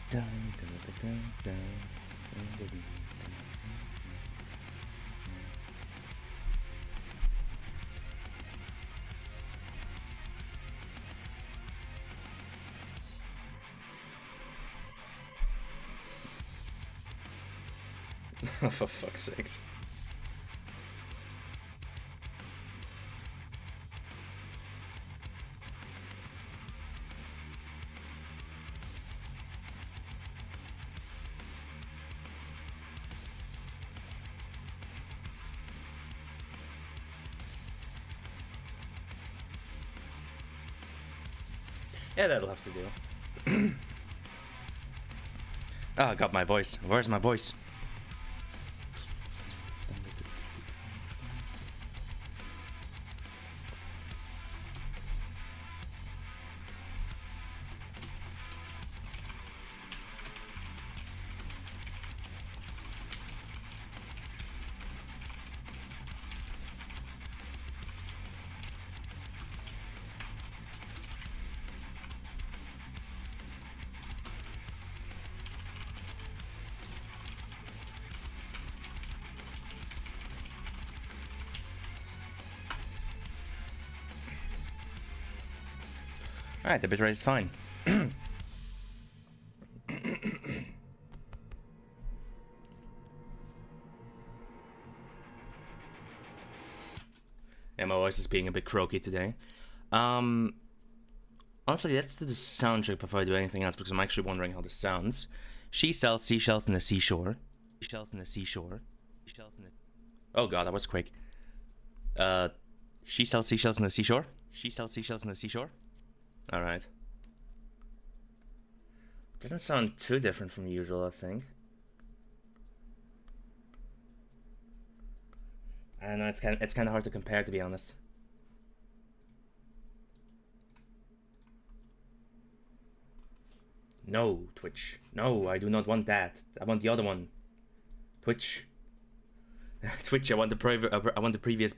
Dun, dun, dun, dun, dun, dun. Oh, for fuck's sakes. Yeah, that'll have to do. Oh, I got my voice. Where's my voice? Alright, the bitrate is fine. Yeah, my voice is being a bit croaky today. Honestly, let's do the soundtrack before I do anything else, because I'm actually wondering how this sounds. She sells seashells in the seashore. Seashells in the seashore. Seashells in the... Oh god, that was quick. She sells seashells in the seashore. She sells seashells in the seashore. Alright. Doesn't sound too different from usual, I think. I don't know, it's kind of hard to compare, to be honest. No, Twitch. No, I do not want that. I want the other one. Twitch. Twitch, I want the previous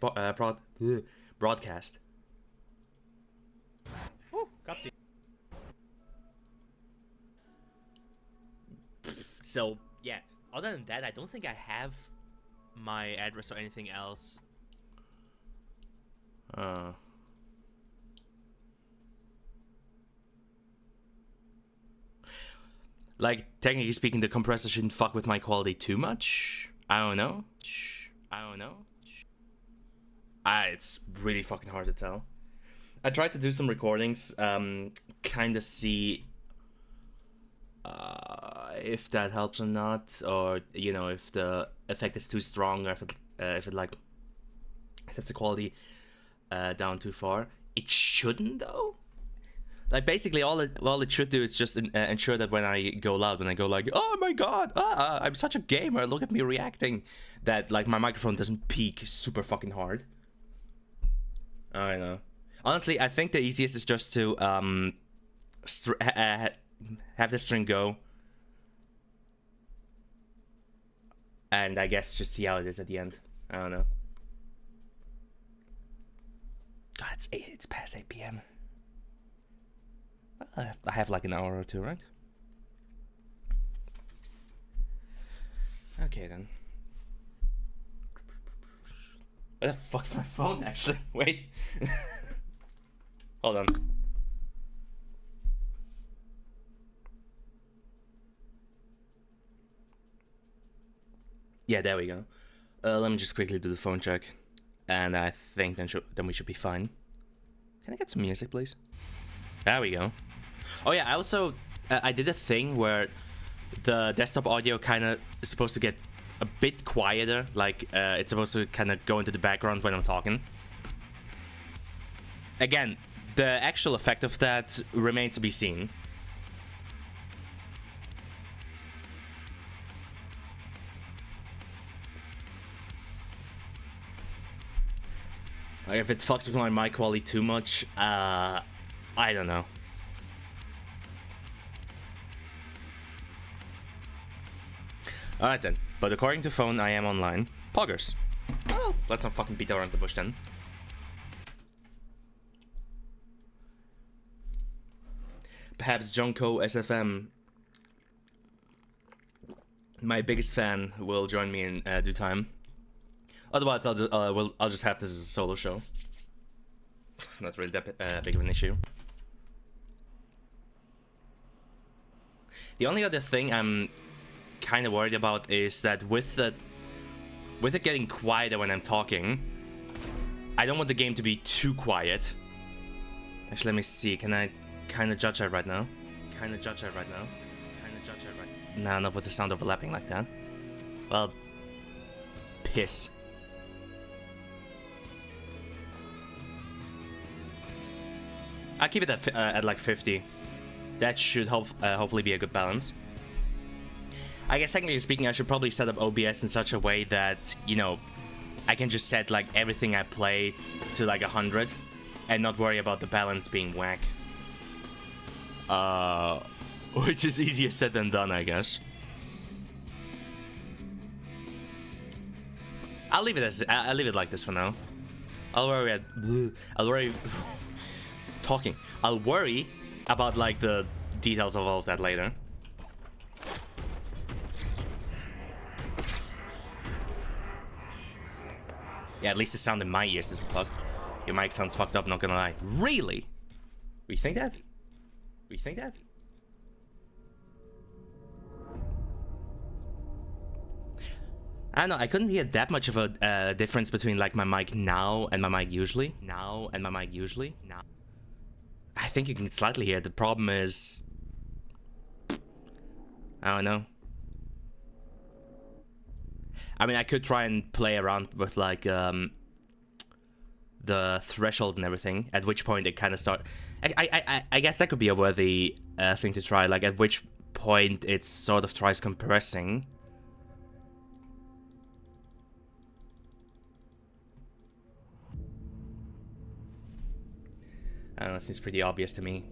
broadcast. Ooh, cutscene. So, yeah. Other than that, I don't think I have my address or anything else. Like, technically speaking, the compressor shouldn't fuck with my quality too much. I don't know. It's really fucking hard to tell. I tried to do some recordings, kind of see if that helps or not, or you know, if the effect is too strong, or if it like sets the quality down too far. It shouldn't though. Like basically all it should do is just ensure that when I go loud, when I go like, oh my god, I'm such a gamer, look at me reacting, that like my microphone doesn't peak super fucking hard. I know. Honestly, I think the easiest is just to have the string go, and I guess just see how it is at the end. I don't know. God, it's past 8 p.m. I have like an hour or two, right? Okay then. Where the fuck's my phone actually? Wait. Hold on. Yeah, there we go. Let me just quickly do the phone check. And I think then we should be fine. Can I get some music, please? There we go. Oh yeah, I also I did a thing where the desktop audio kind of is supposed to get a bit quieter, like it's supposed to kind of go into the background when I'm talking. Again, the actual effect of that remains to be seen. Like if it fucks with my mic quality too much, I don't know. Alright then, but according to phone, I am online. Poggers. Well, let's not fucking beat around the bush then. Perhaps Junko SFM my biggest fan will join me in due time. Otherwise, I'll just have this as a solo show. Not really that big of an issue. The only other thing I'm kind of worried about is that with it getting quieter when I'm talking, I don't want the game to be too quiet. Actually, let me see. Can I kind of judge that right now? Nah, not with the sound overlapping like that. Well, piss. I'll keep it at like 50. That should hopefully be a good balance. I guess technically speaking, I should probably set up OBS in such a way that, you know, I can just set like everything I play to like 100 and not worry about the balance being whack. Which is easier said than done, I guess. I'll leave it like this for now. I'll worry about like the details of all of that later. Yeah, at least the sound in my ears is fucked. Your mic sounds fucked up, not gonna lie. Really? We think that? I don't know, I couldn't hear that much of a difference between like my mic now and my mic usually. I think you can slightly hear. The problem is, I don't know. I mean, I could try and play around with like the threshold and everything. At which point it kind of start. I guess that could be a worthy thing to try. Like at which point it sort of tries compressing. I don't know, it seems pretty obvious to me.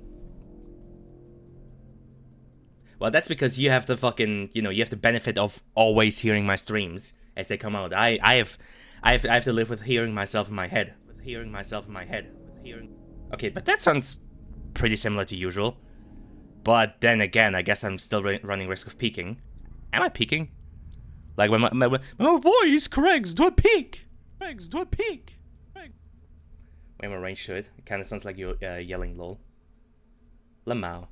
Well, that's because you have the fucking, you know, you have the benefit of always hearing my streams as they come out. I have to live with hearing myself in my head. Okay, but that sounds pretty similar to usual. But then again, I guess I'm still running risk of peaking. Am I peaking? Like when my voice cracks, do I peak? Way more range to it. It kind of sounds like you're yelling lol. Lamau.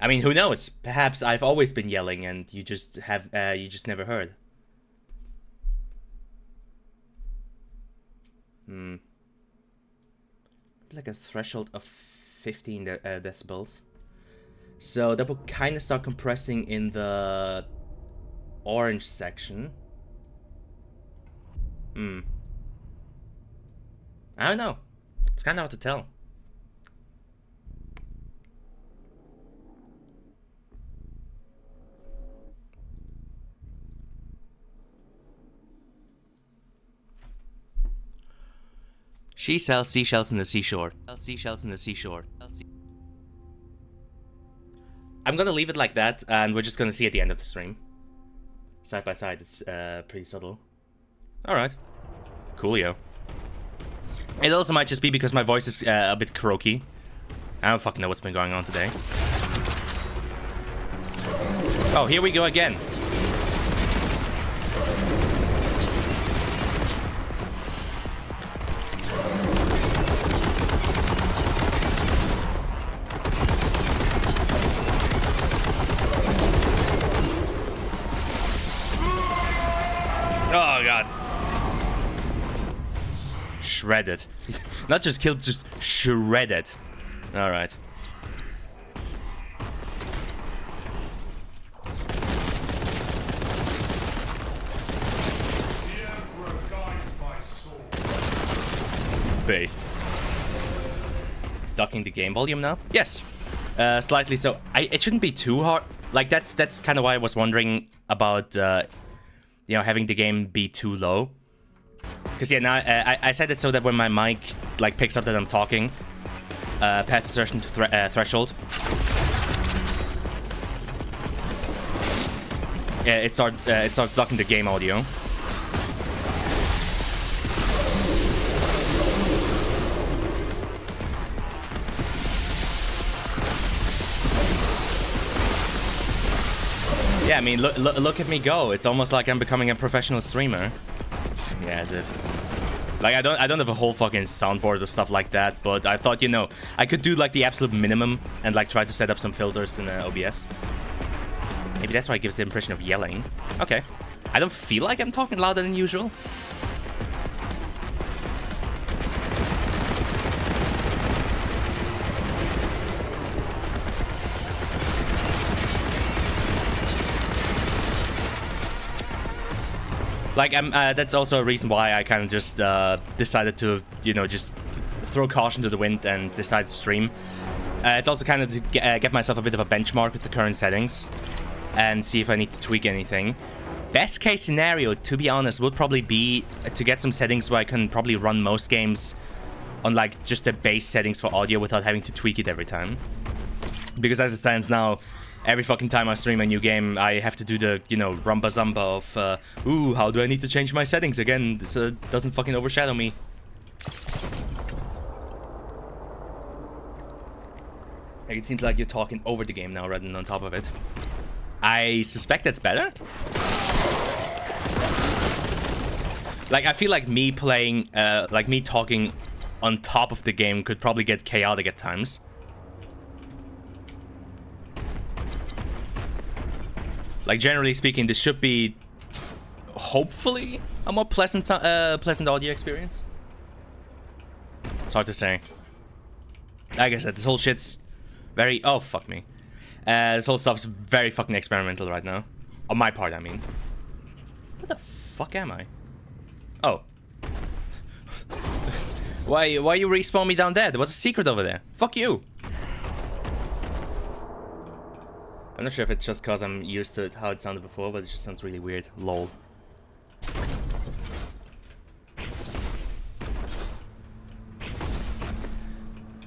I mean, who knows? Perhaps I've always been yelling and you just never heard. Like a threshold of 15 decibels. So that will kind of start compressing in the orange section. I don't know. It's kind of hard to tell. She sells seashells in the seashore. I'm gonna leave it like that, and we're just gonna see at the end of the stream. Side by side, it's pretty subtle. Alright. Coolio. It also might just be because my voice is a bit croaky. I don't fucking know what's been going on today. Oh, here we go again. Oh, God. Shredded. Not just killed, just shredded. Alright. Based. Ducking the game volume now? Yes. Slightly so. It shouldn't be too hard. Like, that's kind of why I was wondering about, you know, having the game be too low. Because, yeah, now I set it so that when my mic, like, picks up that I'm talking, past a certain threshold, yeah, it starts sucking the game audio. Yeah, I mean, look at me go. It's almost like I'm becoming a professional streamer. Yeah, as if. Like, I don't have a whole fucking soundboard or stuff like that, but I thought, you know, I could do like the absolute minimum and like try to set up some filters in OBS. Maybe that's why it gives the impression of yelling. Okay. I don't feel like I'm talking louder than usual. Like, that's also a reason why I kind of just decided to, you know, just throw caution to the wind and decide to stream. It's also kind of to get myself a bit of a benchmark with the current settings and see if I need to tweak anything. Best case scenario, to be honest, would probably be to get some settings where I can probably run most games on, like, just the base settings for audio without having to tweak it every time. Because as it stands now, every fucking time I stream a new game, I have to do the, you know, rumba zumba of, ooh, how do I need to change my settings again so it doesn't fucking overshadow me. Like, it seems like you're talking over the game now rather than on top of it. I suspect that's better. Like, I feel like me playing, like me talking on top of the game could probably get chaotic at times. Like, generally speaking, this should be, hopefully, a more pleasant audio experience. It's hard to say. Like I said, this whole shit's very... Oh, fuck me. This whole stuff's very fucking experimental right now. On my part, I mean. What the fuck am I? Oh. Why you respawn me down there? There was a secret over there. Fuck you. I'm not sure if it's just because I'm used to how it sounded before, but it just sounds really weird. Lol.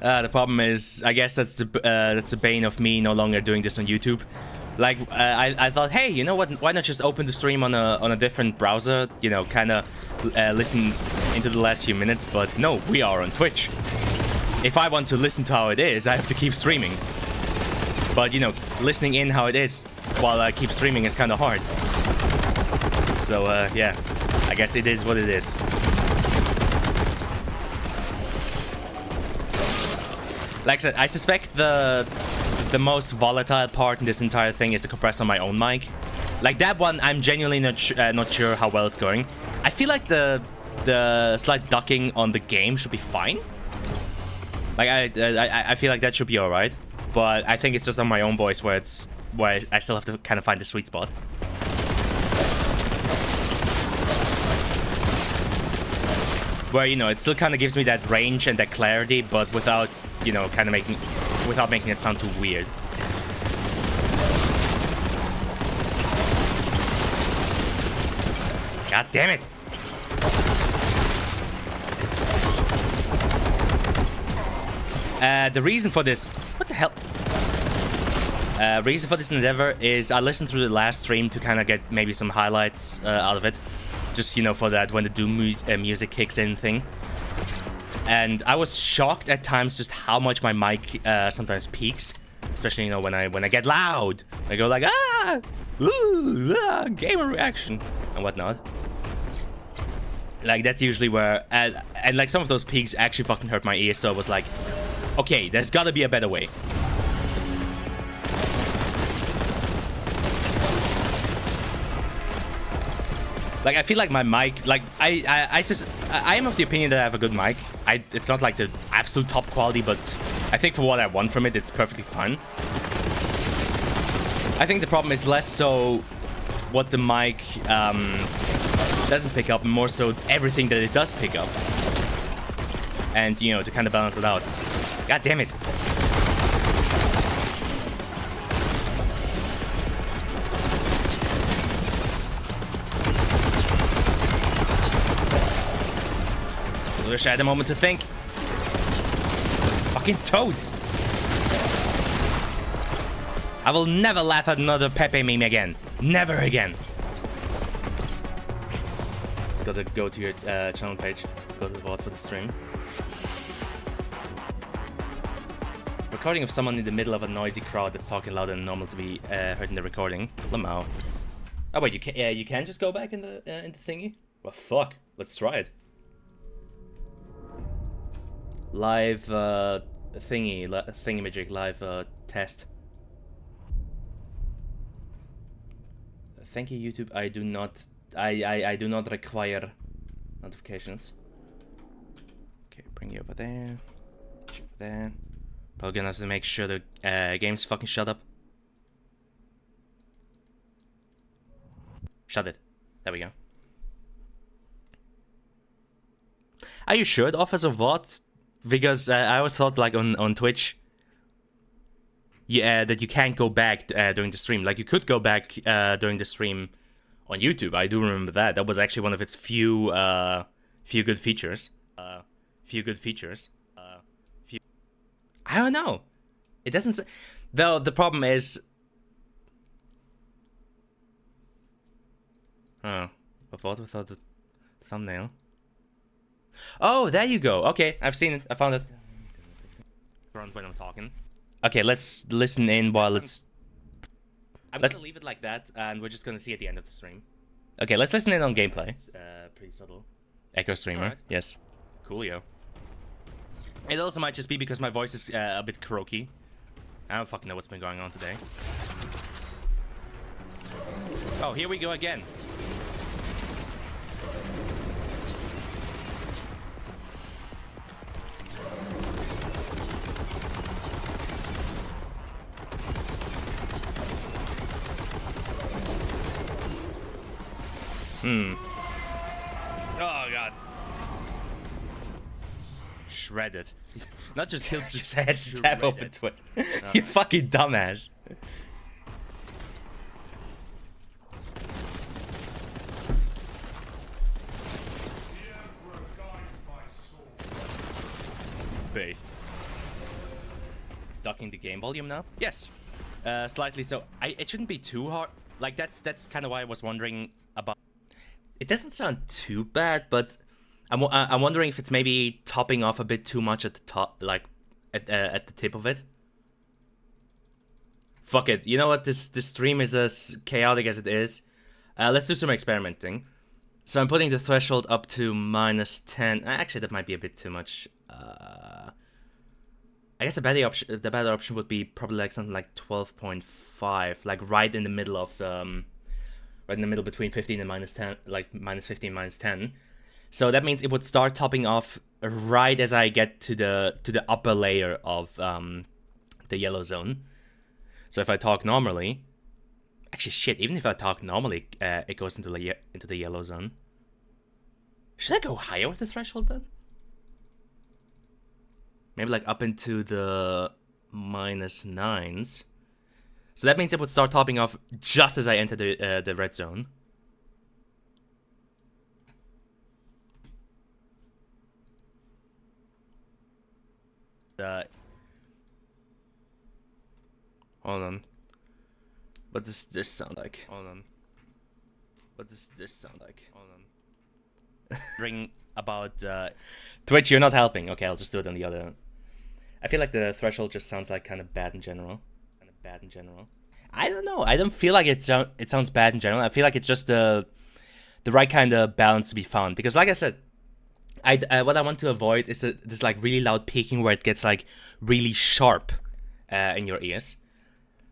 The problem is, I guess that's the bane of me no longer doing this on YouTube. Like, I thought, hey, you know what? Why not just open the stream on a different browser? You know, kind of listen into the last few minutes. But no, we are on Twitch. If I want to listen to how it is, I have to keep streaming. But, you know, listening in how it is while I keep streaming is kind of hard. So, yeah. I guess it is what it is. Like I said, I suspect the most volatile part in this entire thing is the compressor on my own mic. Like, that one, I'm genuinely not sure how well it's going. I feel like the slight ducking on the game should be fine. Like, I feel like that should be alright. But I think it's just on my own voice where I still have to kind of find the sweet spot. Where, you know, it still kind of gives me that range and that clarity, but without, you know, kind of making it sound too weird. God damn it! The reason for this... What the hell? Reason for this endeavor is I listened through the last stream to kind of get maybe some highlights out of it. Just, you know, for that when the Doom music kicks in thing. And I was shocked at times just how much my mic sometimes peaks. Especially, you know, when I get loud. I go like, ah! Ooh, ah! Gamer reaction! And whatnot. Like, that's usually where... and like, some of those peaks actually fucking hurt my ears, so I was like... Okay, there's gotta be a better way. Like, I feel like my mic, like, I am of the opinion that I have a good mic. It's not like the absolute top quality, but I think for what I want from it, it's perfectly fine. I think the problem is less so what the mic doesn't pick up, more so everything that it does pick up. And, you know, to kind of balance it out. God damn it. I wish I had a moment to think. Fucking toads. I will never laugh at another Pepe meme again. Never again. Let's go to your channel page. Go to the vault for the stream. For recording of someone in the middle of a noisy crowd that's talking louder than normal to be heard in the recording. Lamau. Oh wait, you can just go back in the thingy? Well, fuck. Let's try it. Live thingy-magic, live test. Thank you, YouTube. I do not require notifications. Okay, bring you over there. Over there. Probably gonna have to make sure the game's fucking shut up. Shut it. There we go. Are you sure it offers a VOD? Because I always thought, like, on Twitch, yeah, that you can't go back during the stream. Like, you could go back during the stream on YouTube. I do remember that. That was actually one of its few good features. I don't know. It doesn't say... Though, the problem is... Oh, a VOD without the thumbnail. Oh, there you go. Okay, I've seen it. I found it. When I'm talking. Okay, let's listen in while it's... I'm gonna leave it like that, and we're just gonna see at the end of the stream. Okay, let's listen in on gameplay. It's pretty subtle. Echo streamer, right. Yes. Coolio. It also might just be because my voice is a bit croaky. I don't fucking know what's been going on today. Oh, here we go again. Oh god. Shredded. Not just he'll just had to tap open to it. You fucking dumbass. Based. Ducking the game volume now? Yes. Slightly so. It shouldn't be too hard. Like that's kind of why I was wondering about. It doesn't sound too bad, but I'm wondering if it's maybe topping off a bit too much at the top, like at the tip of it. Fuck it. You know what? This stream is as chaotic as it is. Let's do some experimenting. So I'm putting the threshold up to -10. Actually, that might be a bit too much. I guess the better option would be probably like something like 12.5, like right in the middle of right in the middle between 15 and -10, like -15, -10. So that means it would start topping off right as I get to the upper layer of the yellow zone. So if I talk normally, actually shit, even if I talk normally, it goes into the yellow zone. Should I go higher with the threshold then? Maybe like up into the -9s. So that means it would start topping off just as I enter the red zone. Hold on. What does this sound like? Hold on. What does this sound like? Hold on. Ring about Twitch, you're not helping. Okay, I'll just do it on the other. I feel like the threshold just sounds like kind of bad in general. I don't know. I don't feel like it sounds bad in general. I feel like it's just the right kind of balance to be found. Because like I said, what I want to avoid is this like really loud peaking where it gets like really sharp in your ears.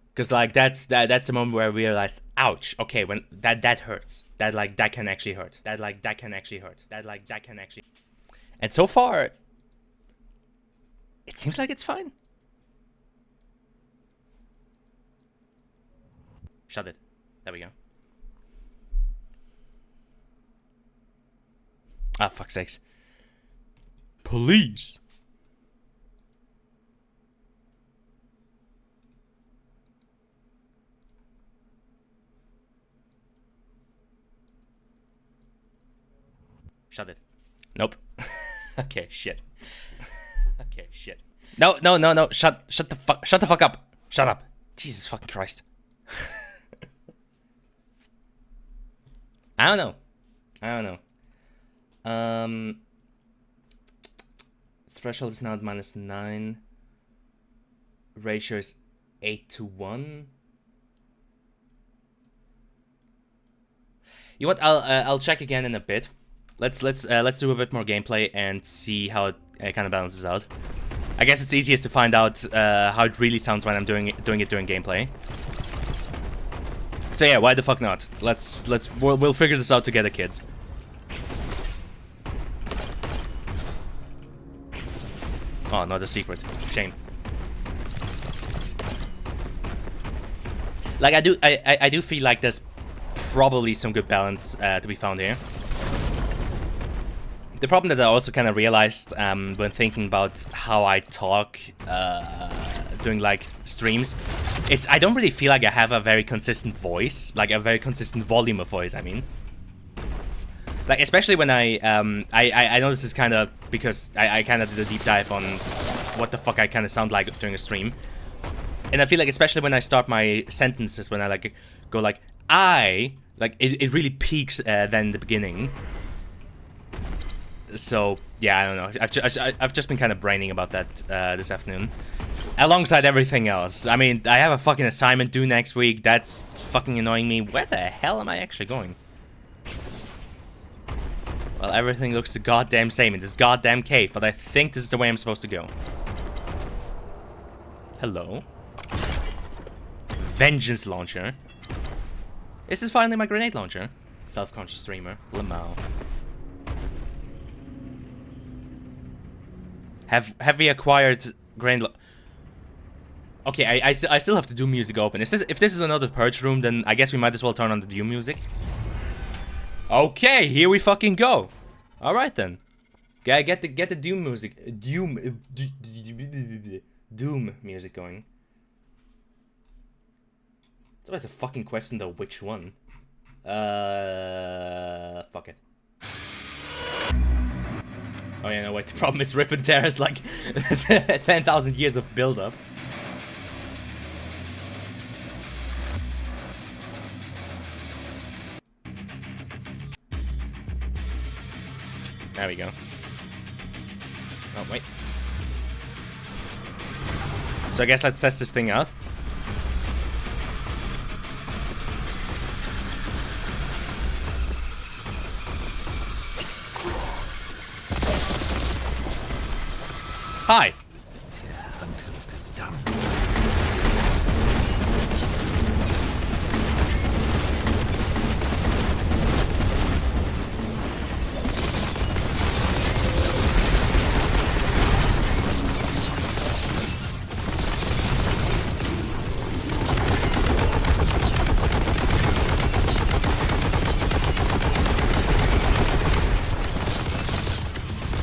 Because like that's the moment where I realized, ouch. Okay, when that hurts. That can actually hurt. That can actually hurt. And so far, it seems like it's fine. Shut it. There we go. Ah, fuck's sakes. Please. Shut it. Nope. Okay, shit. Okay, shit. No. Shut the fuck up. Shut up. Jesus fucking Christ. I don't know. Threshold is now at -9. ratio is 8-1. You know what? I'll check again in a bit. Let's do a bit more gameplay and see how it kind of balances out. I guess it's easiest to find out how it really sounds when I'm doing it during gameplay. So yeah, why the fuck not? We'll figure this out together, kids. Oh, not a secret. Shame. Like I do feel like there's probably some good balance to be found here. The problem that I also kind of realized when thinking about how I talk during like streams is I don't really feel like I have a very consistent voice, like a very consistent volume of voice. I mean, like especially when I know this is kind of because I kind of did a deep dive on what the fuck I kind of sound like during a stream, and I feel like especially when I start my sentences, when I like go like it really peaks then in the beginning. So yeah, I don't know. I've just been kind of braining about that this afternoon, alongside everything else. I mean, I have a fucking assignment due next week. That's fucking annoying me. Where the hell am I actually going? Well, everything looks the goddamn same in this goddamn cave, but I think this is the way I'm supposed to go. Hello. Vengeance launcher. Is this finally my grenade launcher? Self-conscious streamer. Lamau. Have we acquired grenade? Okay, I still have to do music open. If this is another purge room, then I guess we might as well turn on the Doom music. Okay, here we fucking go. All right then. Okay, get the Doom music. Doom music going. It's always a fucking question though. Which one? Fuck it. Oh yeah, no wait. The problem is Rip and Tear is like 10,000 years of build-up. There we go. Oh, wait. So I guess let's test this thing out. Hi! Until it is done.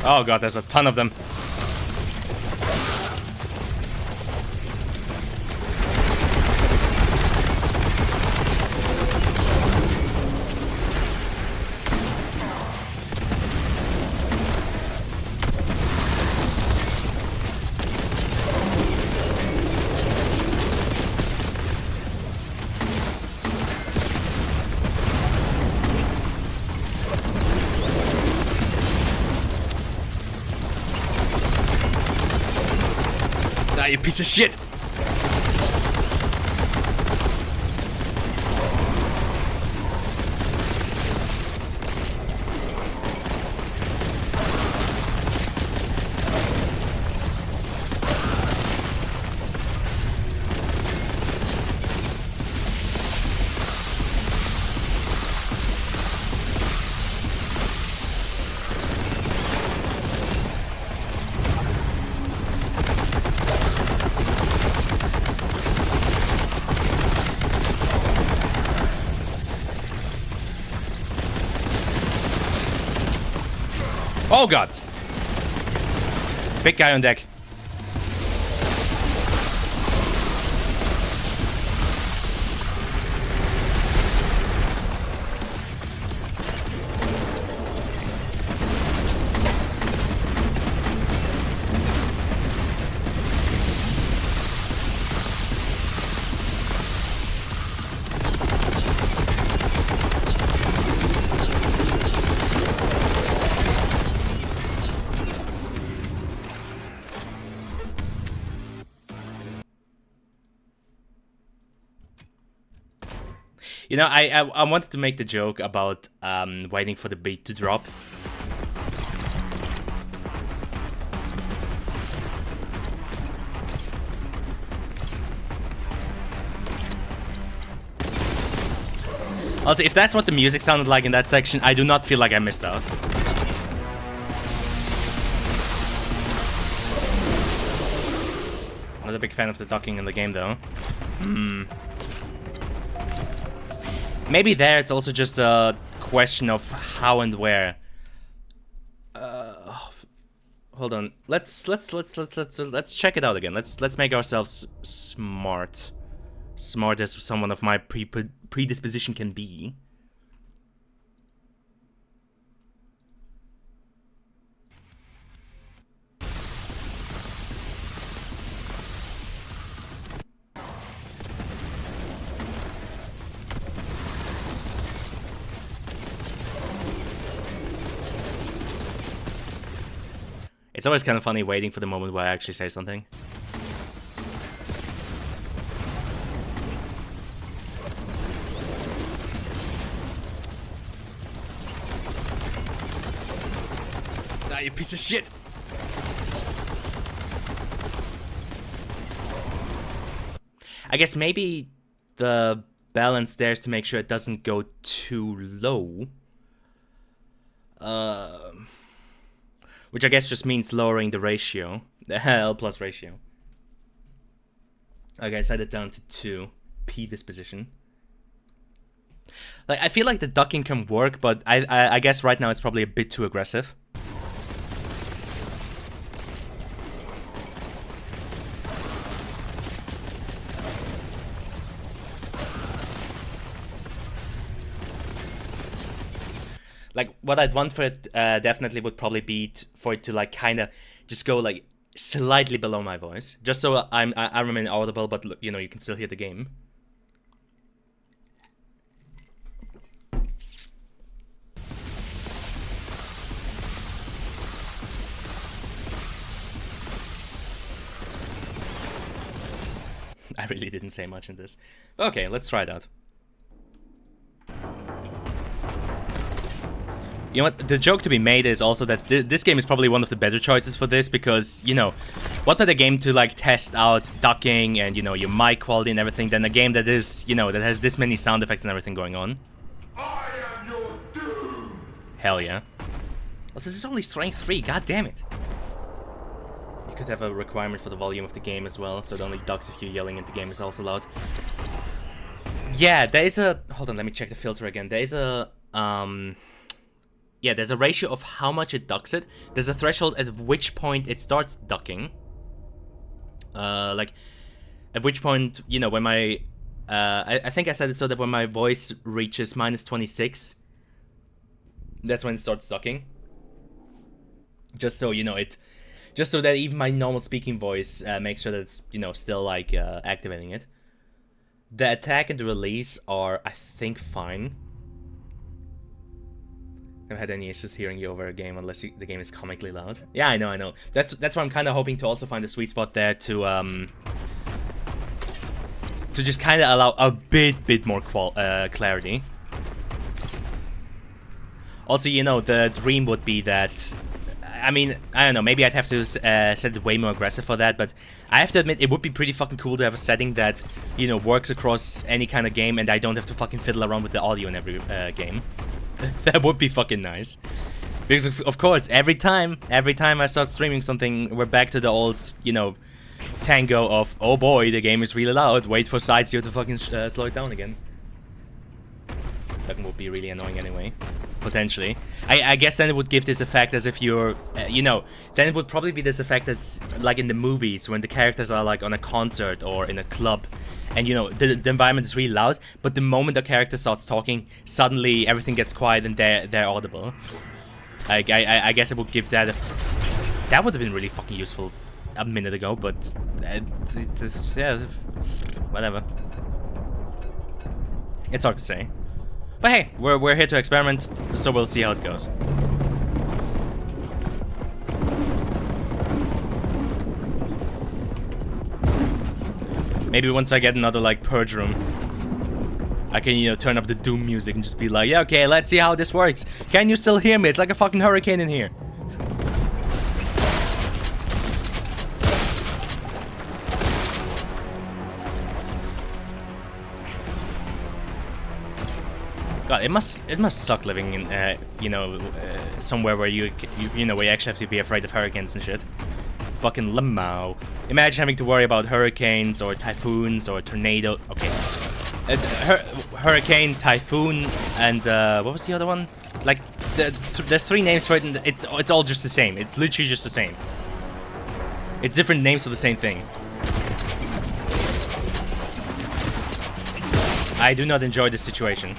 Oh god, there's a ton of them. Ah, you piece of shit! Oh god! Big guy on deck. You know, I wanted to make the joke about waiting for the beat to drop. Also, if that's what the music sounded like in that section, I do not feel like I missed out. Not a big fan of the ducking in the game, though. Maybe there it's also just a question of how and where. Hold on. Let's check it out again. Let's make ourselves smart. Smart as someone of my predisposition can be. It's always kind of funny waiting for the moment where I actually say something. Ah, you piece of shit! I guess maybe the balance there is to make sure it doesn't go too low. Which I guess just means lowering the ratio. The L plus ratio. Okay, set it down to 2. P disposition. Like, I feel like the ducking can work, but I guess right now it's probably a bit too aggressive. Like, what I'd want for it definitely would probably be for it to, like, kind of just go, like, slightly below my voice. Just so I remain audible, but, you know, you can still hear the game. I really didn't say much in this. Okay, let's try it out. You know what, the joke to be made is also that this game is probably one of the better choices for this because, you know, what better game to, like, test out ducking and, you know, your mic quality and everything than a game that is, you know, that has this many sound effects and everything going on. I am your doom! Hell yeah. Also, this is only strength 3, god damn it. You could have a requirement for the volume of the game as well, so it only ducks if you're yelling and the game is also loud. Yeah, there is a... Hold on, let me check the filter again. There is a... Yeah, there's a ratio of how much it ducks it. There's a threshold at which point it starts ducking. Like, at which point, you know, when my... I think I said it so that when my voice reaches -26, that's when it starts ducking. Just so, you know, just so that even my normal speaking voice makes sure that it's, you know, still, like, activating it. The attack and the release are, I think, fine. Never had any issues hearing you over a game unless the game is comically loud. Yeah, I know. That's why I'm kind of hoping to also find a sweet spot there to just kind of allow a bit more clarity. Also, you know, the dream would be that... I mean, I don't know, maybe I'd have to set it way more aggressive for that, but I have to admit, it would be pretty fucking cool to have a setting that, you know, works across any kind of game and I don't have to fucking fiddle around with the audio in every game. That would be fucking nice. Because, of course, every time I start streaming something, we're back to the old, you know, tango of, oh boy, the game is really loud, wait for Side Zero to fucking slow it down again. That would be really annoying anyway. Potentially. I guess then it would give this effect as if you're, you know, then it would probably be this effect as, like in the movies, when the characters are, like, on a concert or in a club, and, you know, the environment is really loud, but the moment the character starts talking, suddenly everything gets quiet and they're audible. I guess it would give that that would have been really fucking useful a minute ago, but, yeah, whatever. It's hard to say. But hey, we're here to experiment, so we'll see how it goes. Maybe once I get another, like, purge room, I can, you know, turn up the Doom music and just be like, yeah, okay, let's see how this works. Can you still hear me? It's like a fucking hurricane in here. God, it must suck living in, you know, somewhere where you know, where you actually have to be afraid of hurricanes and shit. Fucking limo. Imagine having to worry about hurricanes or typhoons or tornado. Okay. Hurricane, typhoon, and what was the other one? Like, there's 3 names for it, and it's all just the same. It's literally just the same. It's different names for the same thing. I do not enjoy this situation.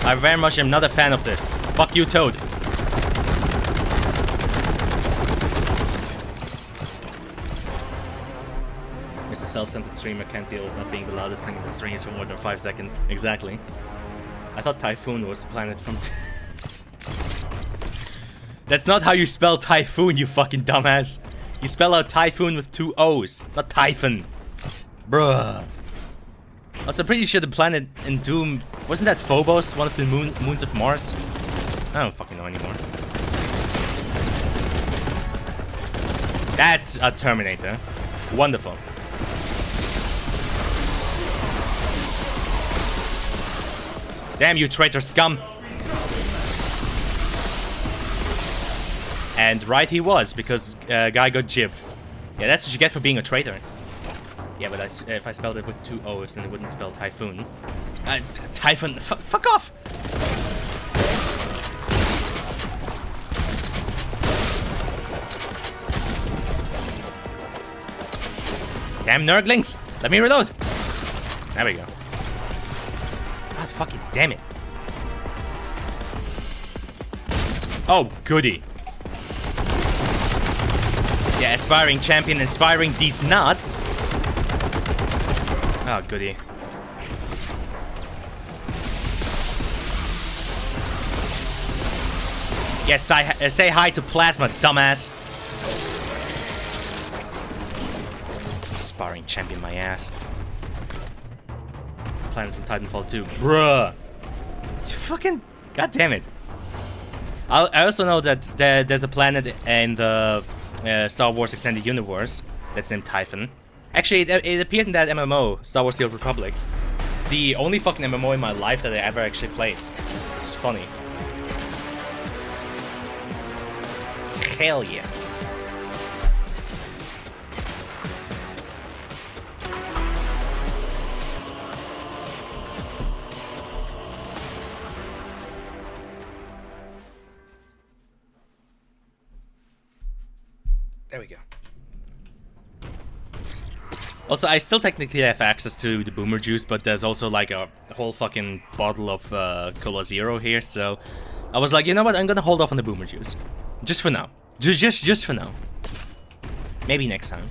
I very much am not a fan of this. Fuck you, Toad. Mr. Self-centered streamer can't deal with not being the loudest thing in the stream for more than 5 seconds. Exactly. I thought Typhoon was the planet from... That's not how you spell Typhoon, you fucking dumbass. You spell out Typhoon with 2 O's, not Typhon. Bruh. Also, I'm pretty sure the planet in Doom... Wasn't that Phobos, one of the moons of Mars? I don't fucking know anymore. That's a Terminator. Wonderful. Damn you, traitor scum! And right he was, because guy got jibbed. Yeah, that's what you get for being a traitor. Yeah, but if I spelled it with 2 O's, then it wouldn't spell Typhoon. Typhon, fuck off! Damn nerdlings! Let me reload! There we go. God fucking damn it. Oh, goody. Yeah, aspiring champion inspiring these nuts. Oh, goody. Yes, say hi to Plasma, dumbass. Sparring champion, my ass. It's Planet from Titanfall 2. Bruh. You fucking... God damn it. I also know that there's a planet in the Star Wars Extended Universe that's named Typhon. Actually, it appeared in that MMO, Star Wars The Old Republic. The only fucking MMO in my life that I ever actually played. It's funny. Hell yeah. There we go. Also, I still technically have access to the boomer juice, but there's also like a whole fucking bottle of Cola Zero here, so I was like, you know what, I'm gonna hold off on the boomer juice. Just for now. Just for now. Maybe next time.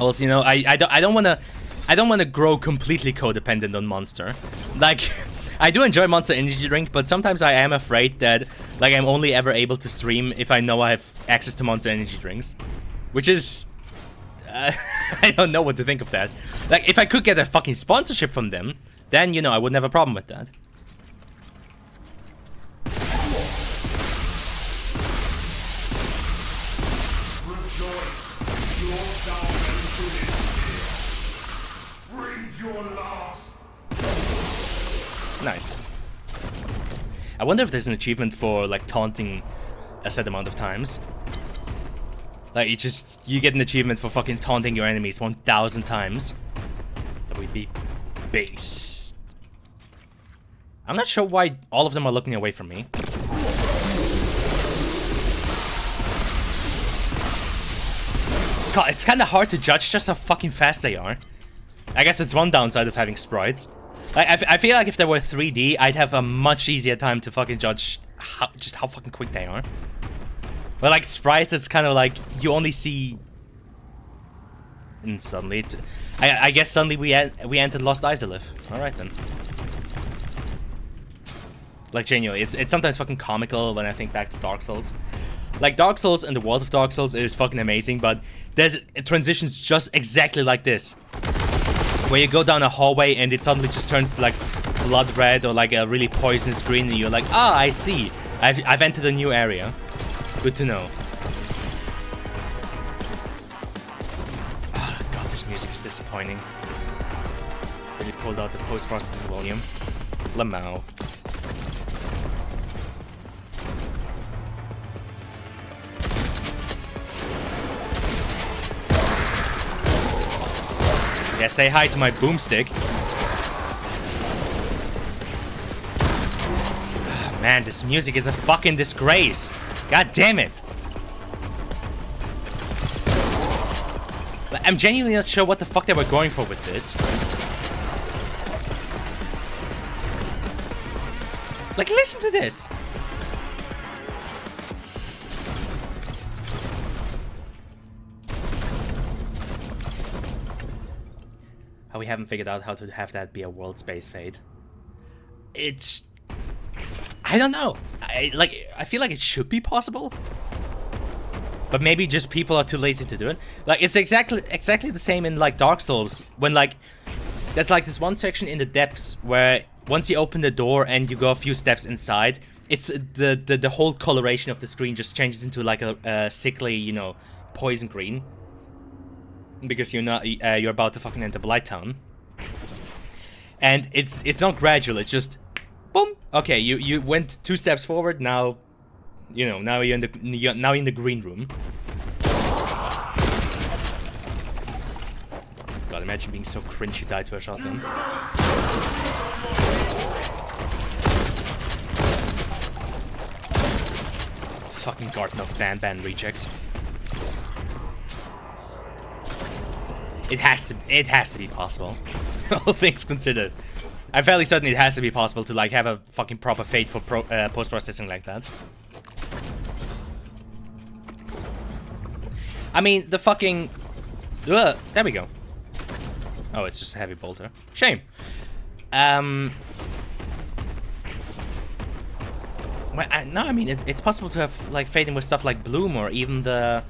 Also, you know, I don't wanna grow completely codependent on Monster. Like, I do enjoy Monster Energy Drink, but sometimes I am afraid that like I'm only ever able to stream if I know I have access to Monster Energy Drinks, which is I don't know what to think of that. Like, if I could get a fucking sponsorship from them, then, you know, I wouldn't have a problem with that. Nice. I wonder if there's an achievement for, like, taunting a set amount of times. Like, you get an achievement for fucking taunting your enemies 1,000 times. That would be based. I'm not sure why all of them are looking away from me. God, it's kind of hard to judge just how fucking fast they are. I guess it's one downside of having sprites. I feel like if they were 3D, I'd have a much easier time to fucking judge just how fucking quick they are. But like sprites, it's kind of like you only see, and suddenly, I guess suddenly we entered Lost Izalith. All right then. Like genuinely, it's sometimes fucking comical when I think back to Dark Souls. Like, Dark Souls and the world of Dark Souls is fucking amazing, but there's transitions just exactly like this. Where you go down a hallway and it suddenly just turns to like blood red or like a really poisonous green and you're like, ah, I see. I've entered a new area. Good to know. Oh god, this music is disappointing. Really pulled out the post-processing volume. Lamau. Yeah, say hi to my boomstick. Man, this music is a fucking disgrace. God damn it. I'm genuinely not sure what the fuck they were going for with this. Like, listen to this. How we haven't figured out how to have that be a world space fade. It's... I don't know. I feel like it should be possible. But maybe just people are too lazy to do it. Like, it's exactly the same in, like, Dark Souls. When, like, there's, like, this one section in the depths where once you open the door and you go a few steps inside, it's the whole coloration of the screen just changes into, like, a sickly, you know, poison green. Because you're about to fucking enter Blight Town. And it's not gradual, it's just... Boom! Okay, you went 2 steps forward, now... You know, now you're in the green room. God, imagine being so cringe you died to a shotgun. Fucking Garden of Ban rejects. It has to be possible. All things considered. I'm fairly certain it has to be possible to like have a fucking proper fade for post-processing like that. I mean, the fucking... Ugh, there we go. Oh, it's just a heavy bolter. Shame. Well, no, I mean, it's possible to have, like, fading with stuff like Bloom or even the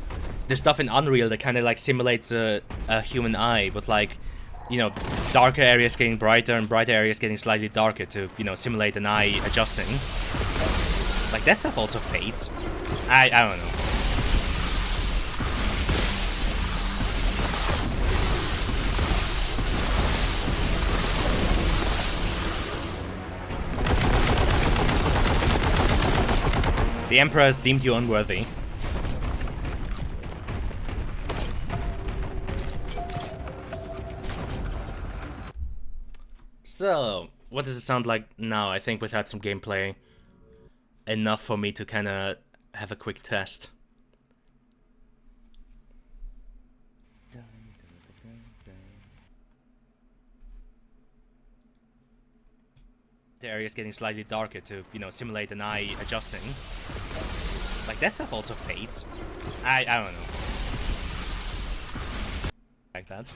stuff in Unreal that kind of, like, simulates a human eye, but, like, you know, darker areas getting brighter and brighter areas getting slightly darker to, you know, simulate an eye adjusting. Like, that stuff also fades. I don't know. The Emperor has deemed you unworthy. So, what does it sound like now? I think we've had some gameplay enough for me to kind of have a quick test. The area is getting slightly darker to, you know, simulate an eye adjusting. Like, that stuff also fades. I don't know. Like that.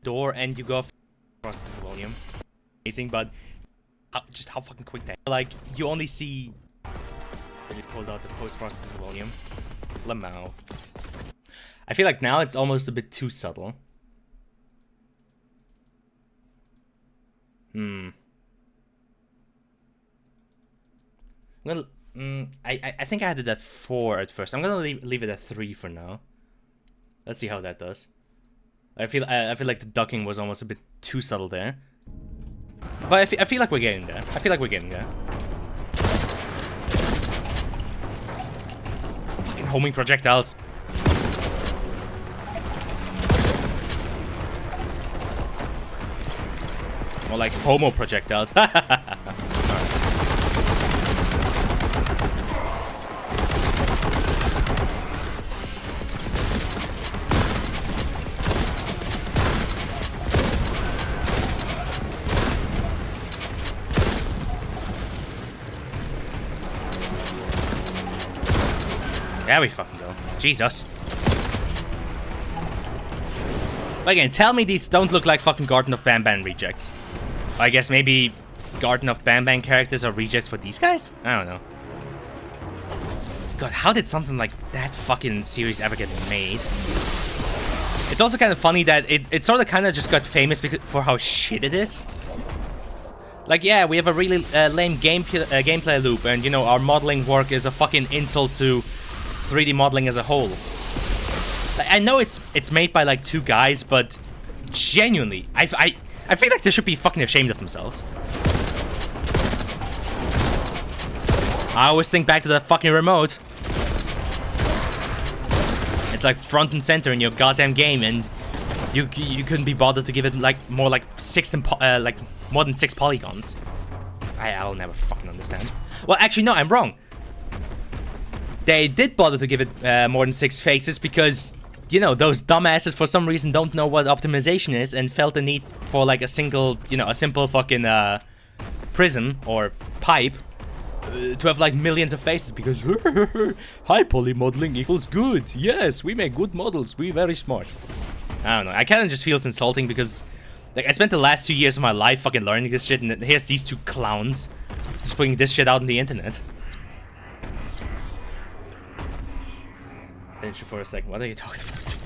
Door and you go processing volume. Amazing, but just how fucking quick that. Like, you only see... Really pulled out the post-processing volume. Lamau. I feel like now it's almost a bit too subtle. I'm gonna, I think I had it at 4 at first. I'm gonna leave it at 3 for now. Let's see how that does. I feel like the ducking was almost a bit too subtle there. But I feel like we're getting there. I feel like we're getting there. Fucking homing projectiles. More like homo projectiles. There we fucking go. Jesus. But again, tell me these don't look like fucking Garden of Ban rejects. I guess maybe Garden of Ban characters are rejects for these guys? I don't know. God, how did something like that fucking series ever get made? It's also kind of funny that it sort of kind of just got famous for how shit it is. Like, yeah, we have a really lame gameplay loop, and, you know, our modeling work is a fucking insult to 3D modeling as a whole. I know it's made by, like, 2 guys, but genuinely, I feel like they should be fucking ashamed of themselves. I always think back to that fucking remote. It's like front and center in your goddamn game, and you couldn't be bothered to give it like more like more than 6 polygons. I'll never fucking understand. Well, actually, no, I'm wrong. They did bother to give it more than 6 faces because, you know, those dumbasses for some reason don't know what optimization is and felt the need for like a simple fucking prism or pipe to have like millions of faces because high poly modeling equals good. Yes, we make good models. We're very smart. I don't know. I kind of just feels insulting because like I spent the last 2 years of my life fucking learning this shit, and here's these 2 clowns just putting this shit out on the internet. Finish it for a second. What are you talking about?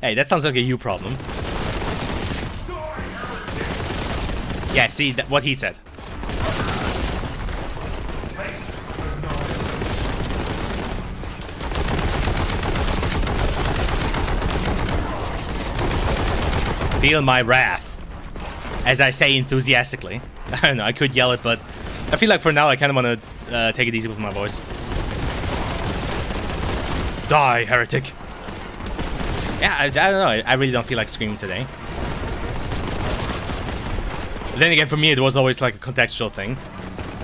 Hey, that sounds like a you problem. Yeah, see what he said. Feel my wrath, as I say enthusiastically. I don't know, I could yell it, but I feel like for now I kind of want to take it easy with my voice. Die, heretic. Yeah, I don't know, I really don't feel like screaming today. But then again, for me, it was always like a contextual thing.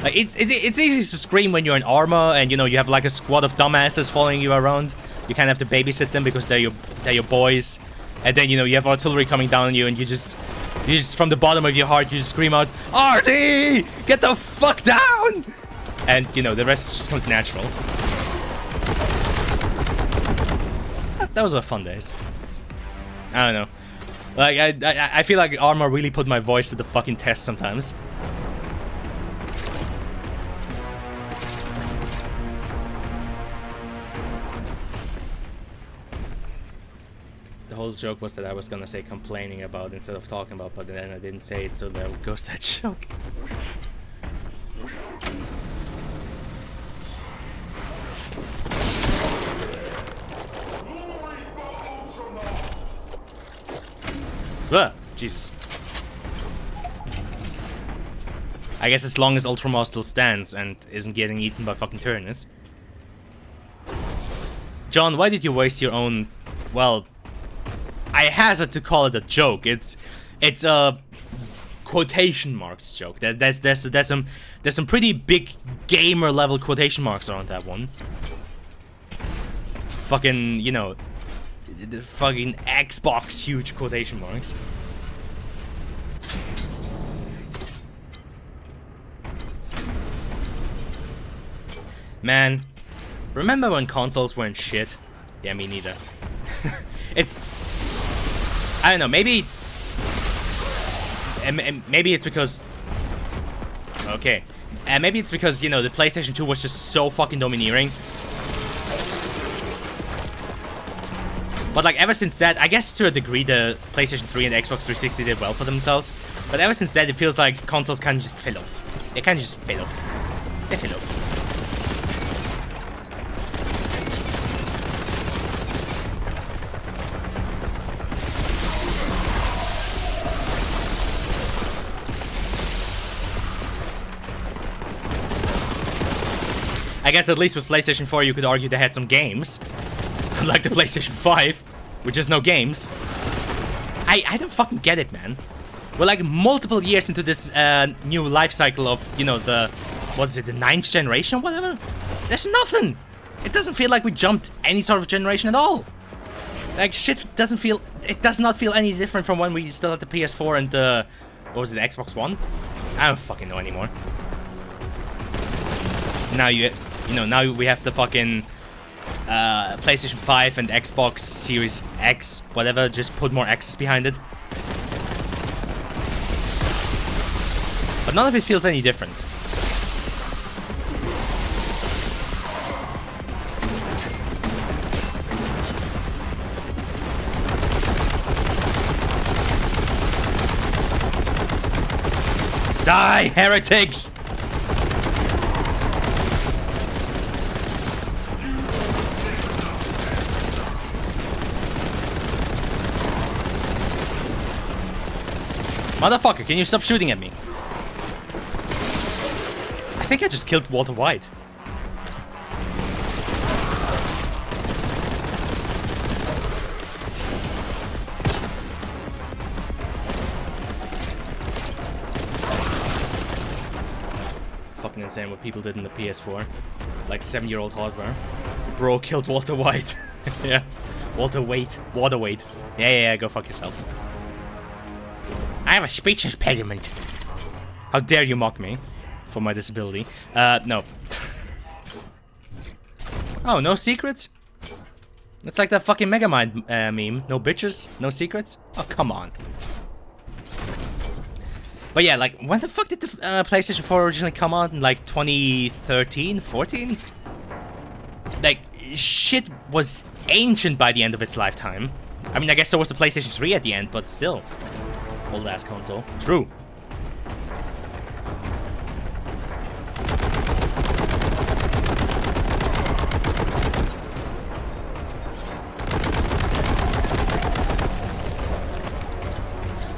Like, it's easy to scream when you're in armor and, you know, you have like a squad of dumbasses following you around. You kind of have to babysit them because they're your boys. And then, you know, you have artillery coming down on you, and you just from the bottom of your heart, you just scream out, "RD! Get the fuck down!" And, you know, the rest just comes natural. Those were fun days. I don't know. Like, I feel like armor really put my voice to the fucking test sometimes. The whole joke was that I was gonna say complaining about instead of talking about, but then I didn't say it, so there goes that joke. Ugh, Jesus. I guess as long as Ultramar still stands and isn't getting eaten by fucking Tyranids. John, why did you waste your own, well, I hazard to call it a joke. It's a quotation marks joke. There's some pretty big gamer level quotation marks around that one. Fucking, you know, the fucking Xbox huge quotation marks. Man, remember when consoles weren't shit? Yeah, me neither. I don't know, maybe it's because... Okay. Maybe it's because, you know, the PlayStation 2 was just so fucking domineering. But, like, ever since that, I guess to a degree the PlayStation 3 and Xbox 360 did well for themselves. But ever since that, it feels like consoles kind of just fell off. They kind of just fell off. They fell off. I guess at least with PlayStation 4 you could argue they had some games. Like the PlayStation 5, with just no games. I don't fucking get it, man. We're like multiple years into this new life cycle of, you know, the... What is it, the 9th generation or whatever? There's nothing! It doesn't feel like we jumped any sort of generation at all. Like, shit doesn't feel... It does not feel any different from when we still had the PS4 and the... What was it, the Xbox One? I don't fucking know anymore. Now you know, now we have the fucking PlayStation 5 and Xbox Series X, whatever, just put more X's behind it. But none of it feels any different. Die, heretics! Motherfucker, can you stop shooting at me? I think I just killed Walter White. Fucking insane what people did in the PS4. Like 7-year-old hardware. Bro killed Walter White. Yeah. Walter White. Water White. Yeah, go fuck yourself. I have a speech impediment. How dare you mock me for my disability? No. Oh, no secrets? It's like that fucking Megamind meme. No bitches, no secrets? Oh, come on. But yeah, like, when the fuck did the PlayStation 4 originally come out? In like 2013, 14? Like, shit was ancient by the end of its lifetime. I mean, I guess so was the PlayStation 3 at the end, but still. Old ass console. True.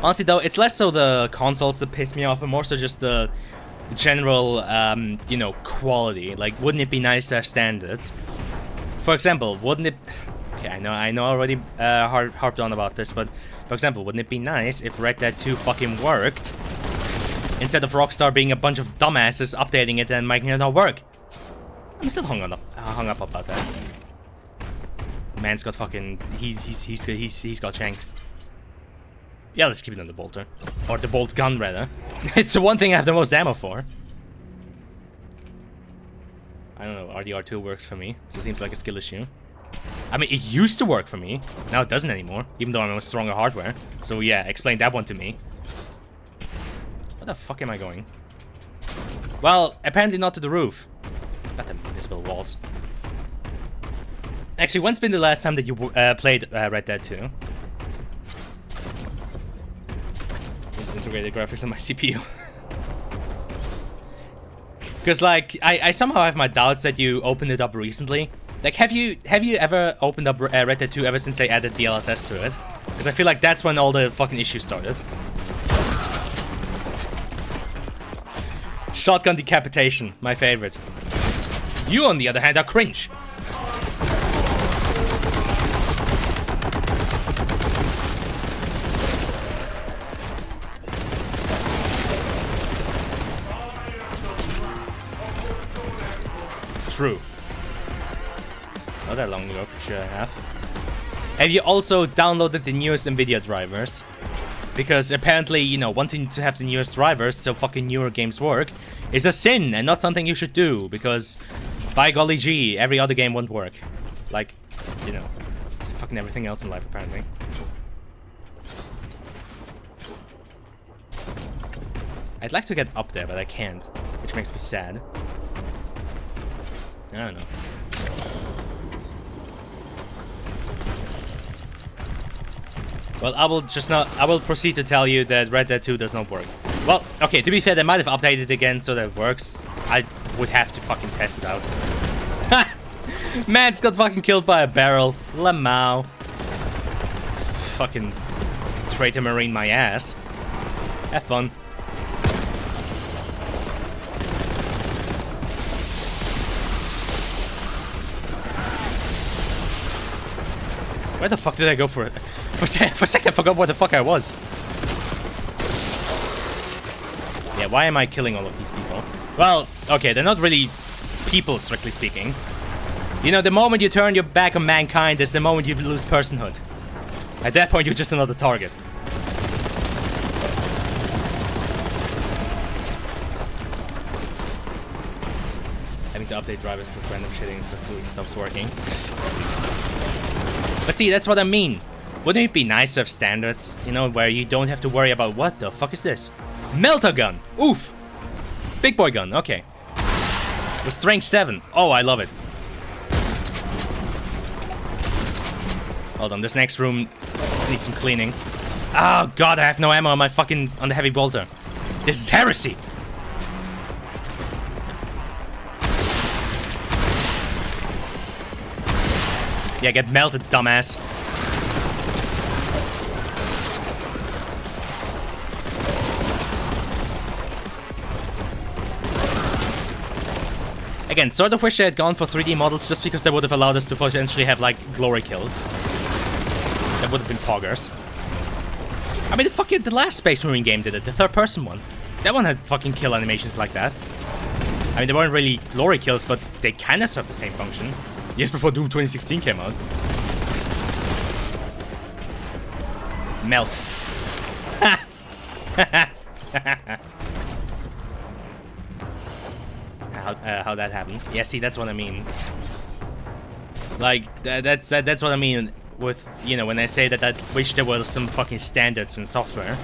Honestly though, it's less so the consoles that piss me off, and more so just the general, you know, quality. Like, wouldn't it be nice to have standards? For example, wouldn't it... Okay, I know I already harped on about this, but for example, wouldn't it be nice if Red Dead 2 fucking worked instead of Rockstar being a bunch of dumbasses updating it and making it not work? I'm still hung up about that. Man's got fucking he's got shanked. Yeah, let's keep it on the bolter, or the bolt gun rather. It's the one thing I have the most ammo for. I don't know. RDR2 works for me, so it seems like a skill issue. I mean, it used to work for me. Now it doesn't anymore, even though I'm on stronger hardware. So yeah, explain that one to me. Where the fuck am I going? Well, apparently not to the roof. Got them invisible walls. Actually, when's been the last time that you played Red Dead 2? Just integrated graphics on my CPU. Because like, I somehow have my doubts that you opened it up recently. Like, have you ever opened up Red Dead 2 ever since they added DLSS to it? Because I feel like that's when all the fucking issues started. Shotgun decapitation, my favorite. You, on the other hand, are cringe. True. Not that long ago, pretty sure I have. Have you also downloaded the newest NVIDIA drivers? Because apparently, you know, wanting to have the newest drivers so fucking newer games work is a sin and not something you should do, because by golly gee, every other game won't work. Like, you know, it's fucking everything else in life apparently. I'd like to get up there, but I can't, which makes me sad. I don't know. Well, I will proceed to tell you that Red Dead 2 does not work. Well, okay, to be fair, they might have updated it again so that it works. I would have to fucking test it out. Ha! Man's got fucking killed by a barrel. Lamau. Fucking traitor marine my ass. Have fun. Where the fuck did I go for it? For a second I forgot where the fuck I was. Yeah, why am I killing all of these people? Well, okay, they're not really people, strictly speaking. You know, the moment you turn your back on mankind is the moment you lose personhood. At that point, you're just another target. Having to update drivers because random shitting completely stops working. But see, that's what I mean. Wouldn't it be nice to have standards, you know, where you don't have to worry about what the fuck is this? Melter gun! Oof! Big boy gun, okay. With strength 7. Oh, I love it. Hold on, this next room needs some cleaning. Oh god, I have no ammo on my fucking... on the heavy bolter. This is heresy! Yeah, get melted, dumbass. Again, sort of wish they had gone for 3D models just because they would have allowed us to potentially have, like, glory kills. That would have been poggers. I mean, the last Space Marine game did it, the third-person one. That one had fucking kill animations like that. I mean, they weren't really glory kills, but they kind of served the same function. Years before Doom 2016 came out. Melt. How that happens. Yeah, see, that's what I mean. Like, that's what I mean with, you know, when I say that I wish there were some fucking standards in software.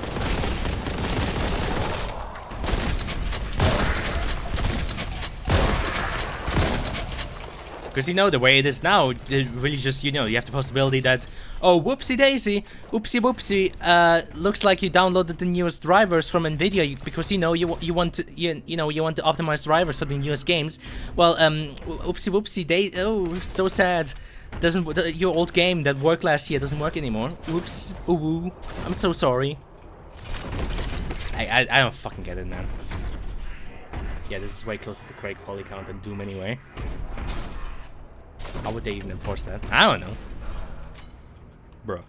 Because, you know, the way it is now, it really just, you know, you have the possibility that, oh, whoopsie daisy, oopsie whoopsie, looks like you downloaded the newest drivers from Nvidia because, you know, you want to, you want to optimize drivers for the newest games. Well, oopsie whoopsie daisy, oh, so sad. Your old game that worked last year doesn't work anymore. Oops, ooh, I'm so sorry. I don't fucking get it, man. Yeah, this is way closer to Craig poly count than Doom anyway. How would they even enforce that? I don't know. Bro.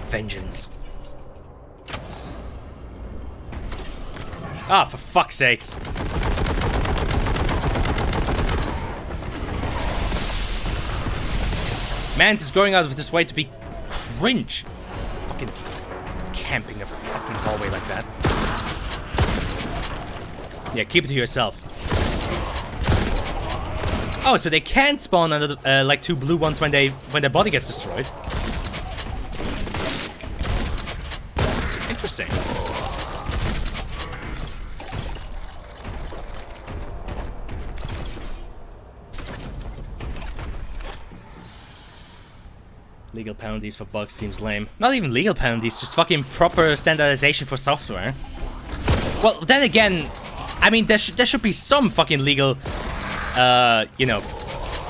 Vengeance. Ah, for fuck's sakes. Mans is going out of this way to be cringe. Fucking camping a fucking hallway like that. Yeah, keep it to yourself. Oh, so they can spawn under the, like 2 blue ones when their body gets destroyed. Interesting. Legal penalties for bugs seems lame. Not even legal penalties, just fucking proper standardization for software. Well, then again, I mean, there should be some fucking legal, you know,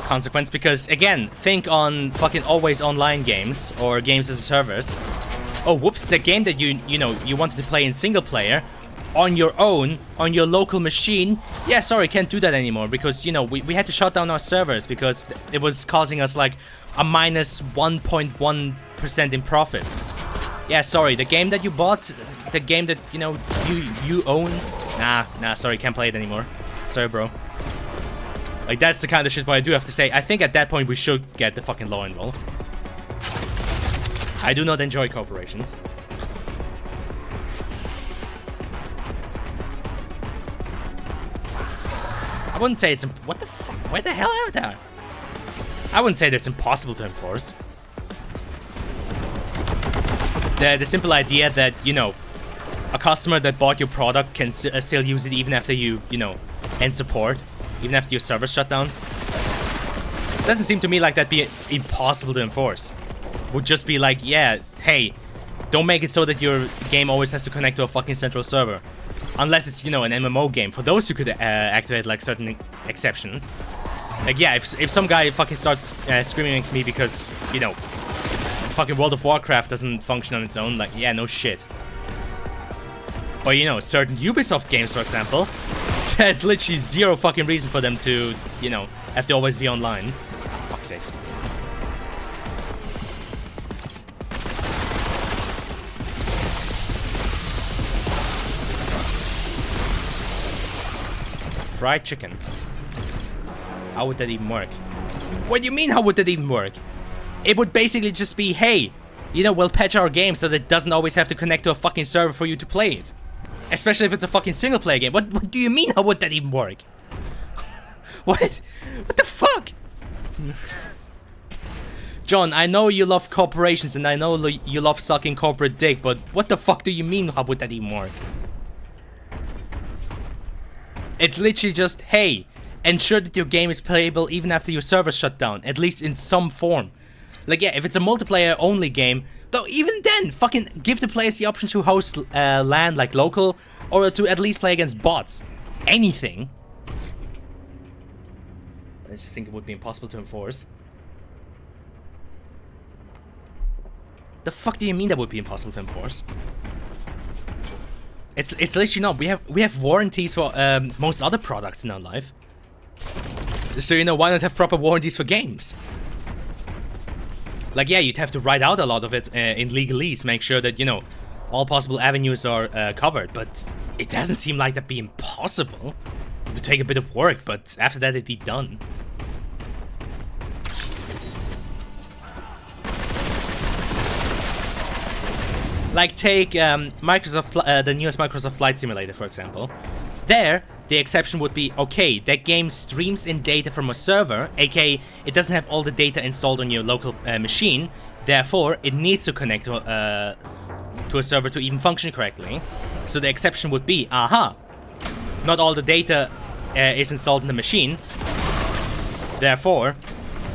consequence, because, again, think on fucking always online games, or games as a service. Oh, whoops, the game that you wanted to play in single player, on your own, on your local machine, yeah, sorry, can't do that anymore, because, you know, we had to shut down our servers, because it was causing us, like, a minus 1.1% in profits. Yeah, sorry, the game that you bought, the game that, you know, you own, nah, sorry, can't play it anymore. Sorry, bro. Like, that's the kind of shit what I do have to say. I think at that point we should get the fucking law involved. I do not enjoy corporations. I wouldn't say it's... What the fuck? Where the hell are they? I wouldn't say that it's impossible to enforce. The simple idea that, you know, a customer that bought your product can still use it even after you know, end support. Even after your server shut down. Doesn't seem to me like that'd be impossible to enforce. Would just be like, yeah, hey, don't make it so that your game always has to connect to a fucking central server. Unless it's, you know, an MMO game. For those who could activate, like, certain exceptions. Like, yeah, if some guy fucking starts screaming at me because, you know, fucking World of Warcraft doesn't function on its own, like, yeah, no shit. But, you know, certain Ubisoft games, for example, there's literally zero fucking reason for them to, you know, have to always be online. Fuck's sakes. Fried chicken. How would that even work? What do you mean, how would that even work? It would basically just be, hey, you know, we'll patch our game so that it doesn't always have to connect to a fucking server for you to play it. Especially if it's a fucking single player game. What do you mean, how would that even work? What the fuck? John, I know you love corporations and I know you love sucking corporate dick, but what the fuck do you mean, how would that even work? It's literally just, hey, ensure that your game is playable even after your server shut down, at least in some form. Like, yeah, if it's a multiplayer-only game, though even then, fucking give the players the option to host LAN, like, local, or to at least play against bots. Anything. I just think it would be impossible to enforce. The fuck do you mean that would be impossible to enforce? It's literally not. We have warranties for most other products in our life. So, you know, why not have proper warranties for games? Like, yeah, you'd have to write out a lot of it in legalese, make sure that, you know, all possible avenues are covered, but it doesn't seem like that'd be impossible. It would take a bit of work, but after that it'd be done. Like, take Microsoft, the newest Microsoft Flight Simulator, for example. There, the exception would be, okay, that game streams in data from a server, aka it doesn't have all the data installed on your local machine, therefore it needs to connect to a server to even function correctly. So the exception would be, aha, not all the data is installed in the machine, therefore,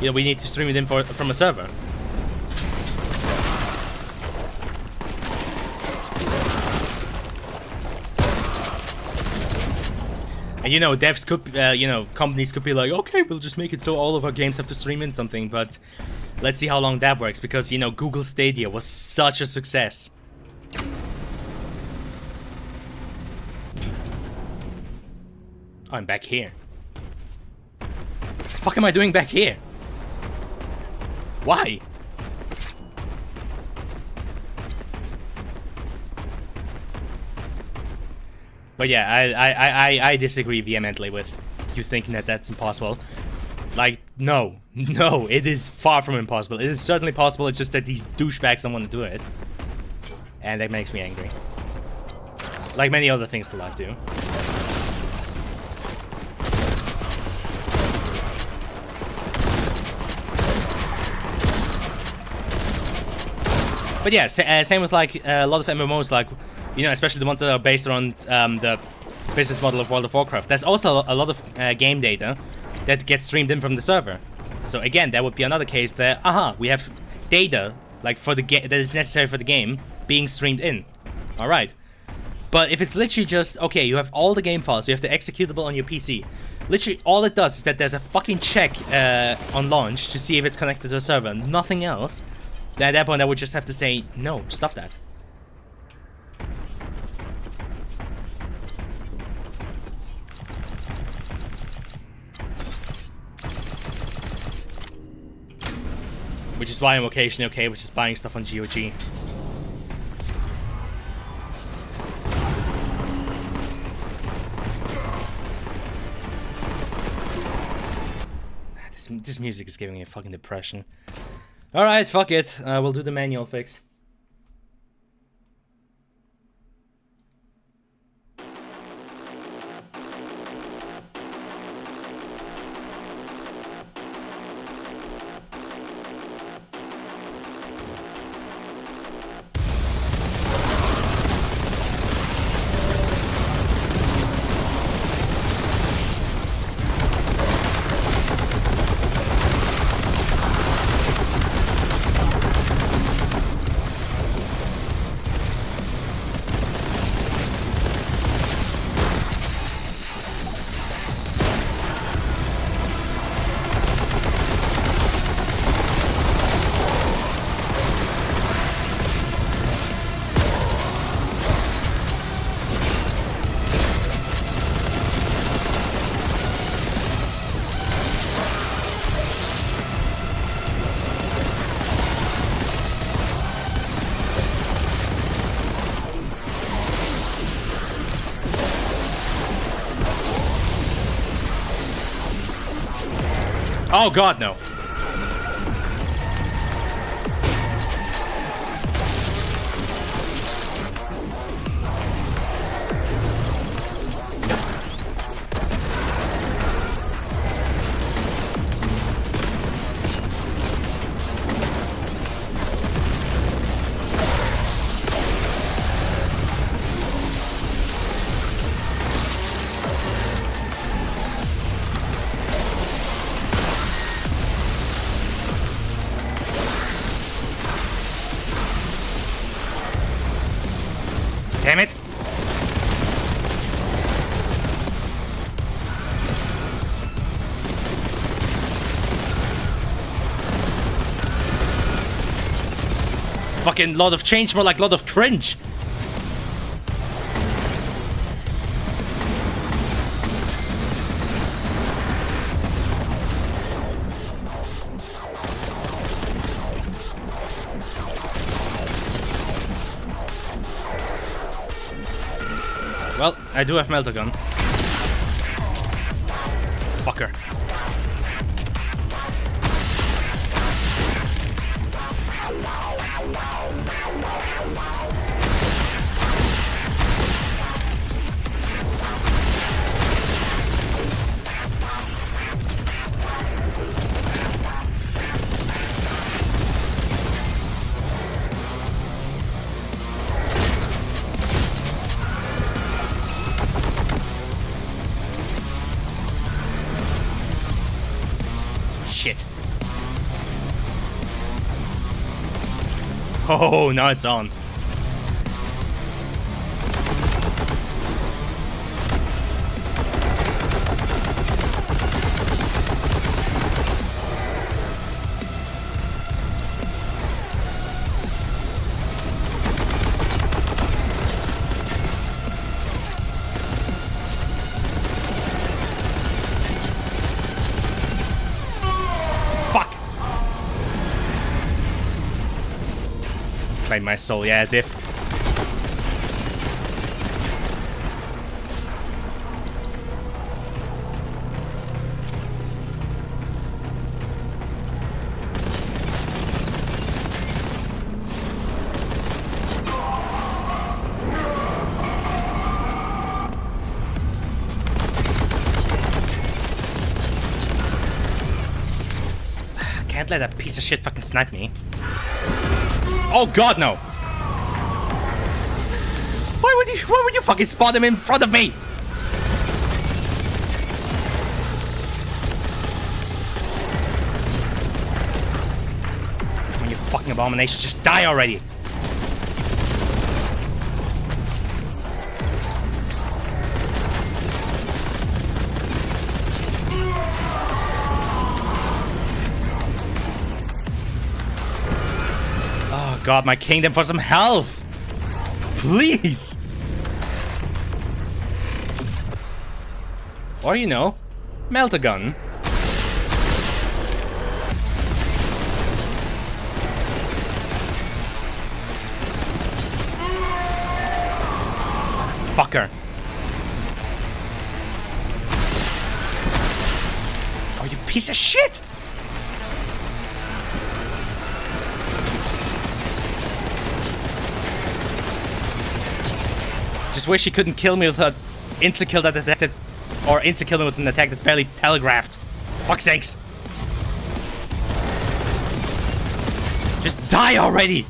you know, we need to stream it in from a server. And, you know, devs could, you know, companies could be like, okay, we'll just make it so all of our games have to stream in something, but let's see how long that works, because, you know, Google Stadia was such a success. Oh, I'm back here. What the fuck am I doing back here? Why? But yeah, I disagree vehemently with you thinking that that's impossible. Like, no, it is far from impossible. It is certainly possible, it's just that these douchebags don't want to do it. And that makes me angry. Like many other things to life do. But yeah, same with like a lot of MMOs, like, you know, especially the ones that are based around the business model of World of Warcraft. There's also a lot of game data that gets streamed in from the server. So again, that would be another case that, aha, we have data like for the that is necessary for the game being streamed in. All right. But if it's literally just, okay, you have all the game files, you have the executable on your PC. Literally all it does is that there's a fucking check on launch to see if it's connected to a server, nothing else. Then at that point I would just have to say, no, stop that. Which is why I'm occasionally okay with just buying stuff on GOG. This music is giving me a fucking depression. Alright, fuck it. We'll do the manual fix. Oh god, no. Damn it! Fucking lot of change, more like lot of cringe. Well, I do have melter gun. Fucker. Shit. Oh, now it's on. Played my soul, yeah, as if. Can't let that piece of shit fucking snipe me. Oh god, no! Why would you fucking spot him in front of me? When you fucking abominations, just die already! God, my kingdom for some health! Please! Or, you know, melt a gun. Fucker. Oh, you piece of shit! Just wish he couldn't kill me with an insta-kill that detected, or insta-kill me with an attack that's barely telegraphed. Fuck's sakes. Just die already!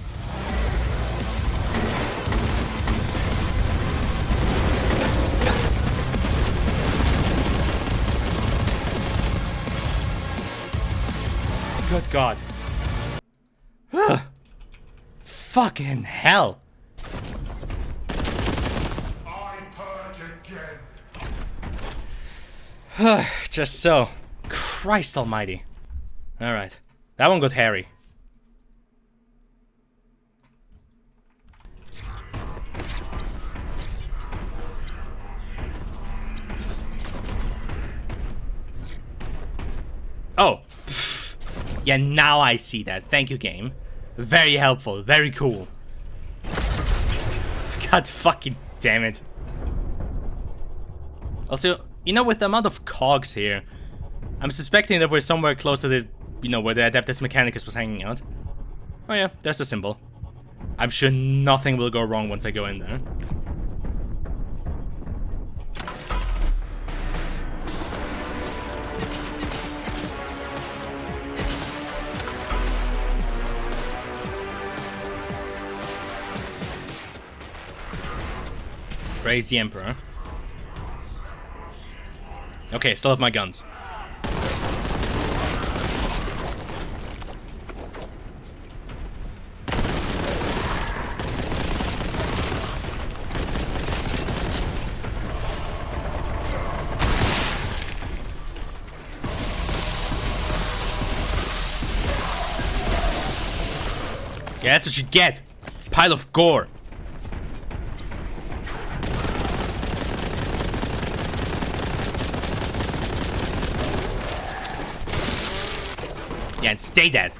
Good God. Fucking hell. Just so. Christ almighty. Alright. That one got hairy. Oh. Pfft. Yeah, now I see that. Thank you, game. Very helpful. Very cool. God fucking damn it. Also, you know, with the amount of cogs here, I'm suspecting that we're somewhere close to the, you know, where the Adeptus Mechanicus was hanging out. Oh yeah, there's the symbol. I'm sure nothing will go wrong once I go in there. Praise the Emperor. Okay, still have my guns. Yeah, that's what you get. Pile of gore. Yeah, and stay dead.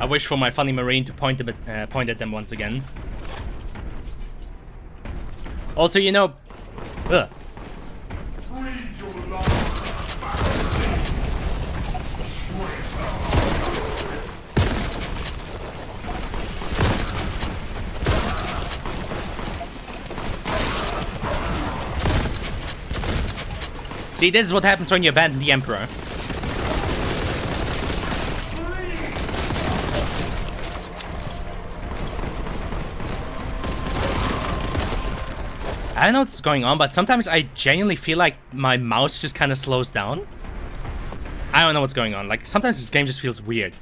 I wish for my funny marine to point at them once again. Also, you know, ugh. See, this is what happens when you abandon the Emperor. I don't know what's going on, but sometimes I genuinely feel like my mouse just kind of slows down. I don't know what's going on. Like, sometimes this game just feels weird.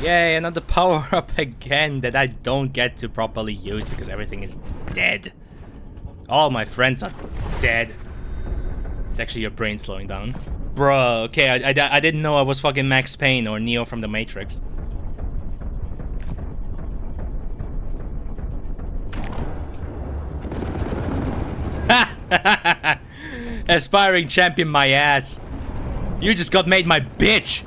Yay, another power-up again that I don't get to properly use because everything is dead. All my friends are dead. It's actually your brain slowing down. Bruh, okay, I didn't know I was fucking Max Payne or Neo from The Matrix. Aspiring champion my ass. You just got made my bitch.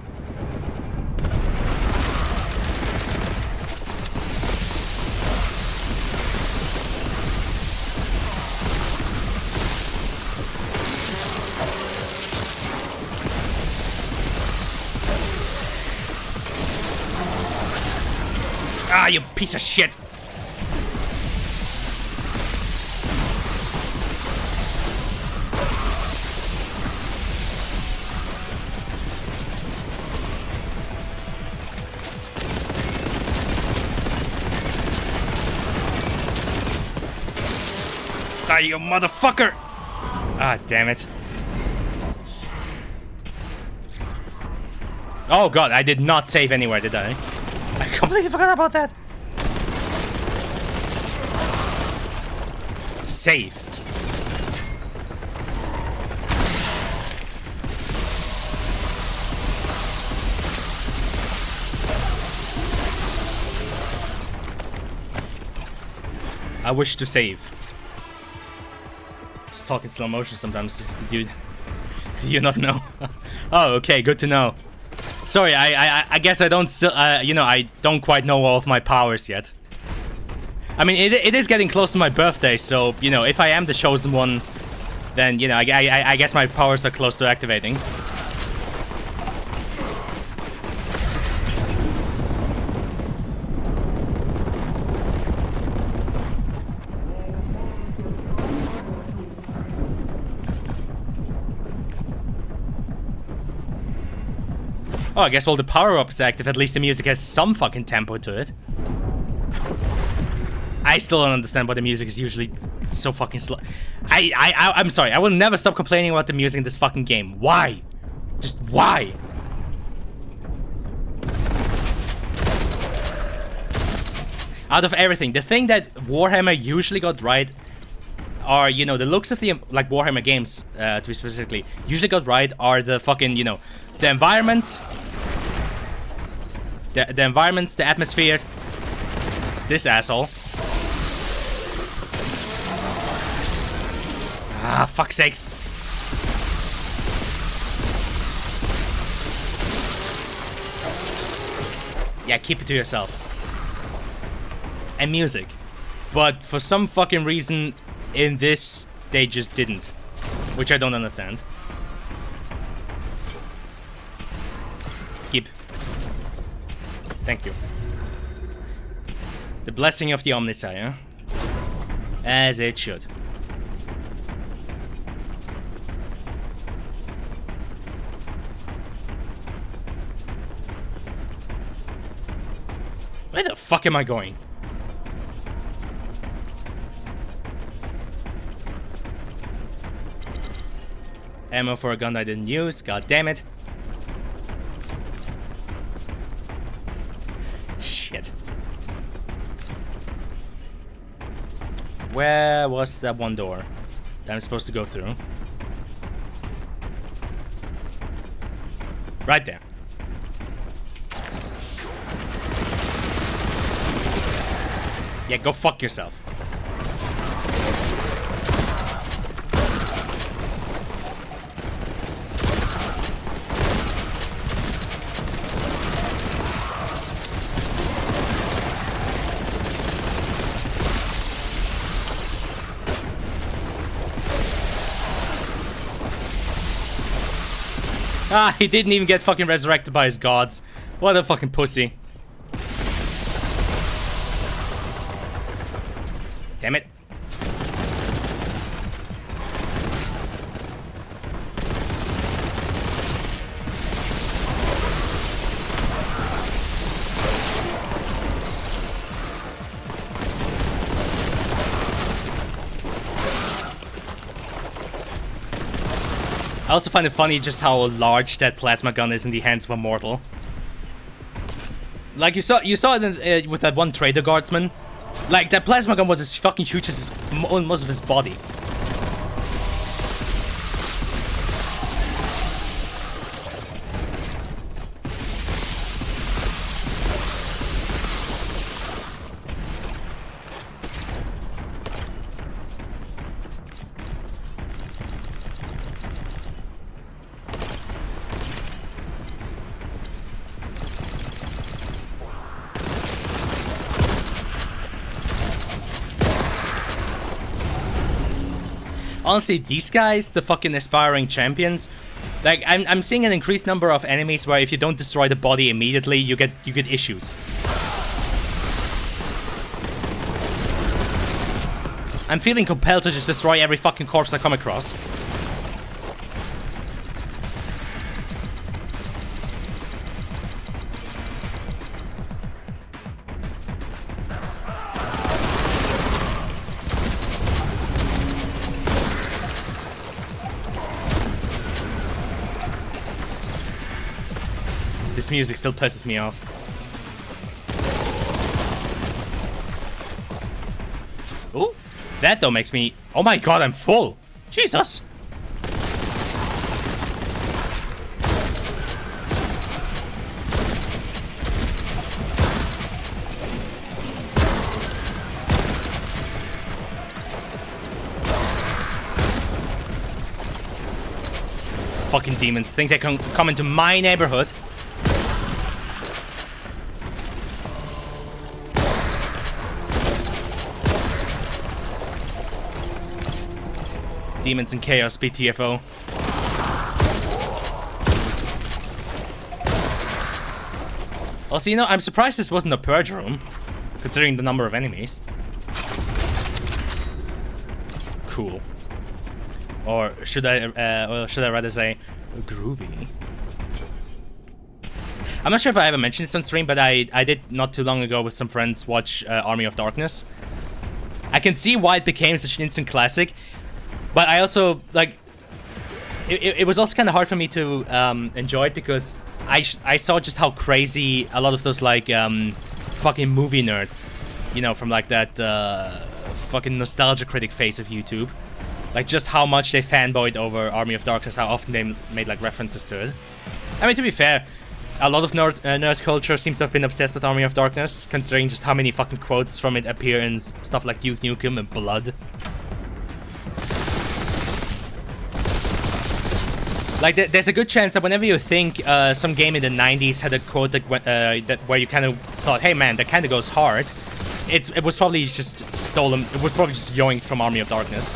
Ah, you piece of shit. Ah, you motherfucker! Ah, damn it. Oh god, I did not save anywhere, did I? I completely forgot about that. Save. I wish to save. Just talk in slow motion sometimes, dude. You not know? Oh, okay, good to know. Sorry, I guess I don't still, you know, I don't quite know all of my powers yet. I mean, it is getting close to my birthday, so, you know, if I am the chosen one, then, you know, I guess my powers are close to activating. Oh, I guess while the power-up is active, at least the music has some fucking tempo to it. I still don't understand why the music is usually so fucking slow. I'm sorry, I will never stop complaining about the music in this fucking game. Why? Just why? Out of everything, the thing that Warhammer usually got right are, you know, the looks of the, like, Warhammer games, to be specifically, usually got right are the fucking, you know, the environments, the environments, the atmosphere, this asshole. Ah, fuck's sakes. Yeah, keep it to yourself. And music. But for some fucking reason, in this, they just didn't. Which I don't understand. Keep. Thank you. The blessing of the Omnisire. As it should. Where the fuck am I going? Ammo for a gun I didn't use, god damn it. Where was that one door that I'm supposed to go through? Right there. Yeah, go fuck yourself. Ah, he didn't even get fucking resurrected by his gods. What a fucking pussy. Damn it. I also find it funny just how large that plasma gun is in the hands of a mortal. Like you saw it in, with that one trader guardsman. Like that plasma gun was as fucking huge as most of his body. Honestly, these guys, the fucking aspiring champions, like I'm seeing an increased number of enemies where if you don't destroy the body immediately, you get issues. I'm feeling compelled to just destroy every fucking corpse I come across. This music still pisses me off. Ooh, that though makes me... Oh my god, I'm full! Jesus! Fucking demons think they can come into my neighborhood. Demons and Chaos, BTFO. Also, you know, I'm surprised this wasn't a purge room, considering the number of enemies. Cool. Or should I rather say, groovy? I'm not sure if I ever mentioned this on stream, but I did not too long ago with some friends watch Army of Darkness. I can see why it became such an instant classic. But I also, like, it was also kind of hard for me to enjoy it because I saw just how crazy a lot of those, like, fucking movie nerds, you know, from, like, that fucking nostalgia critic phase of YouTube. Like, just how much they fanboyed over Army of Darkness, how often they made, like, references to it. I mean, to be fair, a lot of nerd culture seems to have been obsessed with Army of Darkness, considering just how many fucking quotes from it appear in stuff like Duke Nukem and Blood. Like, there's a good chance that whenever you think some game in the 90s had a quote that where you kind of thought, hey man, that kind of goes hard, it was probably just stolen, it was probably just yoinked from Army of Darkness.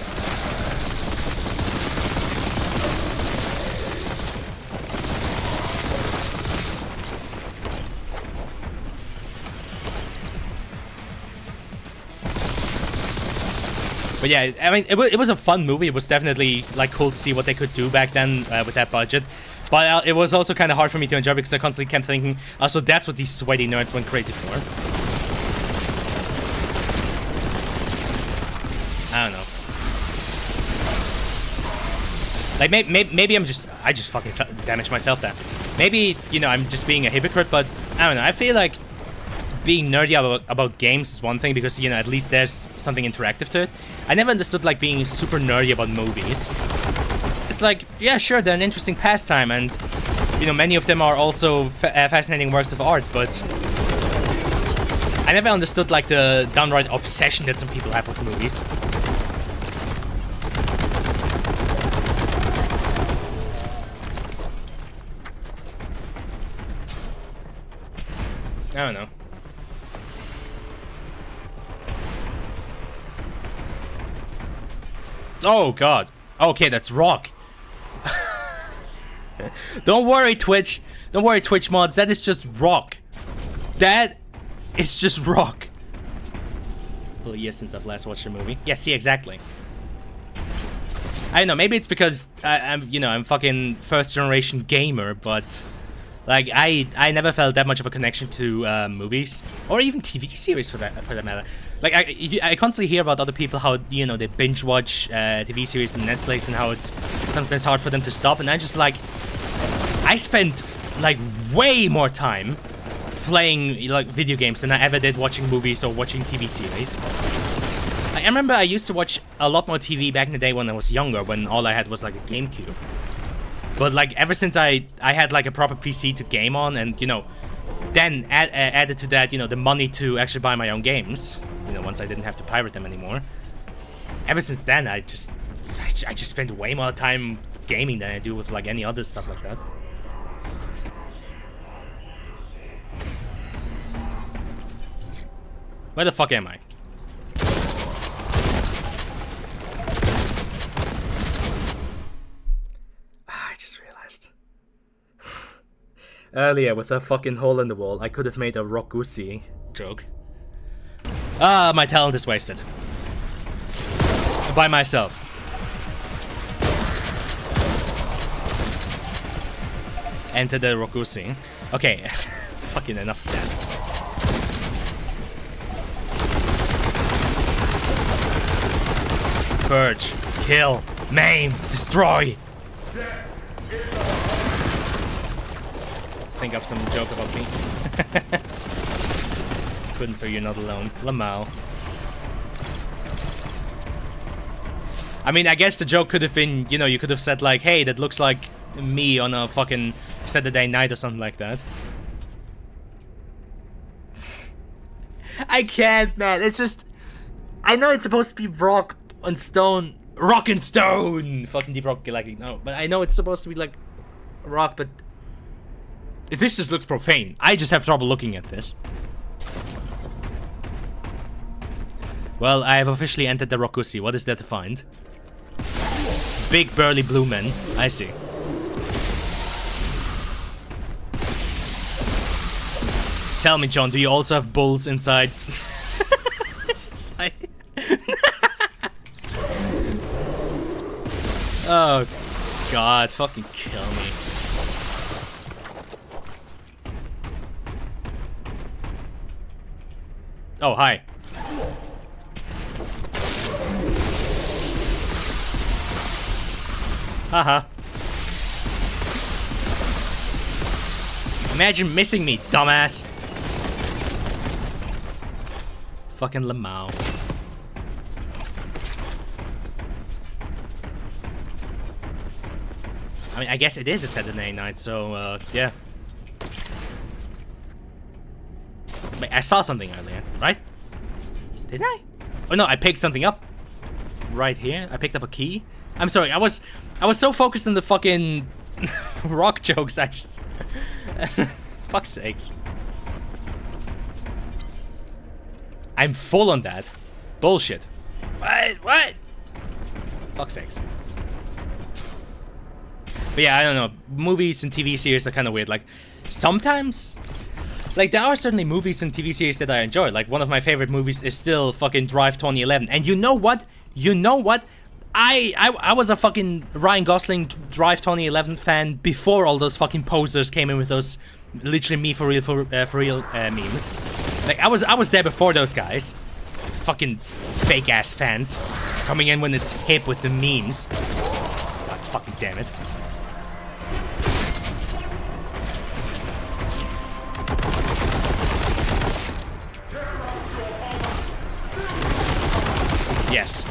But yeah, I mean, it was a fun movie. It was definitely, like, cool to see what they could do back then with that budget. But it was also kind of hard for me to enjoy because I constantly kept thinking, oh, so that's what these sweaty nerds went crazy for. I don't know. Like, maybe I just fucking damaged myself there. Maybe, you know, I'm just being a hypocrite, but I don't know. I feel like being nerdy about games is one thing because, you know, at least there's something interactive to it. I never understood, like, being super nerdy about movies. It's like, yeah, sure, they're an interesting pastime, and, you know, many of them are also fascinating works of art, but I never understood, like, the downright obsession that some people have with movies. I don't know. Oh god. Okay, that's rock. Don't worry, Twitch. Don't worry, Twitch mods. That is just rock. That is just rock. Well, years since I've last watched a movie. Yeah, see, exactly. I don't know. Maybe it's because I'm, you know, I'm fucking first generation gamer, but like I never felt that much of a connection to movies or even TV series for that matter. Like I constantly hear about other people how, you know, they binge watch TV series on Netflix and how it's sometimes hard for them to stop, and I just like I spent like way more time playing like video games than I ever did watching movies or watching TV series. I remember I used to watch a lot more TV back in the day when I was younger, when all I had was like a GameCube. But like ever since I had like a proper PC to game on, and you know, then added to that, you know, the money to actually buy my own games, you know, once I didn't have to pirate them anymore. Ever since then, I just spend way more time gaming than I do with like any other stuff like that. Where the fuck am I? Earlier, with a fucking hole in the wall, I could have made a Rokusi joke. Ah, my talent is wasted. By myself. Enter the Rokusi. Okay, fucking enough of that. Purge, kill, maim, destroy! Think up some joke about me. Couldn't, so you're not alone. Lamau. I mean, I guess the joke could have been, you know, you could have said like, hey, that looks like me on a fucking Saturday night or something like that. I can't, man. It's just, I know it's supposed to be rock and stone. Rock and stone! Fucking Deep Rock Galactic. No, but I know it's supposed to be like rock, but this just looks profane. I just have trouble looking at this. Well, I have officially entered the Rokusi. What is there to find? Big burly blue men. I see. Tell me, John, do you also have bulls inside? Oh, God, fucking kill me. Oh, hi. Haha. Imagine missing me, dumbass. Fucking Lamau. I mean, I guess it is a Saturday night, so, yeah. Wait, I saw something earlier, right? Did I? Oh no, I picked something up. Right here. I picked up a key. I'm sorry, I was so focused on the fucking rock jokes, I just... Fuck's sakes. I'm full on that. Bullshit. What? Fuck's sakes. But yeah, I don't know. Movies and TV series are kind of weird. Like, sometimes... Like, there are certainly movies and TV series that I enjoy. Like, one of my favorite movies is still fucking Drive 2011. And you know what? You know what? I was a fucking Ryan Gosling Drive 2011 fan before all those fucking posers came in with those literally me for real memes. Like, I was there before those guys. Fucking fake ass fans coming in when it's hip with the memes. God fucking damn it. Yes.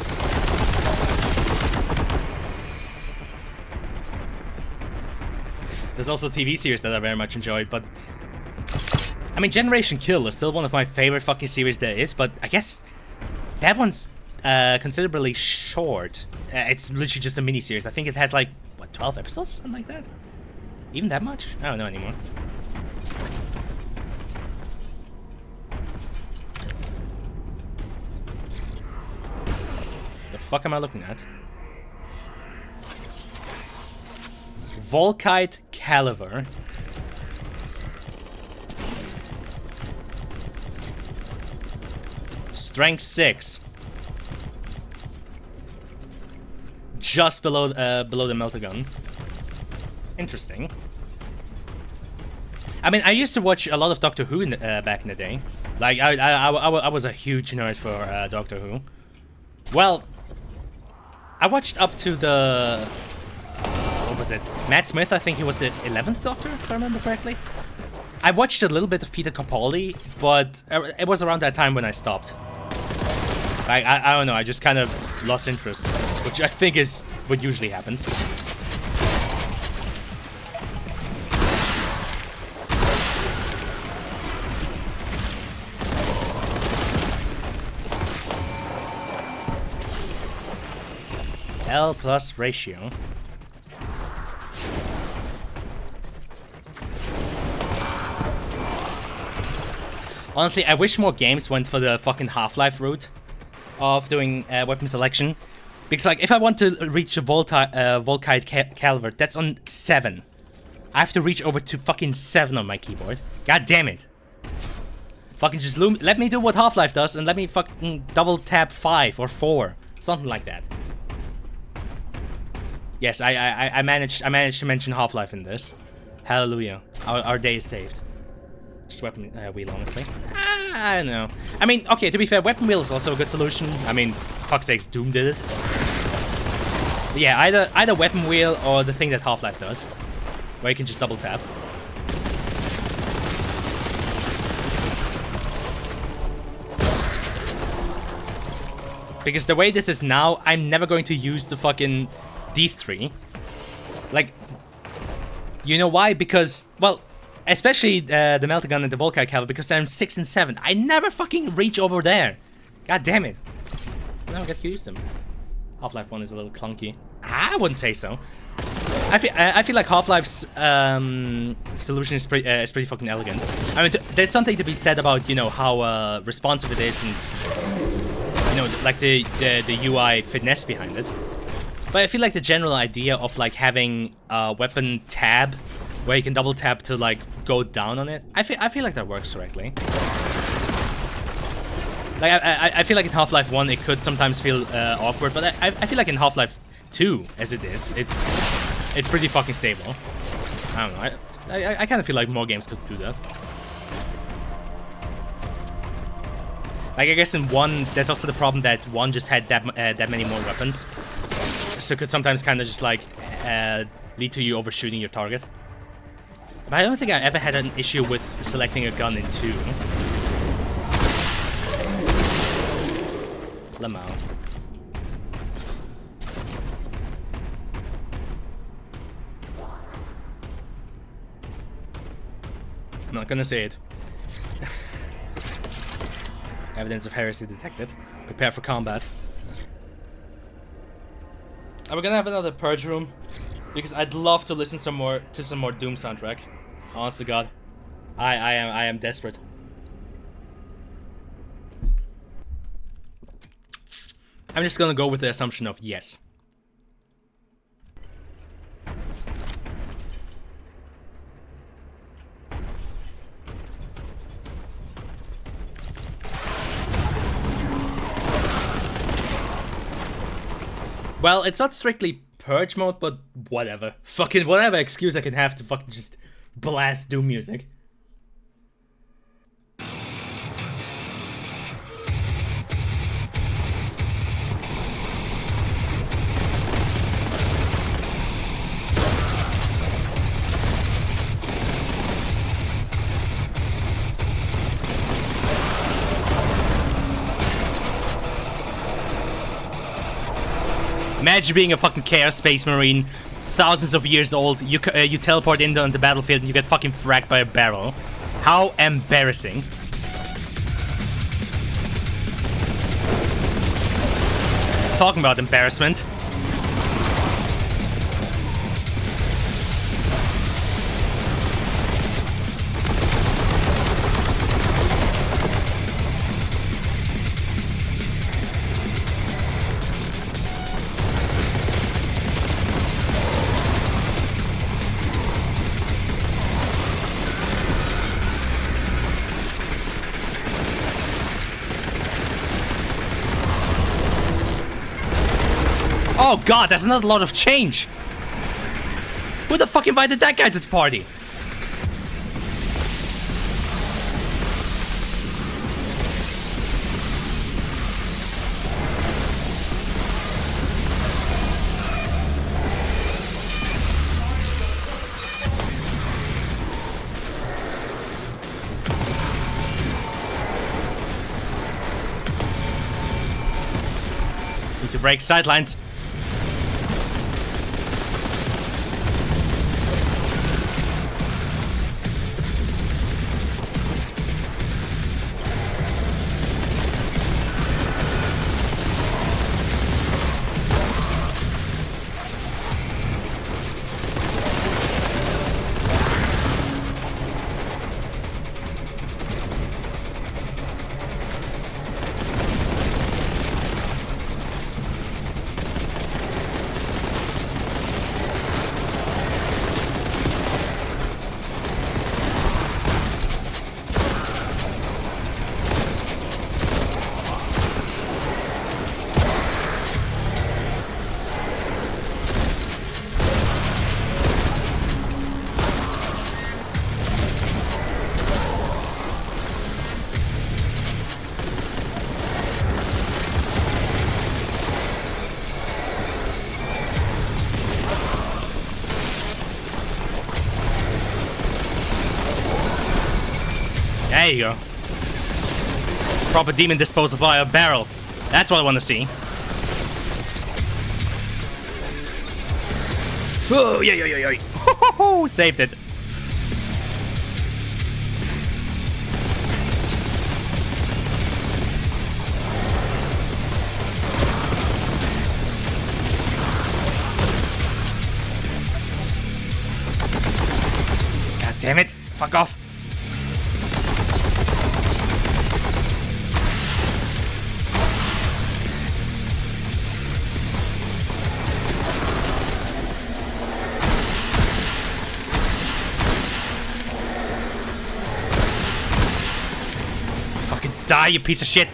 There's also TV series that I very much enjoyed, but I mean, Generation Kill is still one of my favorite fucking series there is, but I guess that one's considerably short. It's literally just a mini-series. I think it has like, what, 12 episodes? Something like that? Even that much? I don't know anymore. The fuck am I looking at? Volkite Caliber. Strength 6. Just below below the melter gun. Interesting. I mean, I used to watch a lot of Doctor Who back in the day. Like, I was a huge nerd for Doctor Who. Well, I watched up to the... what was it? Matt Smith, I think he was the 11th Doctor, if I remember correctly. I watched a little bit of Peter Capaldi, but it was around that time when I stopped. I don't know, I just kind of lost interest, which I think is what usually happens. L plus ratio. Honestly, I wish more games went for the fucking Half-Life route of doing weapon selection. Because, like, if I want to reach a Volkite Caliber, that's on 7. I have to reach over to fucking 7 on my keyboard. God damn it. Fucking just let me do what Half-Life does and let me fucking double tap 5 or 4. Something like that. Yes, I managed to mention Half-Life in this. Hallelujah. Our day is saved. Just weapon wheel, honestly. I don't know. I mean, okay, to be fair, weapon wheel is also a good solution. I mean, fuck's sakes, Doom did it. But yeah, either weapon wheel or the thing that Half-Life does, where you can just double tap. Because the way this is now, I'm never going to use the fucking these 3. Like, you know why? Because, well, especially the melter gun and the Volkite Caliber, because they're in 6 and 7. I never fucking reach over there. God damn it. I never get to use them. Half-Life 1 is a little clunky. I wouldn't say so. I feel like Half-Life's solution is pretty fucking elegant. I mean, there's something to be said about, you know, how responsive it is and, you know, like the UI finesse behind it. But I feel like the general idea of like having a weapon tab where you can double tap to like go down on it, I feel like that works correctly. Like I feel like in Half-Life 1 it could sometimes feel awkward, but I feel like in Half-Life 2, as it is, it's pretty fucking stable. I don't know. I kind of feel like more games could do that. Like, I guess in 1, there's also the problem that 1 just had that many more weapons. So it could sometimes kind of just, like, lead to you overshooting your target. But I don't think I ever had an issue with selecting a gun in 2. Lamau. I'm not gonna say it. Evidence of heresy detected. Prepare for combat. Are we gonna have another purge room? Because I'd love to listen to some more Doom soundtrack. Honest to God, I am desperate. I'm just gonna go with the assumption of yes. Well, it's not strictly purge mode, but whatever. Fucking whatever excuse I can have to fucking just blast Doom music. Imagine being a fucking Chaos Space Marine, thousands of years old, you teleport into on the battlefield and you get fucking fragged by a barrel. How embarrassing. Talking about embarrassment. Oh god, that's not a lot of change. Who the fuck invited that guy to the party? Need to break sidelines. There you go. Proper demon disposal by a barrel. That's what I want to see. Oh, yeah. Saved it. God damn it. Fuck off. Die, you piece of shit!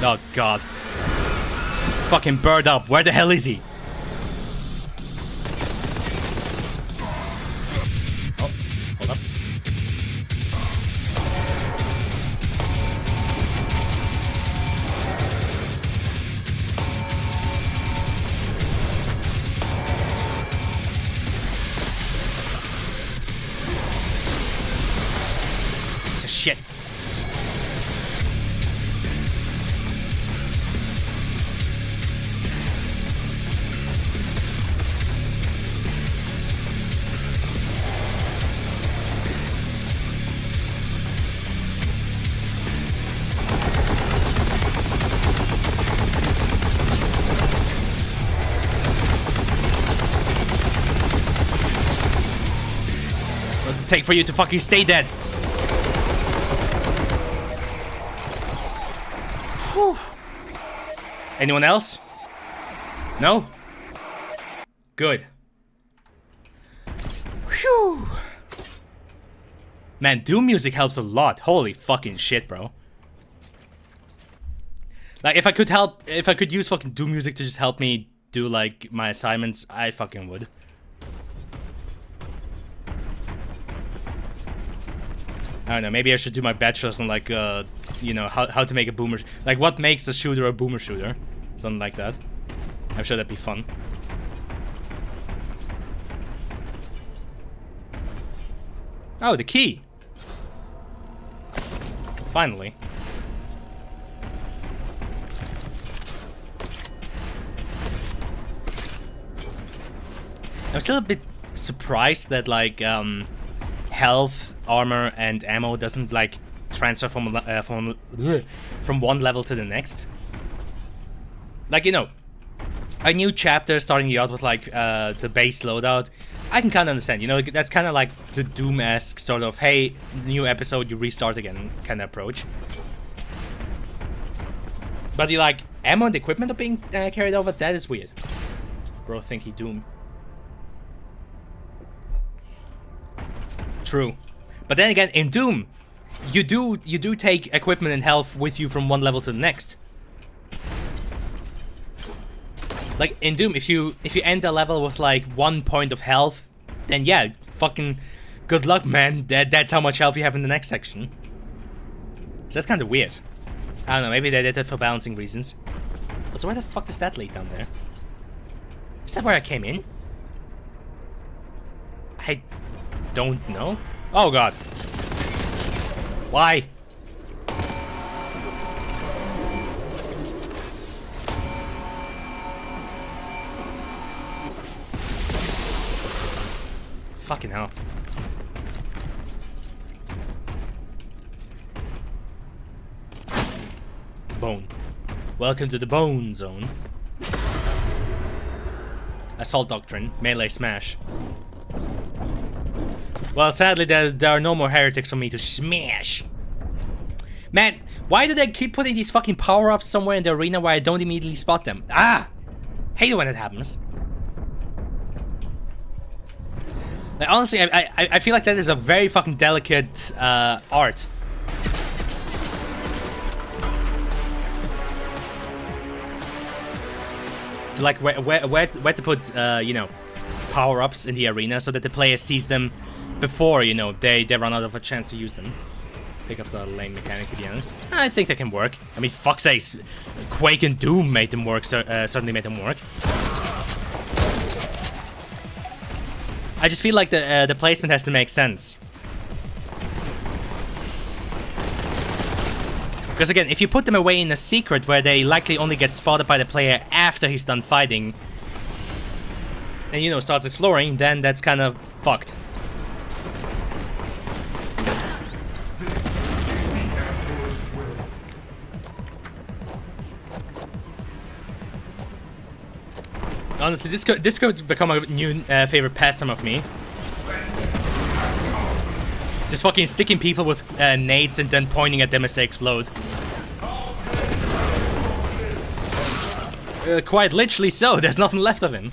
Oh god. Fucking bird up. Where the hell is he? Oh, hold up. Piece of shit. What does it take for you to fucking stay dead? Whew. Anyone else? No? Good. Whew. Man, Doom music helps a lot. Holy fucking shit, bro. Like, if I could use fucking Doom music to just help me do, like, my assignments, I fucking would. I don't know, maybe I should do my bachelor's on, like, you know, how to make a boomer... Like, what makes a shooter a boomer shooter? Something like that. I'm sure that'd be fun. Oh, the key! Finally. I'm still a bit surprised that like health, armor, and ammo doesn't like transfer from one level to the next. Like, you know, a new chapter starting you out with like the base loadout, I can kind of understand. You know, that's kind of like the Doom-esque sort of, hey, new episode, you restart again kind of approach. But the like ammo and equipment are being carried over. That is weird. Bro, think he Doom. True, but then again, in Doom, you do take equipment and health with you from one level to the next. Like in Doom, if you end a level with like 1 point of health, then yeah, fucking good luck, man. That's how much health you have in the next section. So that's kind of weird. I don't know. Maybe they did it for balancing reasons. But so where the fuck does that lead down there? Is that where I came in? I don't know. Oh god. Why? Fucking hell. Bone. Welcome to the bone zone. Assault Doctrine. Melee Smash. Well, sadly, there are no more heretics for me to smash. Man, why do they keep putting these fucking power-ups somewhere in the arena where I don't immediately spot them? Ah! Hate it when it happens. Like, honestly, I feel like that is a very fucking delicate art. So, like, where to put, you know, power-ups in the arena so that the player sees them before, you know, they run out of a chance to use them. Pickups are a lame mechanic, to be honest. I think they can work. I mean, fuck's sakes, Quake and Doom made them work, certainly made them work. I just feel like the placement has to make sense. Because again, if you put them away in a secret where they likely only get spotted by the player after he's done fighting, and, you know, starts exploring, then that's kind of fucked. Honestly, this could become a new favorite pastime of me. Just fucking sticking people with nades and then pointing at them as they explode. Quite literally so, there's nothing left of him.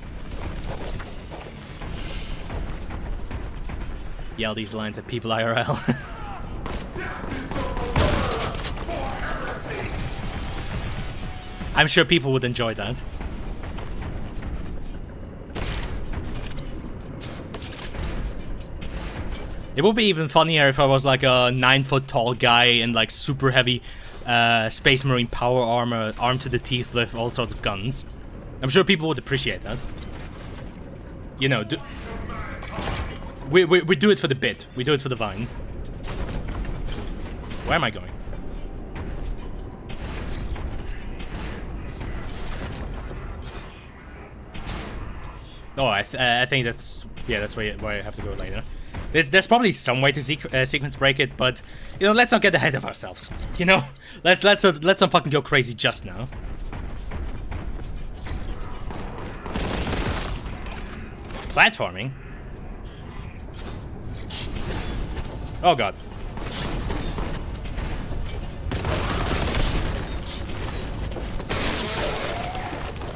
Yell these lines at people IRL. I'm sure people would enjoy that. It would be even funnier if I was like a 9-foot tall guy in like super heavy Space Marine power armor, armed to the teeth with all sorts of guns. I'm sure people would appreciate that. You know, we do it for the bit. We do it for the vine. Where am I going? Oh, I think that's, yeah, that's where I have to go later. There's probably some way to sequence break it, but, you know, let's not get ahead of ourselves. You know, let's not fucking go crazy just now. Platforming? Oh god.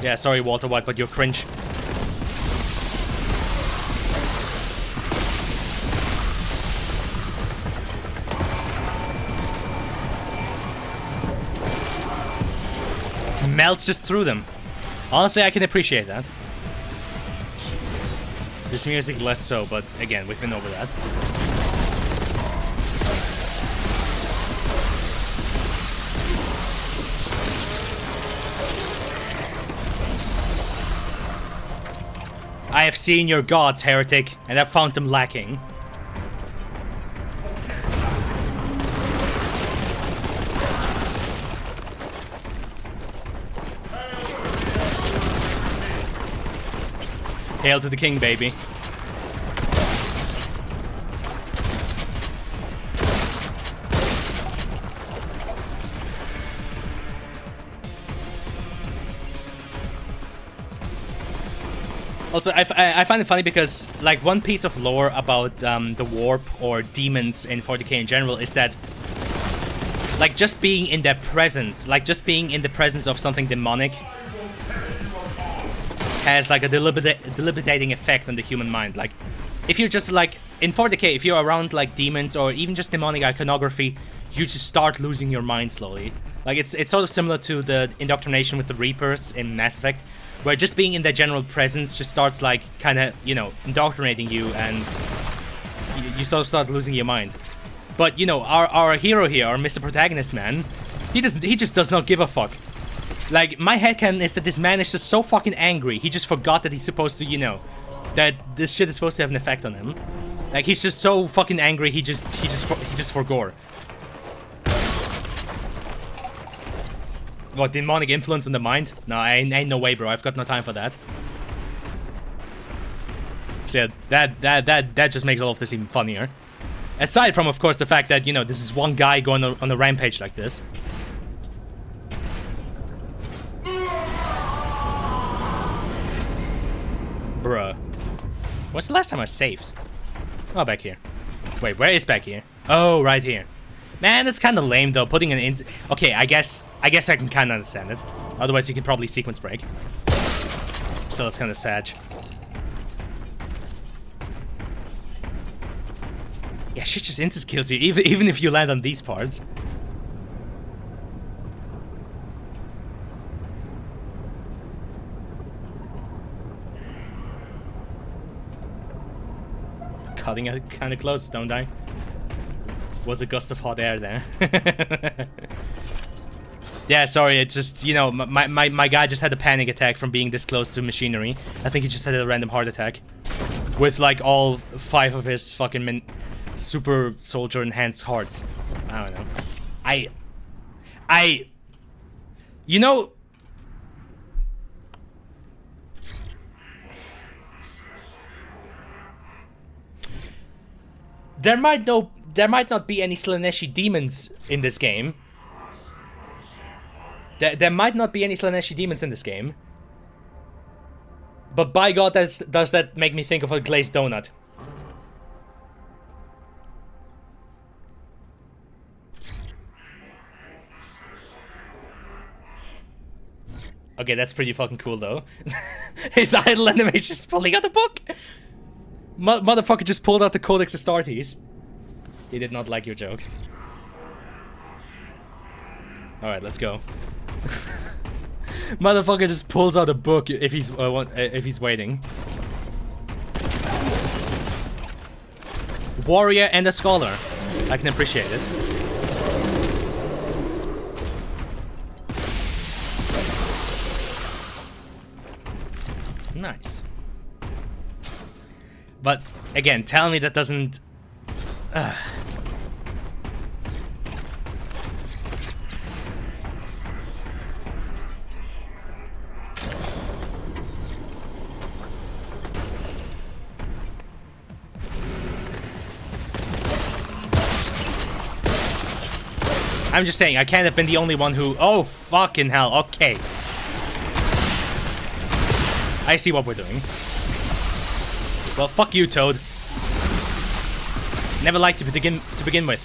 Yeah, sorry Walter White, but you're cringe. Melts just through them. Honestly, I can appreciate that. This music less so, but again, we've been over that. I have seen your gods, heretic, and have found them lacking. Hail to the king, baby. Also, I find it funny because, like, one piece of lore about the warp or demons in 40k in general is that, like, just being in their presence, of something demonic has, like, a debilitating effect on the human mind. Like, if you're just, like, in 40k, if you're around, like, demons or even just demonic iconography, you just start losing your mind slowly. Like, it's sort of similar to the indoctrination with the Reapers in Mass Effect, where just being in their general presence just starts, like, kind of, you know, indoctrinating you, and you sort of start losing your mind. But, you know, our hero here, our Mr. Protagonist man, he just does not give a fuck. Like, my headcanon is that this man is just so fucking angry, he just forgot that he's supposed to, you know, that this shit is supposed to have an effect on him. Like, he's just so fucking angry, he just forgore. What, demonic influence on the mind? No, ain't no way, bro. I've got no time for that. So yeah, that just makes all of this even funnier. Aside from, of course, the fact that, you know, this is one guy going on a rampage like this. Bruh. What's the last time I saved? Oh, back here. Wait, where is back here? Oh, right here. Man, that's kind of lame though, putting an in. Okay, I guess I can kind of understand it. Otherwise, you could probably sequence break. Still, it's kind of sad. Yeah, shit just instant kills you, even if you land on these parts. Cutting it kind of close, don't I? Was a gust of hot air there. Yeah, sorry, it's just, you know, my guy just had a panic attack from being this close to machinery. I think he just had a random heart attack. With, like, all 5 of his fucking super soldier enhanced hearts. I don't know. You know... There might not be any Slaneshi demons in this game. There might not be any Slaneshi demons in this game. But by God, does that make me think of a glazed donut. Okay, that's pretty fucking cool though. His idle animation is pulling out the book. Motherfucker just pulled out the Codex Astartes. He did not like your joke. Alright, let's go. Motherfucker just pulls out a book if he's waiting. Warrior and a scholar. I can appreciate it. Nice. But again, tell me that doesn't... I'm just saying, I can't have been the only one who... Oh, fucking hell, okay. I see what we're doing. Well, fuck you, Toad. Never liked you to begin with.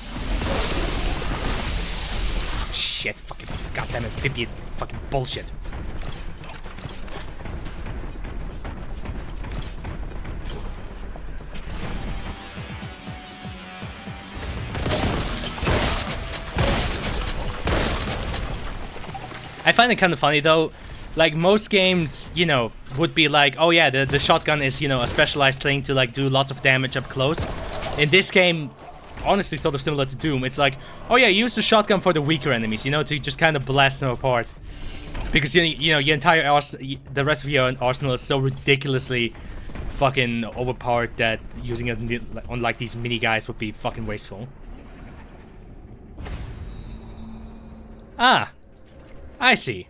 Piece of shit, fucking goddamn amphibian, fucking bullshit. I find it kind of funny though. Like, most games, you know, would be like, oh yeah, the shotgun is, you know, a specialized thing to, like, do lots of damage up close. In this game, honestly, sort of similar to Doom, it's like, oh yeah, use the shotgun for the weaker enemies, you know, to just kind of blast them apart. Because, you know, your entire the rest of your arsenal is so ridiculously fucking overpowered that using it on, like, these mini guys would be fucking wasteful. Ah, I see.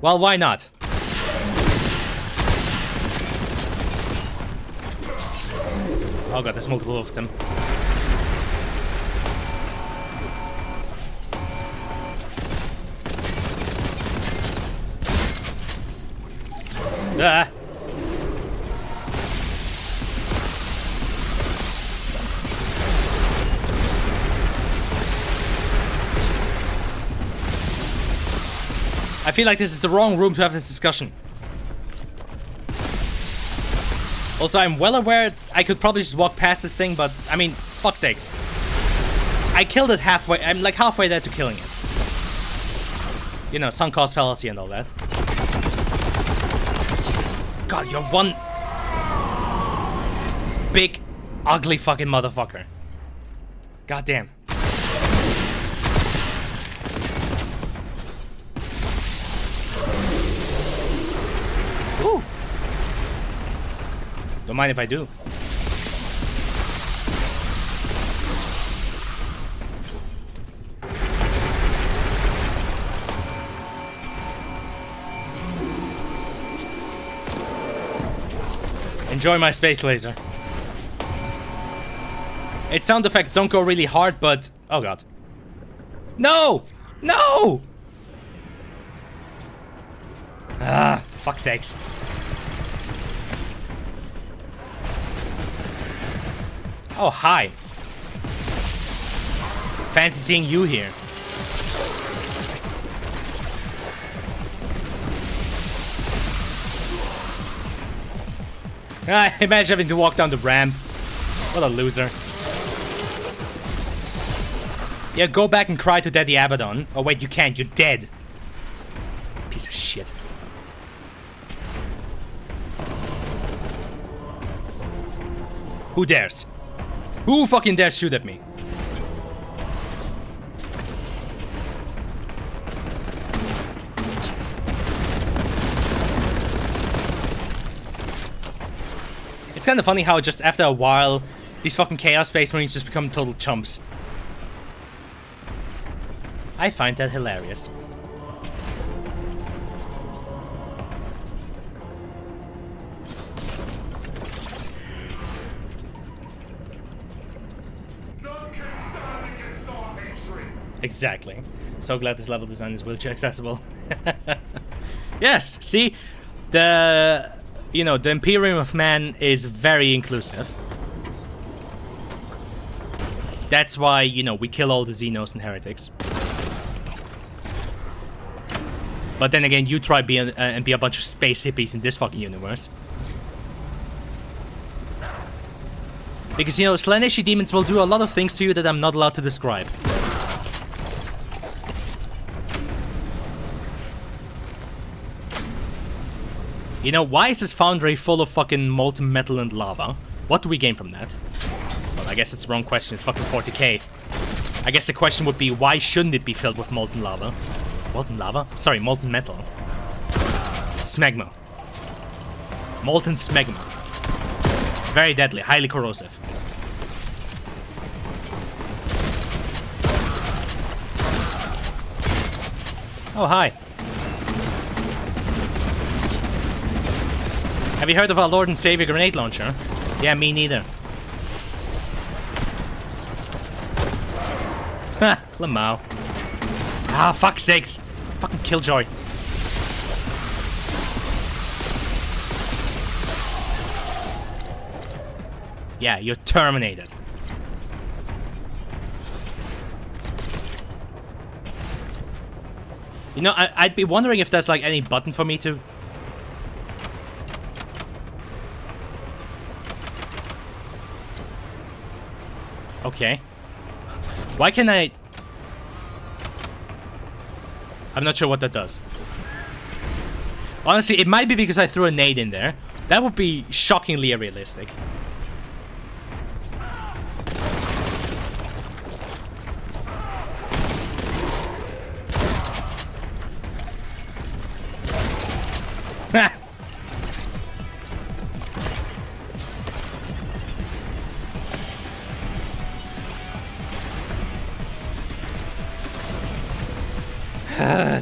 Well, why not? Oh god, there's multiple of them. Ah! I feel like this is the wrong room to have this discussion. Also, I'm well aware I could probably just walk past this thing, but I mean, fuck's sakes. I killed it halfway. I'm like halfway there to killing it. You know, sunk cost fallacy and all that. God, you're one big, ugly fucking motherfucker. God damn. Ooh. Don't mind if I do. Enjoy my space laser. Its sound effects don't go really hard, but... Oh god. No! No! Ah, fuck's sakes. Oh, hi. Fancy seeing you here. Imagine having to walk down the ramp. What a loser. Yeah, go back and cry to Daddy Abaddon. Oh wait, you can't, you're dead. Piece of shit. Who dares? Who fucking dares shoot at me? It's kind of funny how just after a while, these fucking Chaos Space Marines just become total chumps. I find that hilarious. None can stand against our hatred. Exactly. So glad this level design is wheelchair accessible. Yes, see? The... You know, the Imperium of Man is very inclusive. That's why, you know, we kill all the Xenos and Heretics. But then again, you try and be a bunch of space hippies in this fucking universe. Because, you know, Slaaneshi demons will do a lot of things to you that I'm not allowed to describe. You know, why is this foundry full of fucking molten metal and lava? What do we gain from that? Well, I guess it's the wrong question, it's fucking 40k. I guess the question would be, why shouldn't it be filled with molten lava? Molten lava? Sorry, molten metal. Smegma. Molten smegma. Very deadly, highly corrosive. Oh, hi. Have you heard of our Lord and Savior grenade launcher? Yeah, me neither. Ha! Lamau. Ah, fuck's sakes! Fucking Killjoy. Yeah, you're terminated. You know, I'd be wondering if there's like any button for me to... Okay. Why can I... I'm not sure what that does. Honestly, it might be because I threw a nade in there. That would be shockingly unrealistic.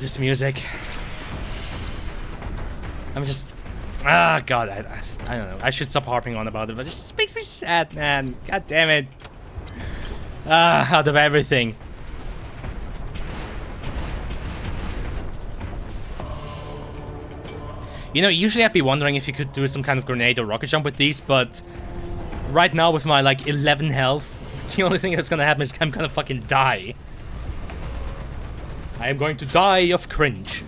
This music. Ah, God, I don't know. I should stop harping on about it, but it just makes me sad, man. God damn it. Ah, out of everything. You know, usually I'd be wondering if you could do some kind of grenade or rocket jump with these, but right now with my, like, 11 health, the only thing that's gonna happen is I'm gonna fucking die. I am going to die of cringe.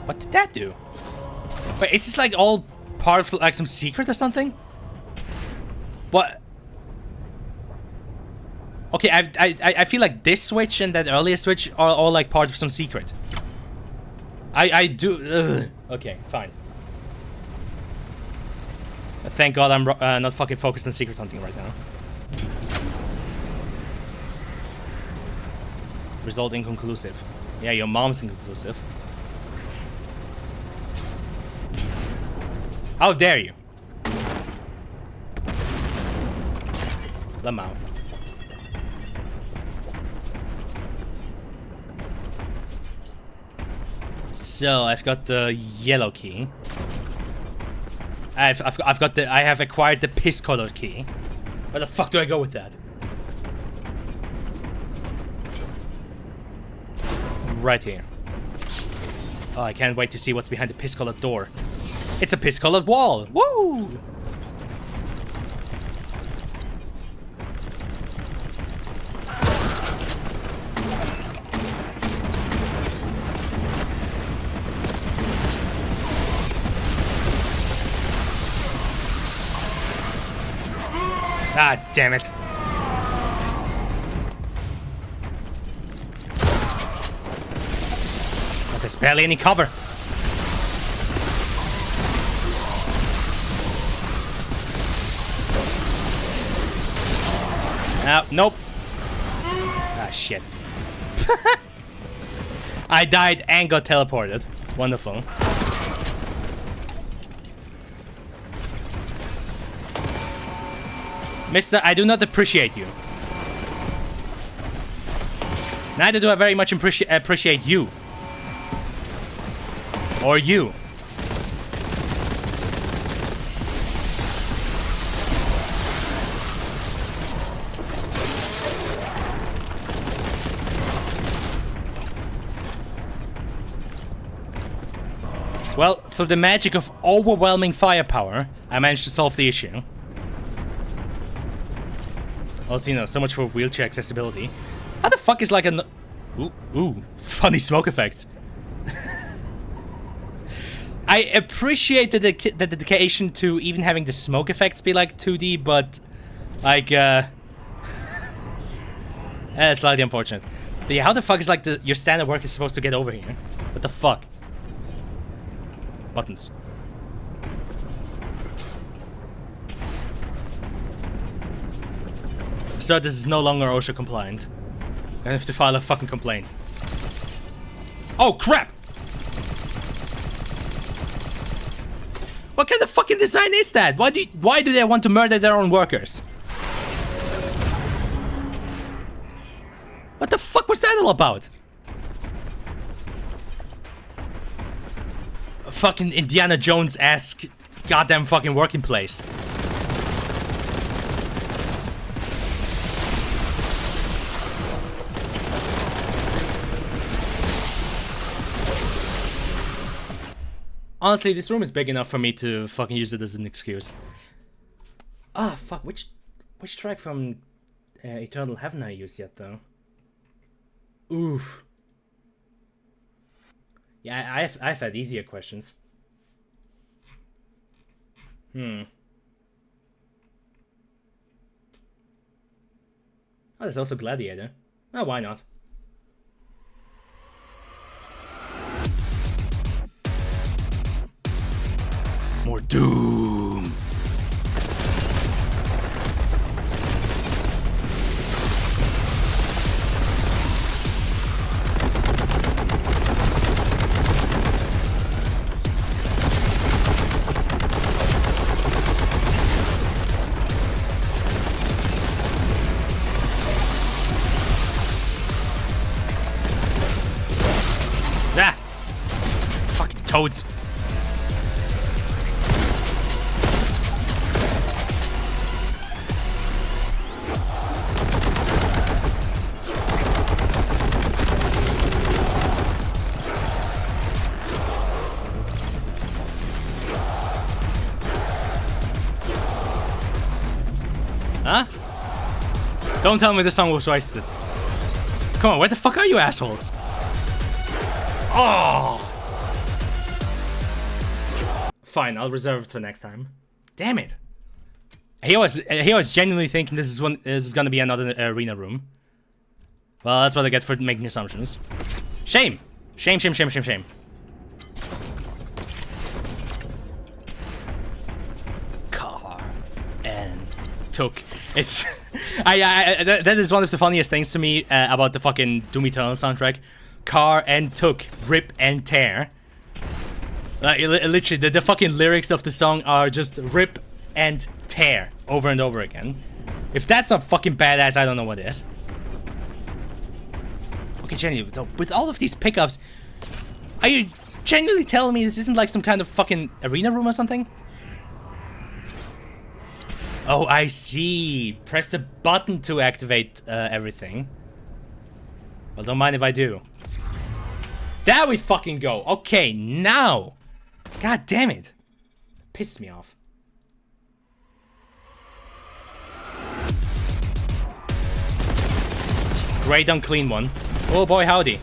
What did that do? Wait, is this like all part of like some secret or something? What? Okay, I feel like this switch and that earlier switch are all like part of some secret. I do. Ugh. Okay, fine. Thank God I'm not fucking focused on secret hunting right now. Result inconclusive. Yeah, your mom's inconclusive. How dare you? Let him out. So I've got the yellow key. I have acquired the piss colored key. Where the fuck do I go with that? Right here. Oh, I can't wait to see what's behind the piss colored door. It's a piss colored wall. Woo! Ah, damn it. But there's barely any cover. Nope. Ah, shit. I died and got teleported. Wonderful. Mister, I do not appreciate you. Neither do I very much appreciate you. Or you. Well, through the magic of overwhelming firepower, I managed to solve the issue. Also, you know, so much for wheelchair accessibility. How the fuck is like a... Ooh, funny smoke effects. I appreciate the dedication to even having the smoke effects be like 2D, but like, slightly unfortunate. But yeah, how the fuck is like your standard work is supposed to get over here? What the fuck? Buttons. So this is no longer OSHA compliant. I have to file a fucking complaint. Oh crap! What kind of fucking design is that? Why do they want to murder their own workers? What the fuck was that all about? A fucking Indiana Jones-esque goddamn fucking working place. Honestly, this room is big enough for me to fucking use it as an excuse. Ah, fuck, which track from Eternal haven't I used yet, though? Oof. Yeah, I've had easier questions. Oh, there's also Gladiator. Oh, why not? More doom. toads. Huh? Don't tell me the song was wasted. Come on, where the fuck are you assholes? Oh! Fine, I'll reserve it for next time. Damn it. He was genuinely thinking this is gonna be another arena room. Well, that's what I get for making assumptions. Shame! Shame, shame, shame, shame, shame. Car and took. It's that is one of the funniest things to me about the fucking Doom Eternal soundtrack. Car and took, rip and tear. Literally, the fucking lyrics of the song are just rip and tear over and over again. If that's not fucking badass, I don't know what is. Okay, genuinely, though, with all of these pickups, are you genuinely telling me this isn't like some kind of fucking arena room or something? Oh, I see. Press the button to activate everything. Well, don't mind if I do. There we fucking go. Okay, now. God damn it. Pisses me off. Great unclean one. Oh boy, howdy.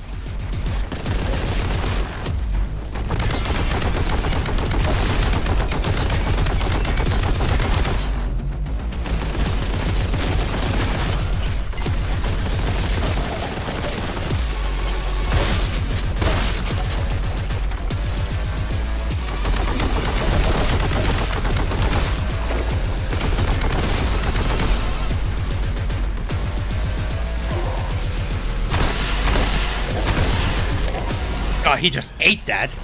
Oh, he just ate that.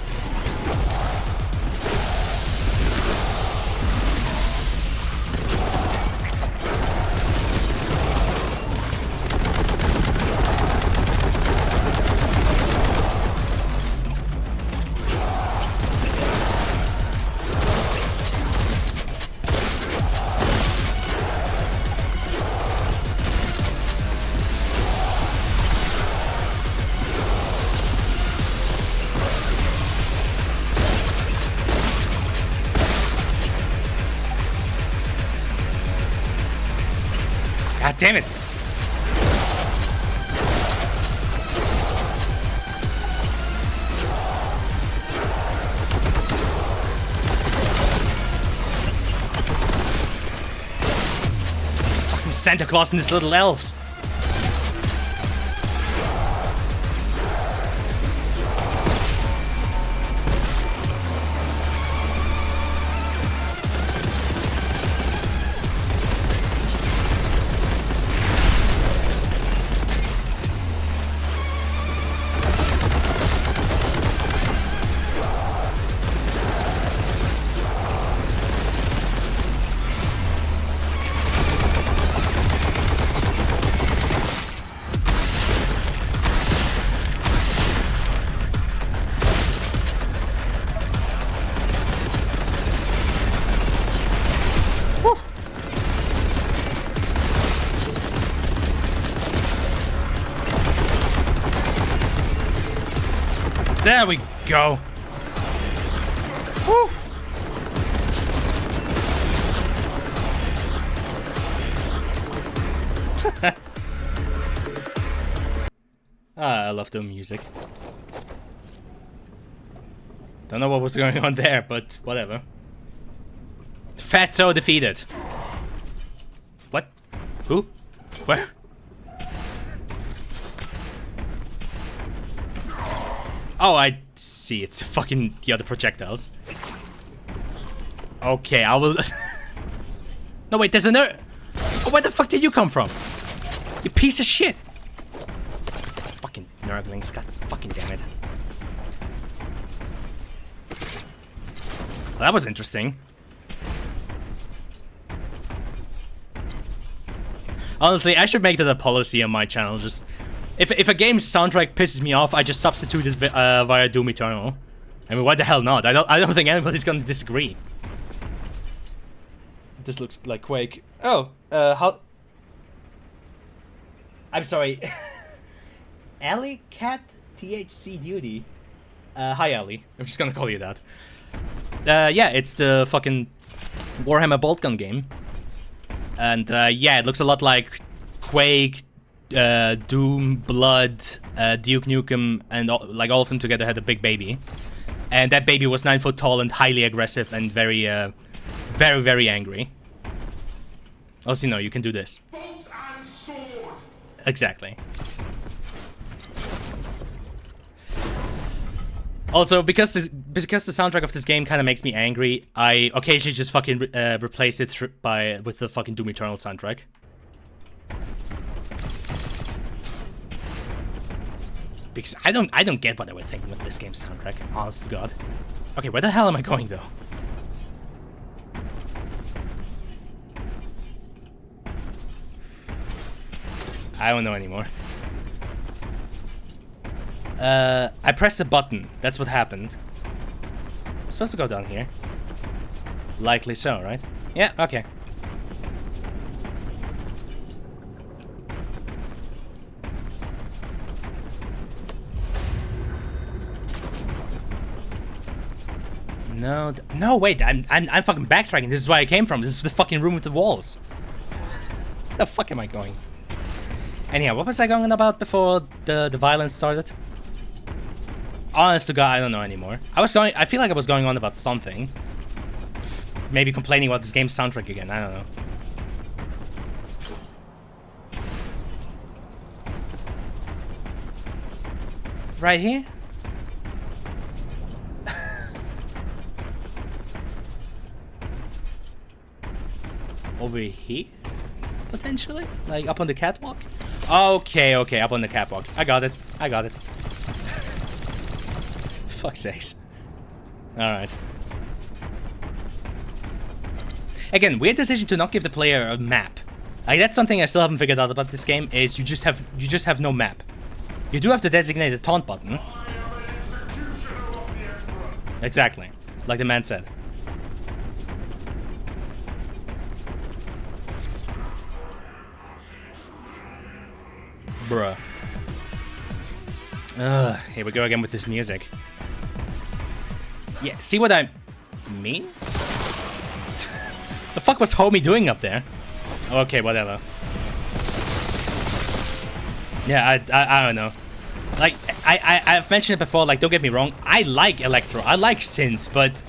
God damn it. Fucking Santa Claus and his little elves. There we go. Woo. I love the music. Don't know what was going on there, but whatever. Fatso defeated. What? Who? Where? Oh, I see. It's fucking the other projectiles. Okay, I will... No, wait, there's another... Oh, where the fuck did you come from? You piece of shit. Fucking nurglings. God fucking damn it. Well, that was interesting. Honestly, I should make that a policy on my channel. Just... If a game's soundtrack pisses me off, I just substitute it via Doom Eternal. I mean, why the hell not? I don't think anybody's gonna disagree. This looks like Quake. Oh, how... I'm sorry. Alley Cat THC Duty. Hi, Alley. I'm just gonna call you that. Yeah, it's the fucking Warhammer Boltgun game. And, yeah, it looks a lot like Quake, Doom, Blood, Duke Nukem, and like all of them together had a big baby. And that baby was 9 foot tall and highly aggressive and very, very angry. Also, you can do this. Bolt and sword! Exactly. Also, because the soundtrack of this game kind of makes me angry, I occasionally just fucking replace it with the fucking Doom Eternal soundtrack. Because I don't get what they were thinking with this game's soundtrack, honest to God. Okay, where the hell am I going though? I don't know anymore. I pressed a button. That's what happened. I'm supposed to go down here. Likely so, right? Yeah, okay. No, no, wait. I'm fucking backtracking. This is where I came from. This is the fucking room with the walls. Where the fuck am I going? Anyhow, what was I going about before the violence started? Honest to God, I don't know anymore. I feel like I was going on about something. Maybe complaining about this game's soundtrack again, I don't know. Right here? Over here? Potentially? Like up on the catwalk? Okay, okay, up on the catwalk. I got it. I got it. Fuck's sakes. Alright. Again, weird decision to not give the player a map. Like, that's something I still haven't figured out about this game, is you just have no map. You do have to designate a taunt button. Exactly. Like the man said. Bruh. Ugh, here we go again with this music. Yeah, see what I mean? The fuck was Homie doing up there? Okay, whatever. Yeah, I don't know. Like, I've mentioned it before, like, don't get me wrong, I like electro, I like synth, but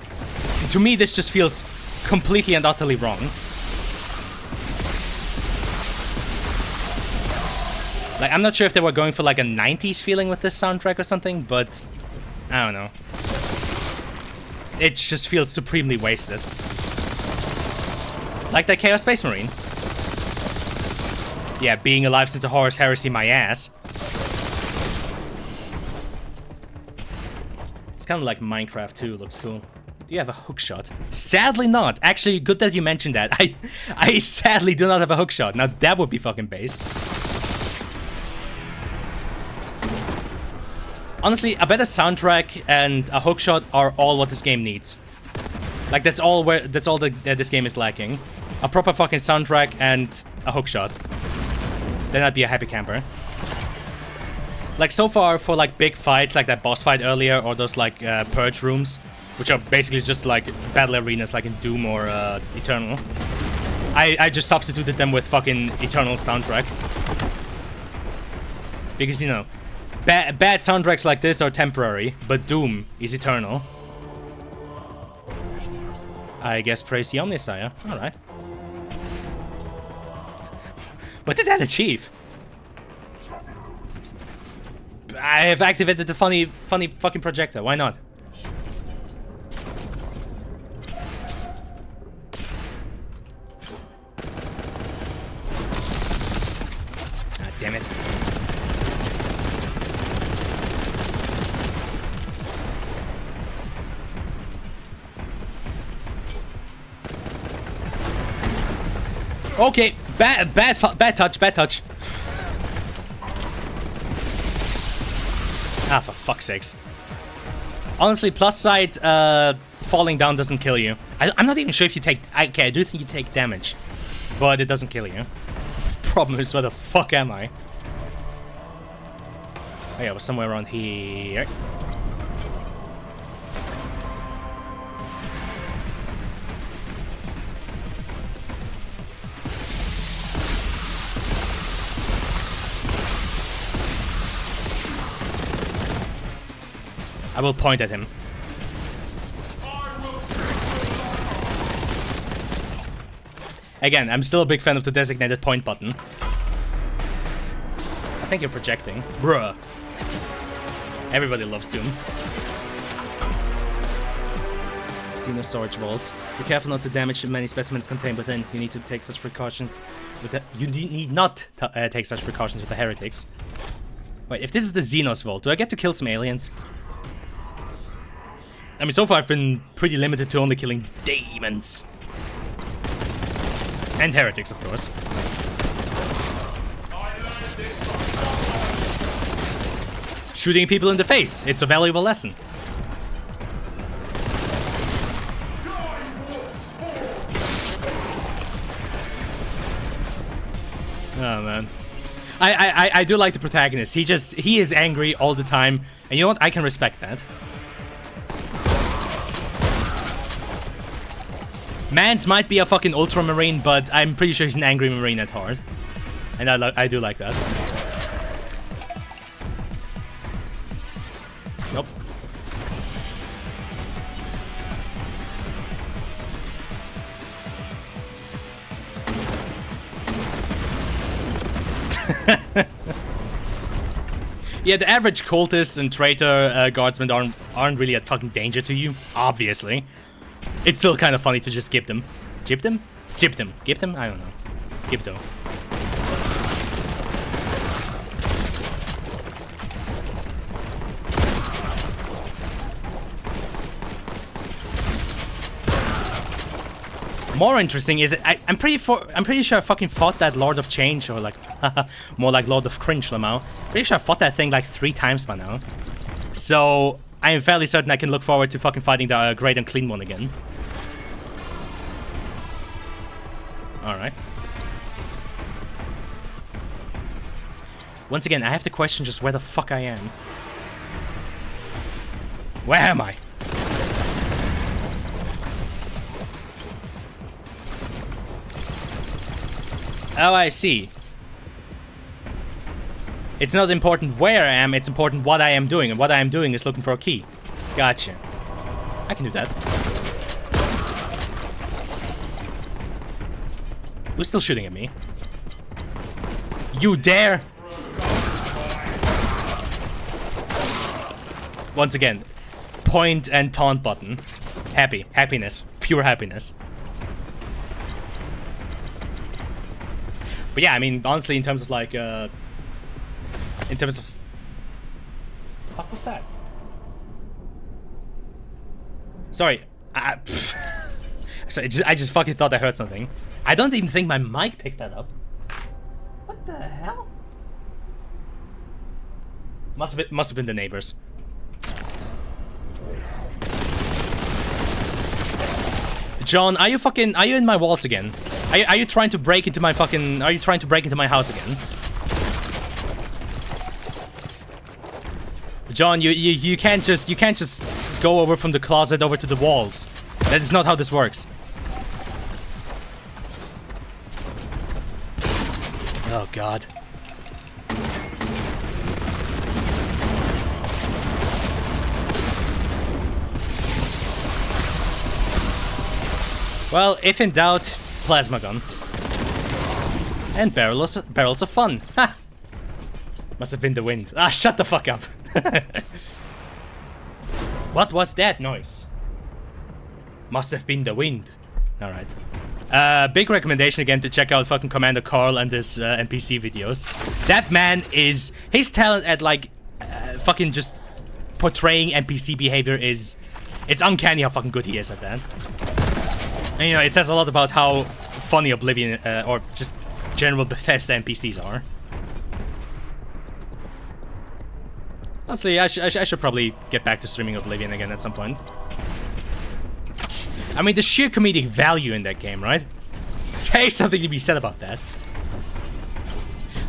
to me this just feels completely and utterly wrong. Like, I'm not sure if they were going for like a 90s feeling with this soundtrack or something, but I don't know. It just feels supremely wasted. Like that Chaos Space Marine. Yeah, being alive since the Horus Heresy my ass. It's kind of like Minecraft too, looks cool. Do you have a hookshot? Sadly not. Actually, good that you mentioned that. I sadly do not have a hookshot. Now that would be fucking based. Honestly, a better soundtrack and a hookshot are all what this game needs. Like, that's all that this game is lacking. A proper fucking soundtrack and a hookshot. Then I'd be a happy camper. Like, so far, for like big fights, like that boss fight earlier, or those like purge rooms, which are basically just like battle arenas like in Doom or Eternal, I just substituted them with fucking Eternal soundtrack. Because, you know, bad soundtracks like this are temporary, but Doom is eternal. I guess praise the Omnisire. Alright. What did that achieve? I have activated the funny fucking projector. Why not? Ah, damn it. Okay, bad touch. Ah, for fuck's sakes. honestly, plus side, falling down doesn't kill you. I'm not even sure if you take... Okay, I do think you take damage, but it doesn't kill you. Problem is, where the fuck am I? Oh yeah, I was somewhere around here. I will point at him. Again, I'm still a big fan of the designated point button. I think you're projecting. Bruh. Everybody loves Doom. See no storage vaults. Be careful not to damage the many specimens contained within. You need to take such precautions with the... You need not take such precautions with the Heretics. Wait, if this is the Xenos vault, do I get to kill some aliens? I mean, so far I've been pretty limited to only killing demons. And heretics, of course. Shooting people in the face. It's a valuable lesson. Oh, man. I do like the protagonist. He is angry all the time. And you know what? I can respect that. Mans might be a fucking ultramarine, but I'm pretty sure he's an angry marine at heart. And I do like that. Nope. Yeah, the average cultist and traitor guardsmen aren't really a fucking danger to you, obviously. It's still kind of funny to just skip them. Gyp them? Gyp them. Gip them? I don't know. Gyp them. More interesting is that I'm pretty sure I fucking fought that Lord of Change, or like more like Lord of Cringe Lamau. Pretty sure I fought that thing like 3 times by now. So I am fairly certain I can look forward to fucking fighting the Great and Clean one again. Alright. Once again, I have to question just where the fuck I am. Where am I? Oh, I see. It's not important where I am, it's important what I am doing. And what I am doing is looking for a key. Gotcha. I can do that. Who's still shooting at me? You dare! Once again, point and taunt button. Happy. Happiness. Pure happiness. But yeah, I mean, honestly, in terms of like, in terms of... What was that? Sorry. Sorry, I just fucking thought I heard something. I don't even think my mic picked that up. What the hell? Must have been the neighbors. John, are you in my walls again? Are you trying to break into my fucking... Are you trying to break into my house again? John, you can't just go over from the closet over to the walls. That is not how this works. Oh god. Well, if in doubt, plasma gun. And barrels of fun. Ha! Must have been the wind. Ah, shut the fuck up. What was that noise? Must have been the wind. Alright. Big recommendation again to check out fucking Commander Carl and his NPC videos. That man is... His talent at like fucking just portraying NPC behavior is... It's uncanny how fucking good he is at that. And you know, it says a lot about how funny Oblivion or just general Bethesda NPCs are. Honestly, I should probably get back to streaming Oblivion again at some point. I mean, the sheer comedic value in that game, right? There is something to be said about that.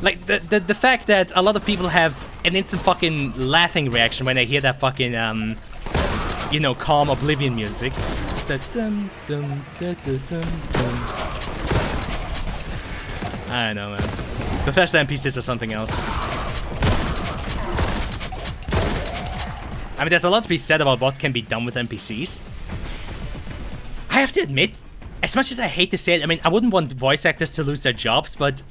Like, the fact that a lot of people have an instant fucking laughing reaction when they hear that fucking, you know, calm Oblivion music. Just that dum dum dum dum dum. I don't know, man. Bethesda NPCs are something else. I mean, there's a lot to be said about what can be done with NPCs. I have to admit, as much as I hate to say it, I mean, I wouldn't want voice actors to lose their jobs, but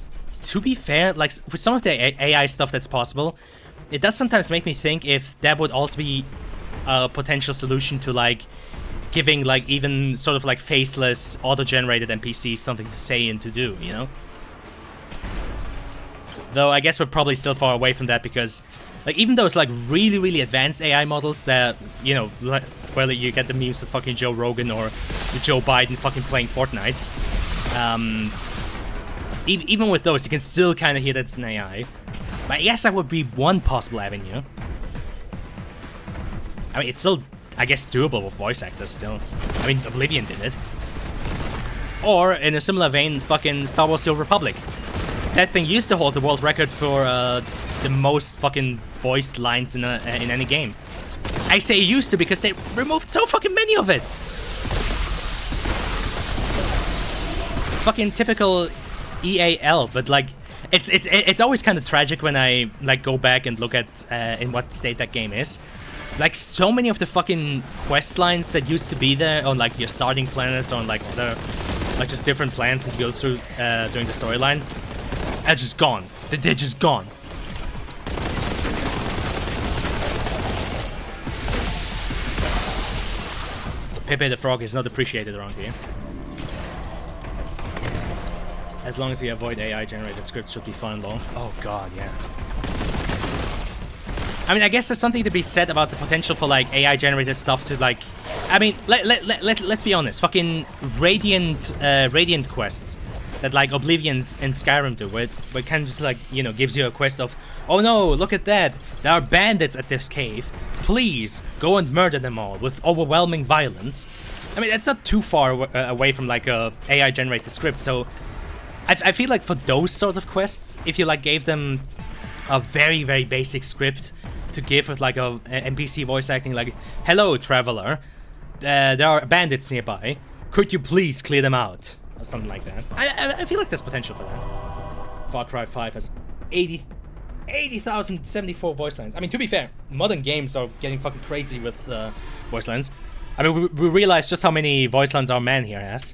to be fair, like, with some of the AI stuff that's possible, it does sometimes make me think if that would also be a potential solution to, like, giving, like, even sort of, like, faceless, auto-generated NPCs something to say and to do, you know? Though, I guess we're probably still far away from that because, like, even those, like, really, really advanced AI models that, you know, like, whether you get the memes of fucking Joe Rogan or Joe Biden fucking playing Fortnite, even with those, you can still kind of hear that's an AI. But I guess that would be one possible avenue. I mean, it's still, I guess, doable with voice actors still. I mean, Oblivion did it. Or, in a similar vein, fucking Star Wars The Old Republic. That thing used to hold the world record for the most fucking voiced lines in any game. I say used to because they removed so fucking many of it. Fucking typical EAL, but like it's always kind of tragic when I like go back and look at in what state that game is. Like so many of the fucking quest lines that used to be there on like your starting planets or on like other like just different planets that you go through during the storyline are just gone. They're just gone. Pepe the Frog is not appreciated around here. As long as you avoid AI-generated scripts, should be fun, though. Oh god, yeah. I mean, I guess there's something to be said about the potential for, like, AI-generated stuff to, like... I mean, let's be honest. Fucking Radiant quests that, like, Oblivion and Skyrim do, where it kind of just, like, you know, gives you a quest of, oh no, look at that, there are bandits at this cave. Please, go and murder them all with overwhelming violence. I mean, that's not too far away from, like, a AI-generated script, so... I feel like for those sorts of quests, if you like gave them a very, very basic script to give with like a NPC voice acting like, hello, traveler, there are bandits nearby, could you please clear them out? Or something like that. I feel like there's potential for that. Far Cry 5 has 80,074 voice lines. I mean, to be fair, modern games are getting fucking crazy with voice lines. I mean, we realize just how many voice lines our man here has.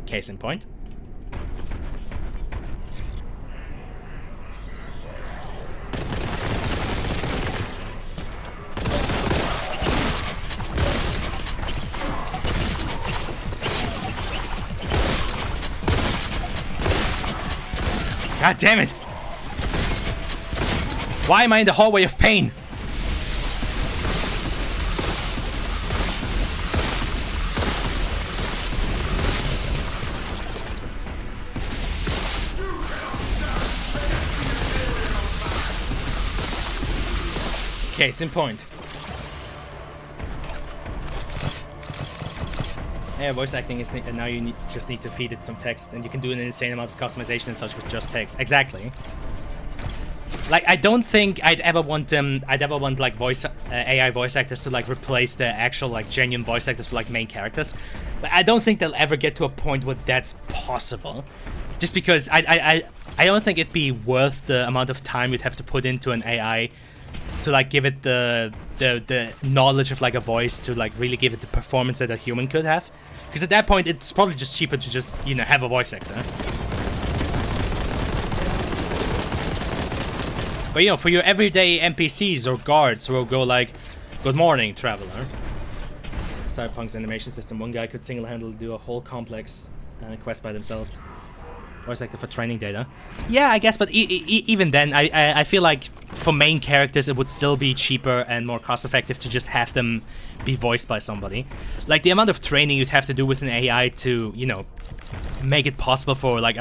Case in point. God damn it! Why am I in the hallway of pain? Case in point. Yeah, voice acting is now you just need to feed it some text, and you can do an insane amount of customization and such with just text. Exactly. Like, I don't think I'd ever want like AI voice actors to like replace the actual like genuine voice actors for like main characters. Like, I don't think they'll ever get to a point where that's possible. Just because I don't think it'd be worth the amount of time you'd have to put into an AI to like give it the knowledge of like a voice to like really give it the performance that a human could have. Because at that point, it's probably just cheaper to just, you know, have a voice actor. But, you know, for your everyday NPCs or guards who will go like, good morning, traveler. Cyberpunk's animation system, one guy could single-handedly do a whole complex quest by themselves. Voice actor for training data. Yeah, I guess, but even then, I feel like for main characters, it would still be cheaper and more cost-effective to just have them be voiced by somebody. Like, the amount of training you'd have to do with an AI to, you know, make it possible for, like,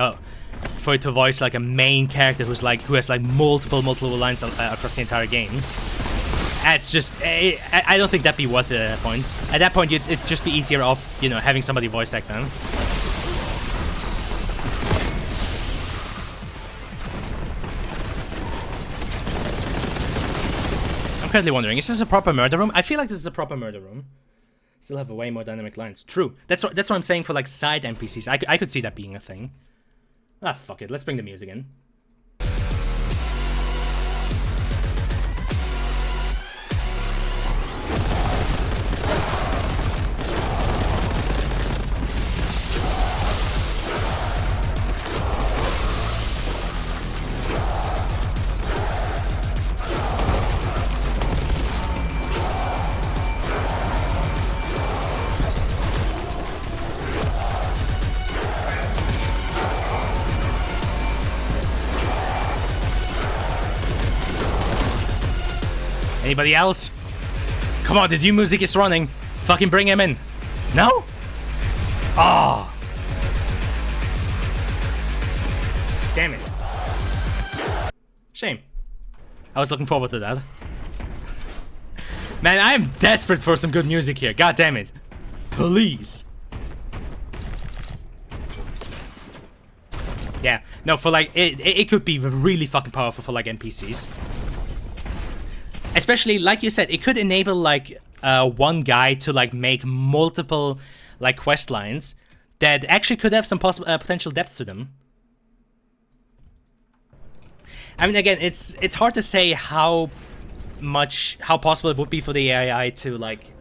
for it to voice like a main character who has like multiple lines across the entire game. It's just I don't think that'd be worth it at that point. At that point, it'd just be easier off, you know, having somebody voice act them. I'm currently wondering, is this a proper murder room? I feel like this is a proper murder room. Still have a way more dynamic lines. True. That's what I'm saying for like side NPCs. I could see that being a thing. Ah, fuck it. Let's bring the music in. Anybody else? Come on, the new music is running. Fucking bring him in. No? Ah. Oh. Damn it. Shame. I was looking forward to that. Man, I am desperate for some good music here. God damn it. Please. Yeah, no, for like, it could be really fucking powerful for like NPCs. Especially, like you said, it could enable like one guy to like make multiple like quest lines that actually could have some possible potential depth to them. I mean, again, it's hard to say how possible it would be for the AI to like,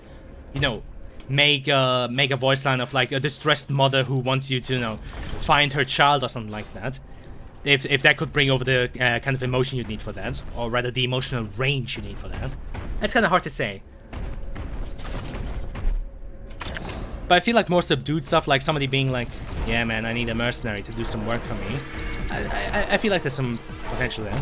you know, make a voice line of like a distressed mother who wants you to, you know, find her child or something like that. If that could bring over the kind of emotion you'd need for that, or rather the emotional range you need for that. That's kind of hard to say. But I feel like more subdued stuff, like somebody being like, yeah man, I need a mercenary to do some work for me. I feel like there's some potential there.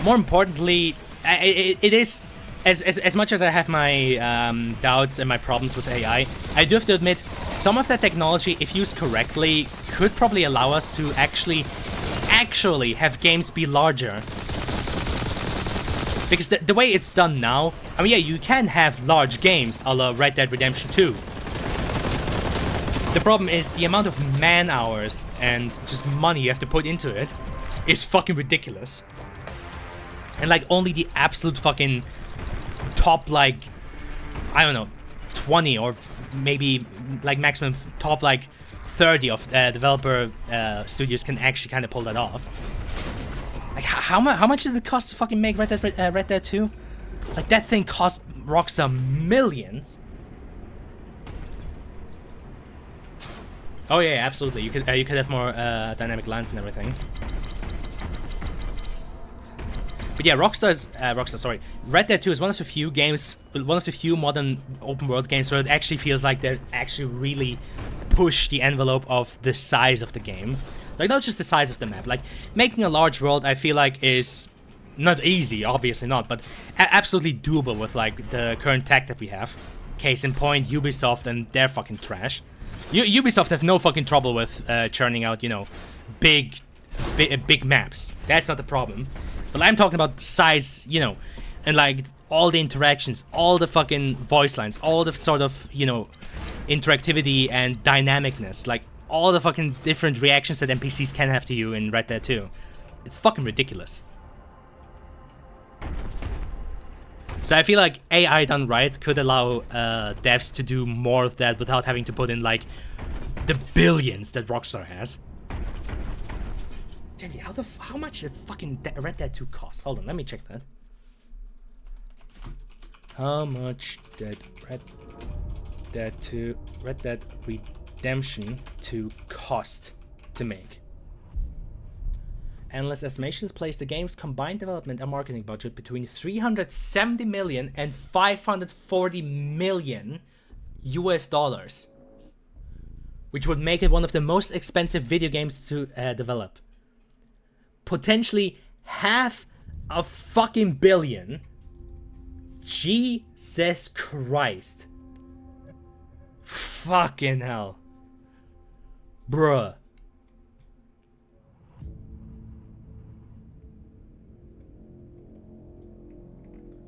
More importantly, it is... As much as I have my doubts and my problems with AI, I do have to admit, some of that technology, if used correctly, could probably allow us to actually have games be larger. Because the way it's done now, I mean, yeah, you can have large games a la Red Dead Redemption 2. The problem is the amount of man hours and just money you have to put into it is fucking ridiculous. And like only the absolute fucking top, like, I don't know, 20 or maybe like maximum top like 30 of developer studios can actually kind of pull that off. Like how much did it cost to fucking make Red Dead 2? Like that thing cost Rockstar millions. Oh yeah, absolutely. You could have more dynamic lines and everything. But yeah, Red Dead 2 is one of the few games, one of the few modern open world games where it actually feels like they actually really push the envelope of the size of the game. Like, not just the size of the map. Like, making a large world, I feel like, is not easy, obviously not, but absolutely doable with, like, the current tech that we have. Case in point, Ubisoft and their fucking trash. Ubisoft have no fucking trouble with churning out, you know, big maps. That's not the problem. But I'm talking about size, you know, and like all the interactions, all the fucking voice lines, all the sort of, you know, interactivity and dynamicness, like all the fucking different reactions that NPCs can have to you in Red Dead 2. It's fucking ridiculous. So I feel like AI done right could allow devs to do more of that without having to put in like the billions that Rockstar has. Jenny, how much did fucking Red Dead 2 cost? Hold on, let me check that. How much did Red Dead Redemption 2 cost to make? Analyst estimations place the game's combined development and marketing budget between 370 million and 540 million US dollars, which would make it one of the most expensive video games to develop. Potentially $500 million. Jesus Christ. Fucking hell. Bruh.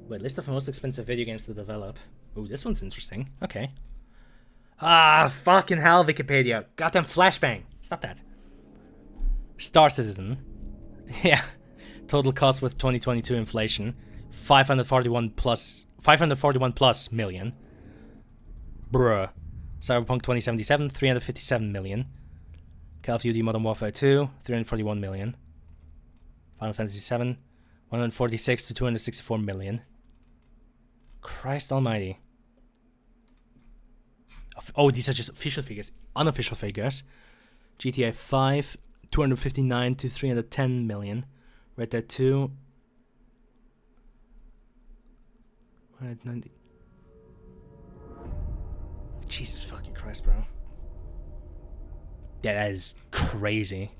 Wait, list of most expensive video games to develop. Ooh, this one's interesting. Okay. Ah, fucking hell, Wikipedia. Goddamn flashbang. Stop that. Star Citizen. Yeah. Total cost with 2022 inflation. 541 plus million. Bruh. Cyberpunk 2077, 357 million. Call of Duty Modern Warfare 2, 341 million. Final Fantasy 7, 146 to 264 million. Christ almighty. Oh, these are just official figures. Unofficial figures. GTA 5, 259 to 310 million. Red Dead 2. 190. Jesus fucking Christ, bro. Yeah, that is crazy.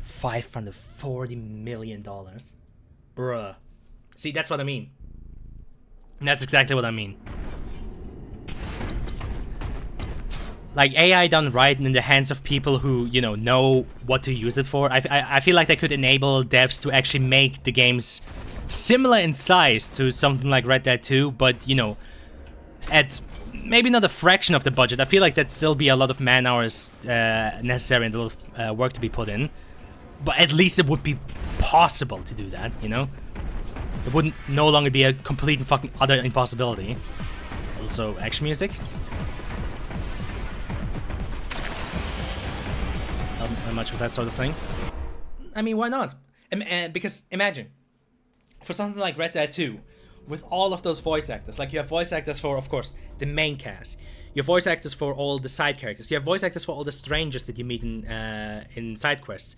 $540 million. Bruh. See, that's what I mean. That's exactly what I mean. Like, AI done right in the hands of people who, you know what to use it for. I feel like they could enable devs to actually make the games similar in size to something like Red Dead 2, but, at maybe not a fraction of the budget. I feel like that'd still be a lot of man hours necessary and a lot of work to be put in. But at least it would be possible to do that, It wouldn't no longer be a complete and fucking utter impossibility. Also, action music. Not much of that sort of thing. I mean, why not? Because imagine, for something like Red Dead 2, with all of those voice actors, like you have voice actors for, of course, the main cast. You have voice actors for all the side characters. You have voice actors for all the strangers that you meet in side quests.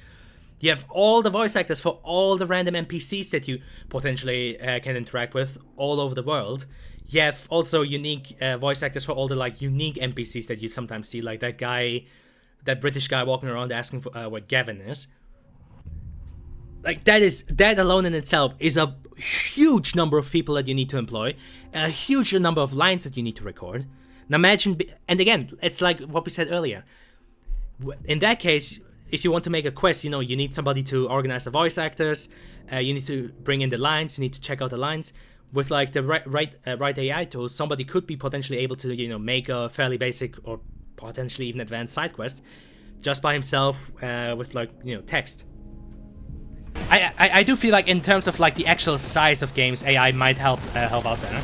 You have all the voice actors for all the random NPCs that you potentially can interact with all over the world. You have also unique voice actors for all the unique NPCs that you sometimes see, like that British guy walking around asking for what Gavin is. Like that alone in itself is a huge number of people that you need to employ, a huge number of lines that you need to record. Now imagine, and again, it's like what we said earlier. In that case, if you want to make a quest, you need somebody to organize the voice actors. You need to bring in the lines. You need to check out the lines. With the right AI tools, somebody could be potentially able to make a fairly basic or potentially even advanced side quest just by himself with text. I do feel like in terms of the actual size of games, AI might help out there.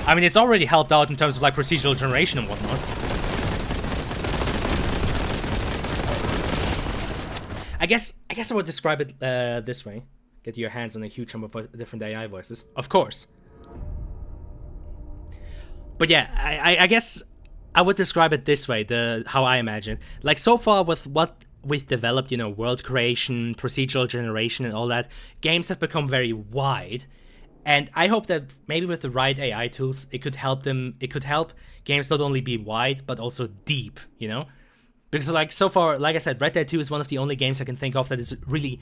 I mean, it's already helped out in terms of procedural generation and whatnot. I guess I would describe it this way: get your hands on a huge number of different AI voices, of course. But yeah, I guess I would describe it this way: how I imagine. So far with what we've developed, world creation, procedural generation, and all that, games have become very wide. And I hope that maybe with the right AI tools, it could help games not only be wide, but also deep, Because so far, like I said, Red Dead 2 is one of the only games I can think of that is really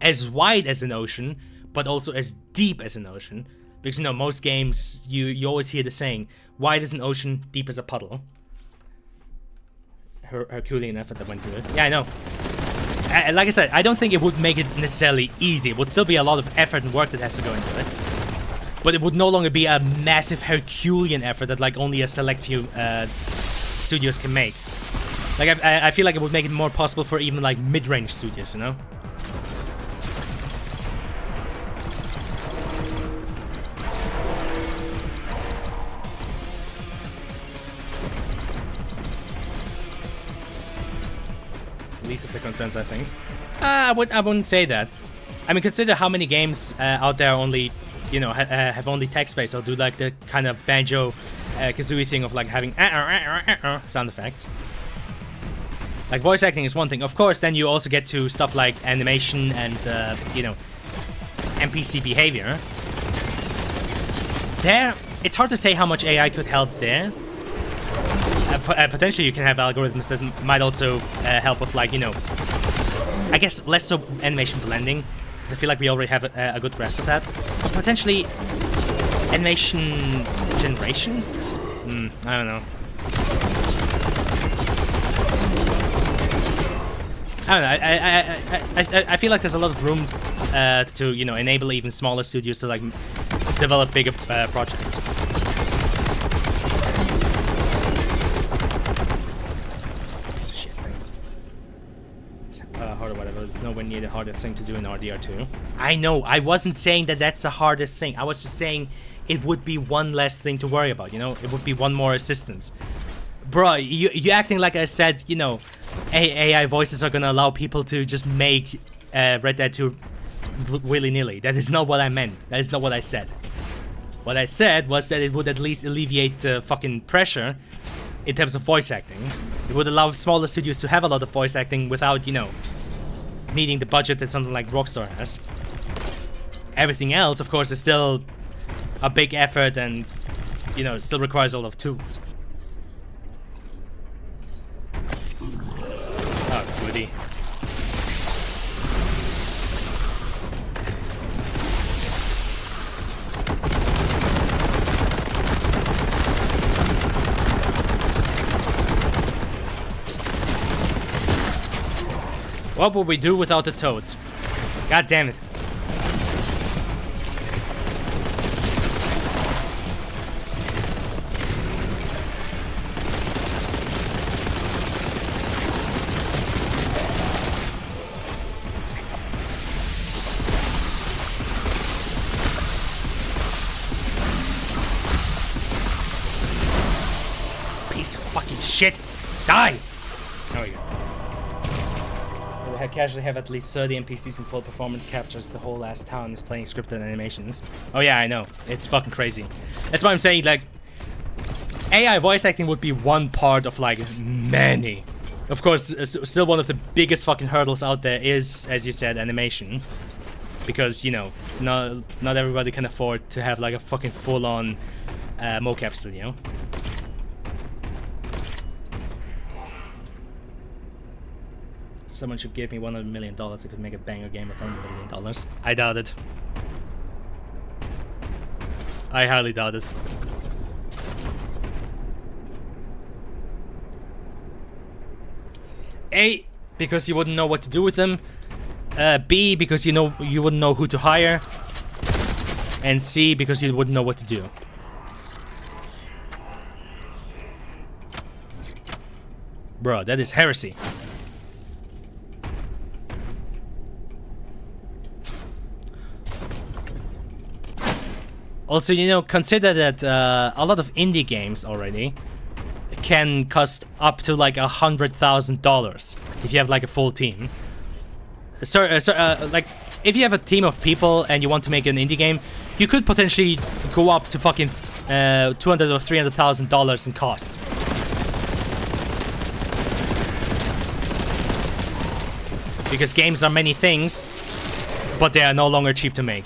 as wide as an ocean, but also as deep as an ocean. Because, most games, you always hear the saying, wide as an ocean, deep as a puddle. Herculean effort that went through it. Yeah, I know. Like I said, I don't think it would make it necessarily easy. It would still be a lot of effort and work that has to go into it. But it would no longer be a massive Herculean effort that only a select few studios can make. I feel like it would make it more possible for even mid-range studios, Least of the concerns, I think. I wouldn't say that. I mean, consider how many games out there only, have only text-based or do the kind of banjo kazooie thing of having sound effects. Voice acting is one thing. Of course, then you also get to stuff like animation and NPC behavior. There, it's hard to say how much AI could help there. Potentially you can have algorithms that might also help with I guess less so animation blending, because I feel like we already have a good grasp of that. But potentially animation generation? I don't know. I don't know. I feel like there's a lot of room to, you know, enable even smaller studios to like develop bigger projects. Piece of shit things. Hard or whatever. It's nowhere near the hardest thing to do in RDR2. I know. I wasn't saying that that's the hardest thing. I was just saying it would be one less thing to worry about. You know, it would be one more assistance. Bro, you acting like I said, you know, AI voices are gonna allow people to just make Red Dead 2 willy-nilly. That is not what I meant. That is not what I said. What I said was that it would at least alleviate the fucking pressure in terms of voice acting. It would allow smaller studios to have a lot of voice acting without, you know, needing the budget that something like Rockstar has. Everything else, of course, is still a big effort and, you know, it still requires a lot of tools. Oh, goody. What would we do without the toads? God damn it. Piece of fucking shit. Die! There we go. I casually have at least 30 NPCs in full performance captures. The whole last town is playing scripted animations. Oh yeah, I know. It's fucking crazy. That's why I'm saying, like, AI voice acting would be one part of, like, many. Of course, still one of the biggest fucking hurdles out there is, as you said, animation. Because, you know, not everybody can afford to have, like, a fucking full-on mocap studio. Someone should give me $100 million. I could make a banger game of $100 million. I doubt it. I highly doubt it. A, because you wouldn't know what to do with them. B, because you wouldn't know who to hire. And C, because you wouldn't know what to do. Bro, that is heresy. Also, you know, consider that a lot of indie games already can cost up to like $100,000 if you have like a full team. Like, if you have a team of people and you want to make an indie game, you could potentially go up to fucking $200,000 or $300,000 in costs. Because games are many things, but they are no longer cheap to make.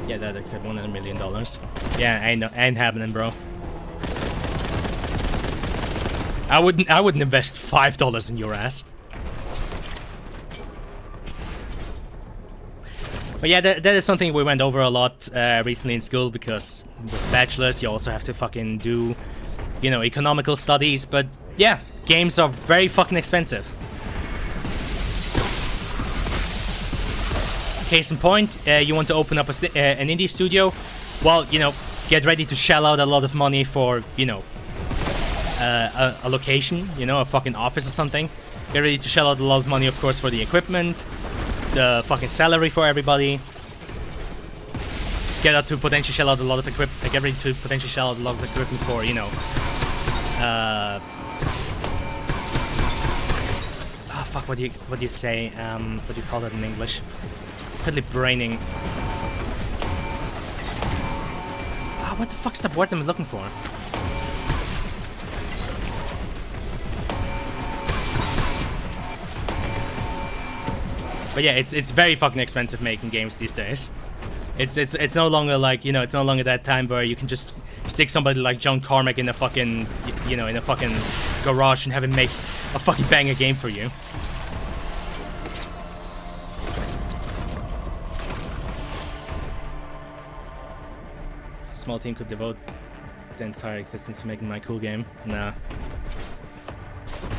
Yeah, that except $100 million. Yeah, ain't happening, bro. I wouldn't invest $5 in your ass. But yeah, that is something we went over a lot recently in school, because with bachelors you also have to fucking do, you know, economical studies. But yeah, games are very fucking expensive. Case in point, you want to open up an indie studio, well, you know, get ready to shell out a lot of money for, you know, a location, you know, a fucking office or something. Get ready to shell out a lot of money, of course, for the equipment, the fucking salary for everybody. Get ready to potentially shell out a lot of equipment for, you know, oh fuck, what do you say? What do you call that in English? Totally braining. Ah, what the fuck's the word I'm looking for? But yeah, it's very fucking expensive making games these days. It's no longer like, you know, it's no longer that time where you can just stick somebody like John Carmack in a fucking, you know, in a fucking garage and have him make a fucking banger game for you. small team could devote the entire existence to making my cool game. Nah.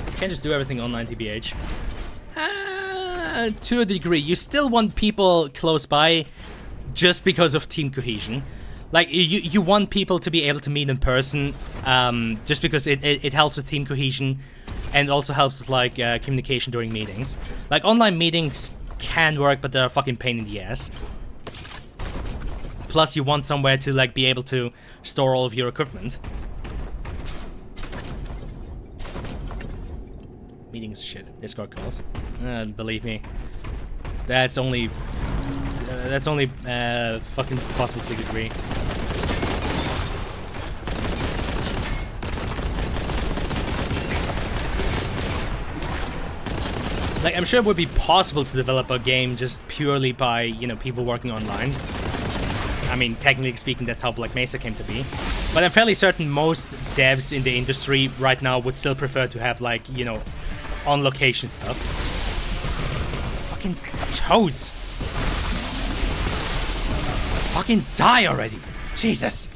You can't just do everything online, TBH. To a degree. You still want people close by just because of team cohesion. Like, you want people to be able to meet in person, just because it helps with team cohesion and also helps with, like, communication during meetings. Like, online meetings can work, but they're a fucking pain in the ass. Plus, you want somewhere to, like, be able to store all of your equipment. Meetings shit. Discord calls. Believe me. That's only fucking possible to a degree. Like, I'm sure it would be possible to develop a game just purely by, you know, people working online. I mean, technically speaking, that's how Black Mesa came to be. But I'm fairly certain most devs in the industry right now would still prefer to have, like, you know, on-location stuff. Fucking toads! Fucking die already! Jesus!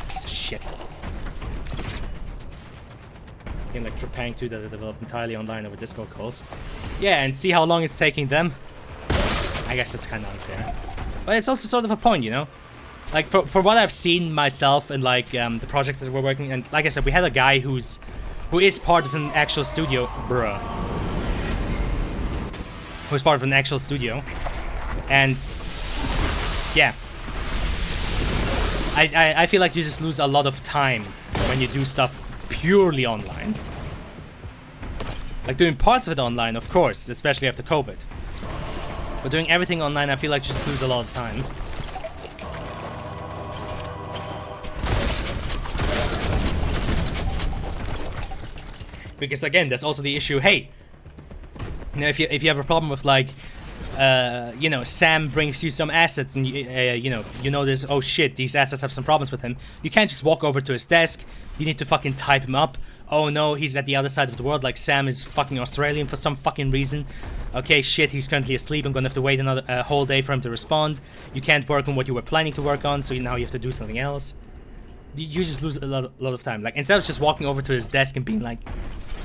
Piece of shit. Game like Trepang 2 that are developed entirely online over Discord calls. Yeah, and see how long it's taking them? I guess it's kind of unfair. But it's also sort of a point, you know? Like, for what I've seen myself and, like, the project that we're working... And, like I said, we had a guy who is part of an actual studio... Bruh. Who's part of an actual studio. And... yeah. I feel like you just lose a lot of time when you do stuff purely online. Like, doing parts of it online, of course, especially after COVID. But doing everything online, I feel like you just lose a lot of time. Because again, there's also the issue, hey, you know, if you have a problem with, like, you know, Sam brings you some assets and you know this, oh shit, these assets have some problems with him. You can't just walk over to his desk. You need to fucking type him up. Oh no, he's at the other side of the world, like Sam is fucking Australian for some fucking reason. Okay, shit, he's currently asleep. I'm gonna have to wait another whole day for him to respond. You can't work on what you were planning to work on, so now you have to do something else. You just lose a lot of time. Like, instead of just walking over to his desk and being like,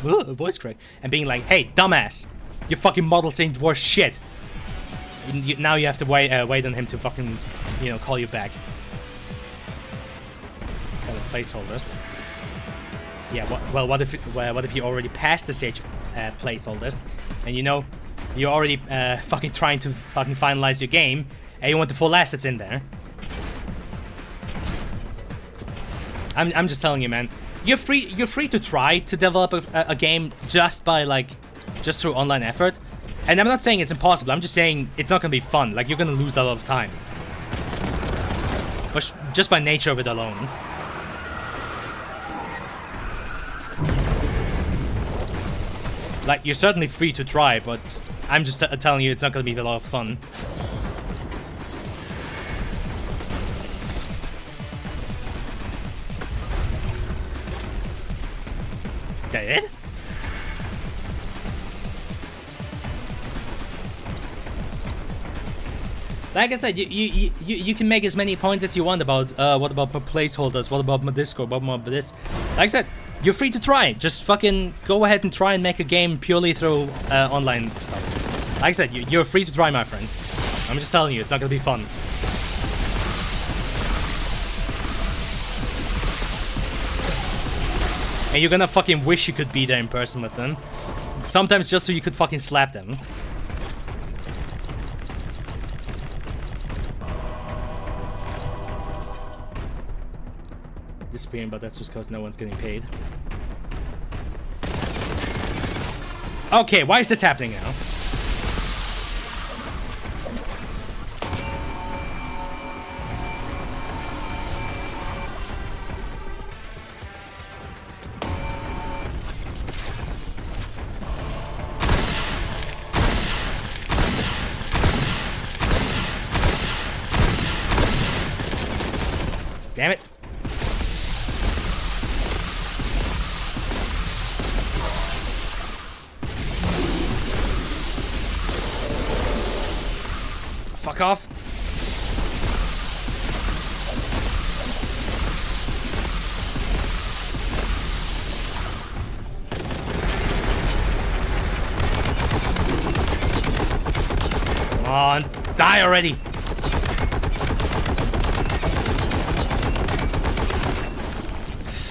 voice crack, and being like, hey, dumbass, your fucking models ain't worth shit. Now you have to wait on him to fucking, you know, call you back. Placeholders. Yeah, what if you already passed the stage of placeholders, and you know, you're already fucking trying to fucking finalize your game, and you want the full assets in there. I'm just telling you, man. You're free to try to develop a game just by, like, just through online effort. And I'm not saying it's impossible. I'm just saying it's not gonna be fun. Like, you're gonna lose a lot of time, but just by nature of it alone. Like, you're certainly free to try, but I'm just telling you it's not gonna be a lot of fun. That it? Like I said, you can make as many points as you want about what about my placeholders, what about my Discord, what about this. Like I said, you're free to try. Just fucking go ahead and try and make a game purely through online stuff. Like I said, you're free to try, my friend. I'm just telling you, it's not gonna be fun. And you're gonna fucking wish you could be there in person with them. Sometimes just so you could fucking slap them. Disappearing, but that's just because no one's getting paid. Okay, why is this happening now? Damn it. Fuck off. on, die already!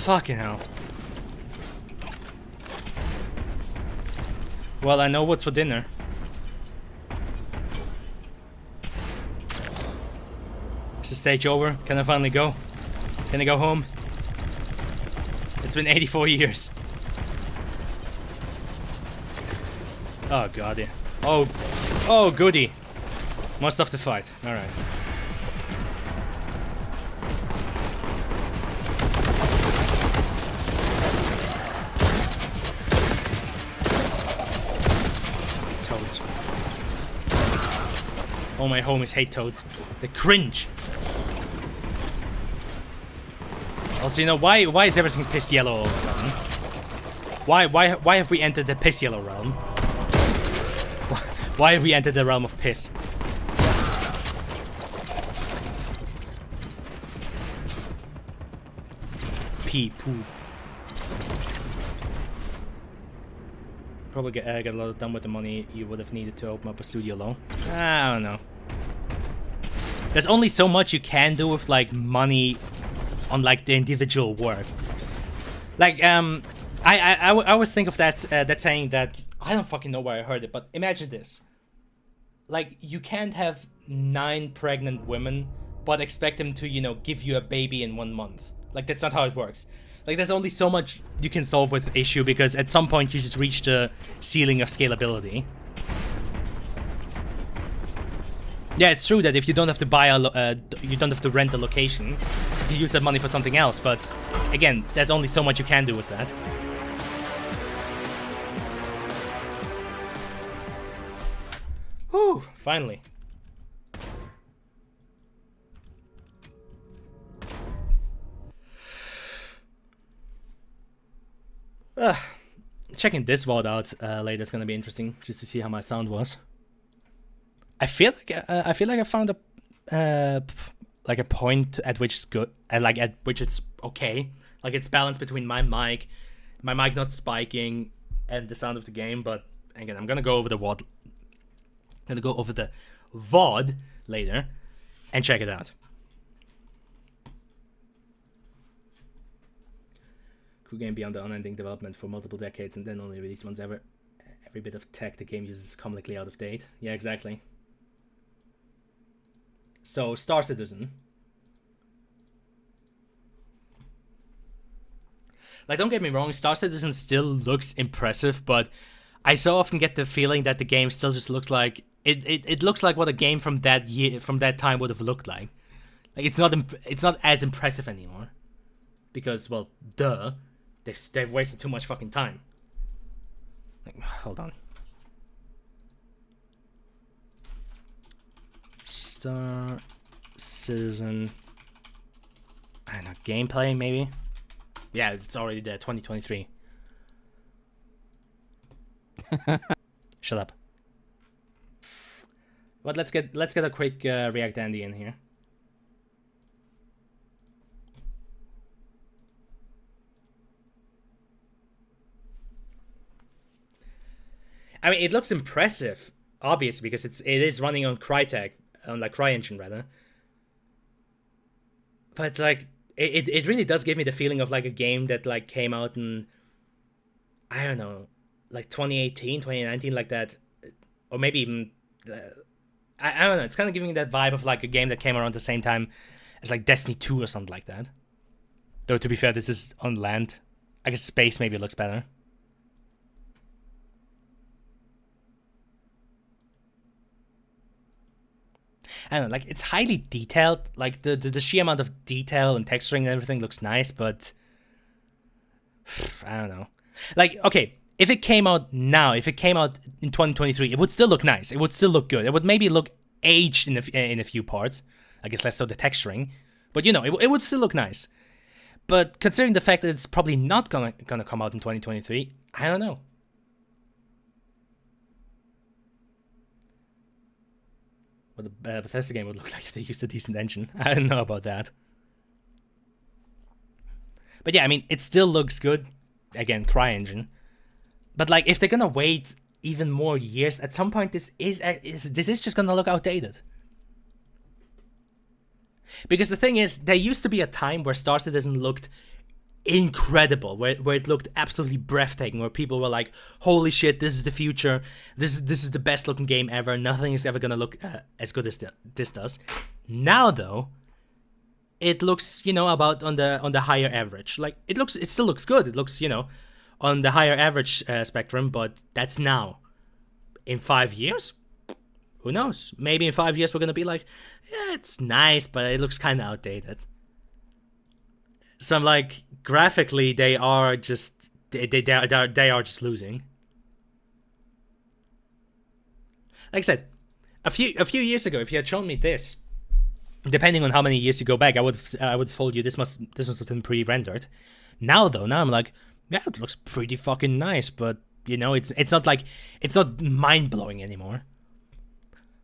Fucking hell. Well, I know what's for dinner. Is the stage over? Can I finally go? Can I go home? It's been 84 years. Oh god, yeah. Oh goody. More stuff to fight. Alright. Toads. All my homies hate toads. They cringe. Also, you know, why is everything piss yellow all of a sudden? Why have we entered the piss yellow realm? Why have we entered the realm of piss? Pee poo. Probably get a lot done with the money you would have needed to open up a studio loan. I don't know. There's only so much you can do with like money on like the individual work. Like I always think of that that saying that I don't fucking know where I heard it, but imagine this. Like you can't have 9 pregnant women but expect them to, you know, give you a baby in 1 month. Like that's not how it works. Like there's only so much you can solve with the issue because at some point you just reach the ceiling of scalability. Yeah, it's true that if you don't have to buy you don't have to rent a location, you use that money for something else. But again, there's only so much you can do with that. Whew! Finally. Checking this VOD out later is gonna be interesting, just to see how my sound was. I feel like I found a like a point at which it's good, like at which it's okay. Like it's balanced between my mic not spiking, and the sound of the game. But again, I'm gonna go over the VOD. I'm gonna go over the VOD later and check it out. Cool game beyond the unending development for multiple decades and then only released once ever. Every bit of tech the game uses is comically out of date. Yeah, exactly. So, Star Citizen. Like, don't get me wrong, Star Citizen still looks impressive, but I so often get the feeling that the game still just looks like it looks like what a game from that year, from that time would have looked like. Like it's not as impressive anymore. Because, well, duh. They've wasted too much fucking time. Like, hold on. Star Citizen. I don't know, gameplay maybe? Yeah, it's already there, 2023. Shut up. But let's get a quick React Andy in here. I mean, it looks impressive, obviously, because it is running on Crytek, on like CryEngine rather. But it's like it really does give me the feeling of like a game that like came out in, I don't know, like 2018, 2019, like that, or maybe even I don't know. It's kind of giving me that vibe of like a game that came around the same time as like Destiny 2 or something like that. Though to be fair, this is on land. I guess space maybe looks better. I don't know, like, it's highly detailed. Like, the sheer amount of detail and texturing and everything looks nice, but I don't know. Like, okay, if it came out now, if it came out in 2023, it would still look nice. It would still look good. It would maybe look aged in a few parts. I guess less so the texturing. But, you know, it would still look nice. But considering the fact that it's probably not gonna come out in 2023, I don't know. What the Bethesda game would look like if they used a decent engine. I don't know about that. But yeah, I mean, it still looks good. Again, CryEngine. But like, if they're gonna wait even more years, at some point this is just gonna look outdated. Because the thing is, there used to be a time where Star Citizen looked incredible, where it looked absolutely breathtaking, where people were like, holy shit, this is the future, this is the best looking game ever, nothing is ever gonna look as good as this does. Now though, it looks, you know, about on the higher average. Like, it still looks good, it looks, you know, on the higher average spectrum, but that's now. In 5 years, who knows, maybe in 5 years we're gonna be like, yeah, it's nice, but it looks kind of outdated. So I'm like, graphically, they are just just losing. Like I said, a few years ago, if you had shown me this, depending on how many years you go back, I would have told you this must have been pre-rendered. Now though, I'm like, yeah, it looks pretty fucking nice, but you know, it's not mind blowing anymore.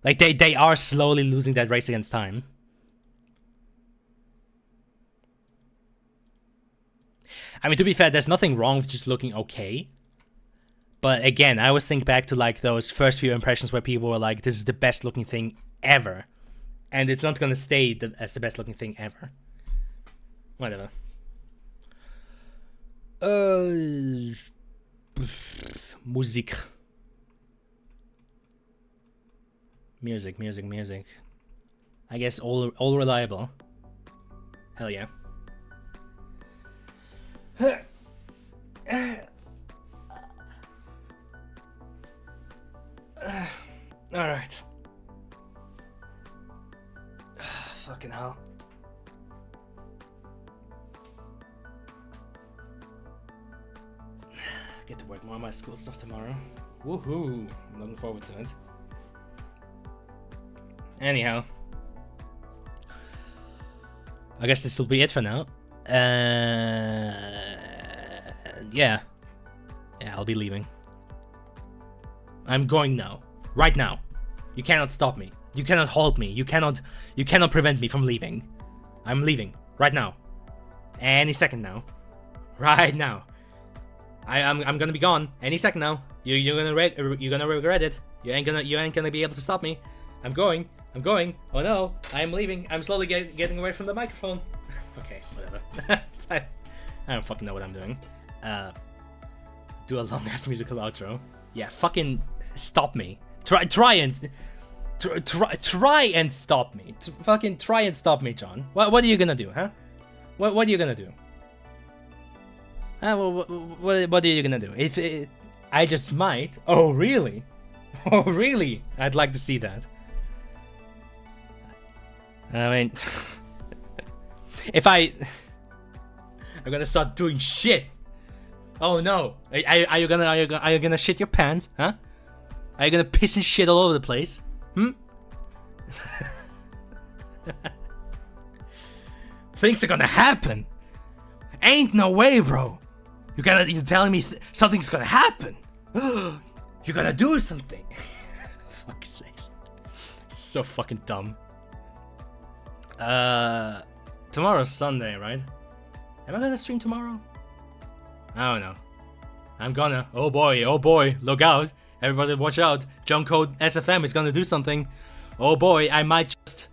Like they are slowly losing that race against time. I mean, to be fair, there's nothing wrong with just looking okay. But again, I always think back to like those first few impressions where people were like, this is the best looking thing ever. And it's not gonna stay as the best looking thing ever. Whatever. Music. Music. I guess all reliable. Hell yeah. Alright. Fucking hell. Get to work more on my school stuff tomorrow. Woohoo! I'm looking forward to it. Anyhow, I guess this will be it for now. Yeah, I'll be leaving. I'm going now, right now. You cannot stop me. You cannot hold me. You cannot prevent me from leaving. I'm leaving right now. Any second now. Right now. I'm gonna be gone any second now. You're gonna regret it. You ain't gonna be able to stop me. I'm going. Oh no, I'm leaving. I'm slowly getting away from the microphone. Okay, whatever. I don't fucking know what I'm doing. Do a long ass musical outro. Yeah, fucking stop me. Try and stop me. Fucking try and stop me, John. What are you gonna do, huh? What are you gonna do? What are you gonna do? I just might. Oh really? Oh really? I'd like to see that. I mean, I'm gonna start doing shit. Oh no! Are you gonna shit your pants? Huh? Are you gonna piss and shit all over the place? Things are gonna happen. Ain't no way, bro. You're telling me something's gonna happen. You're gonna do something. Fuck's sakes. So fucking dumb. Tomorrow's Sunday, right? Am I gonna stream tomorrow? I don't know. I'm gonna. Oh boy, look out. Everybody watch out. Jump code SFM is gonna do something. Oh boy, I might just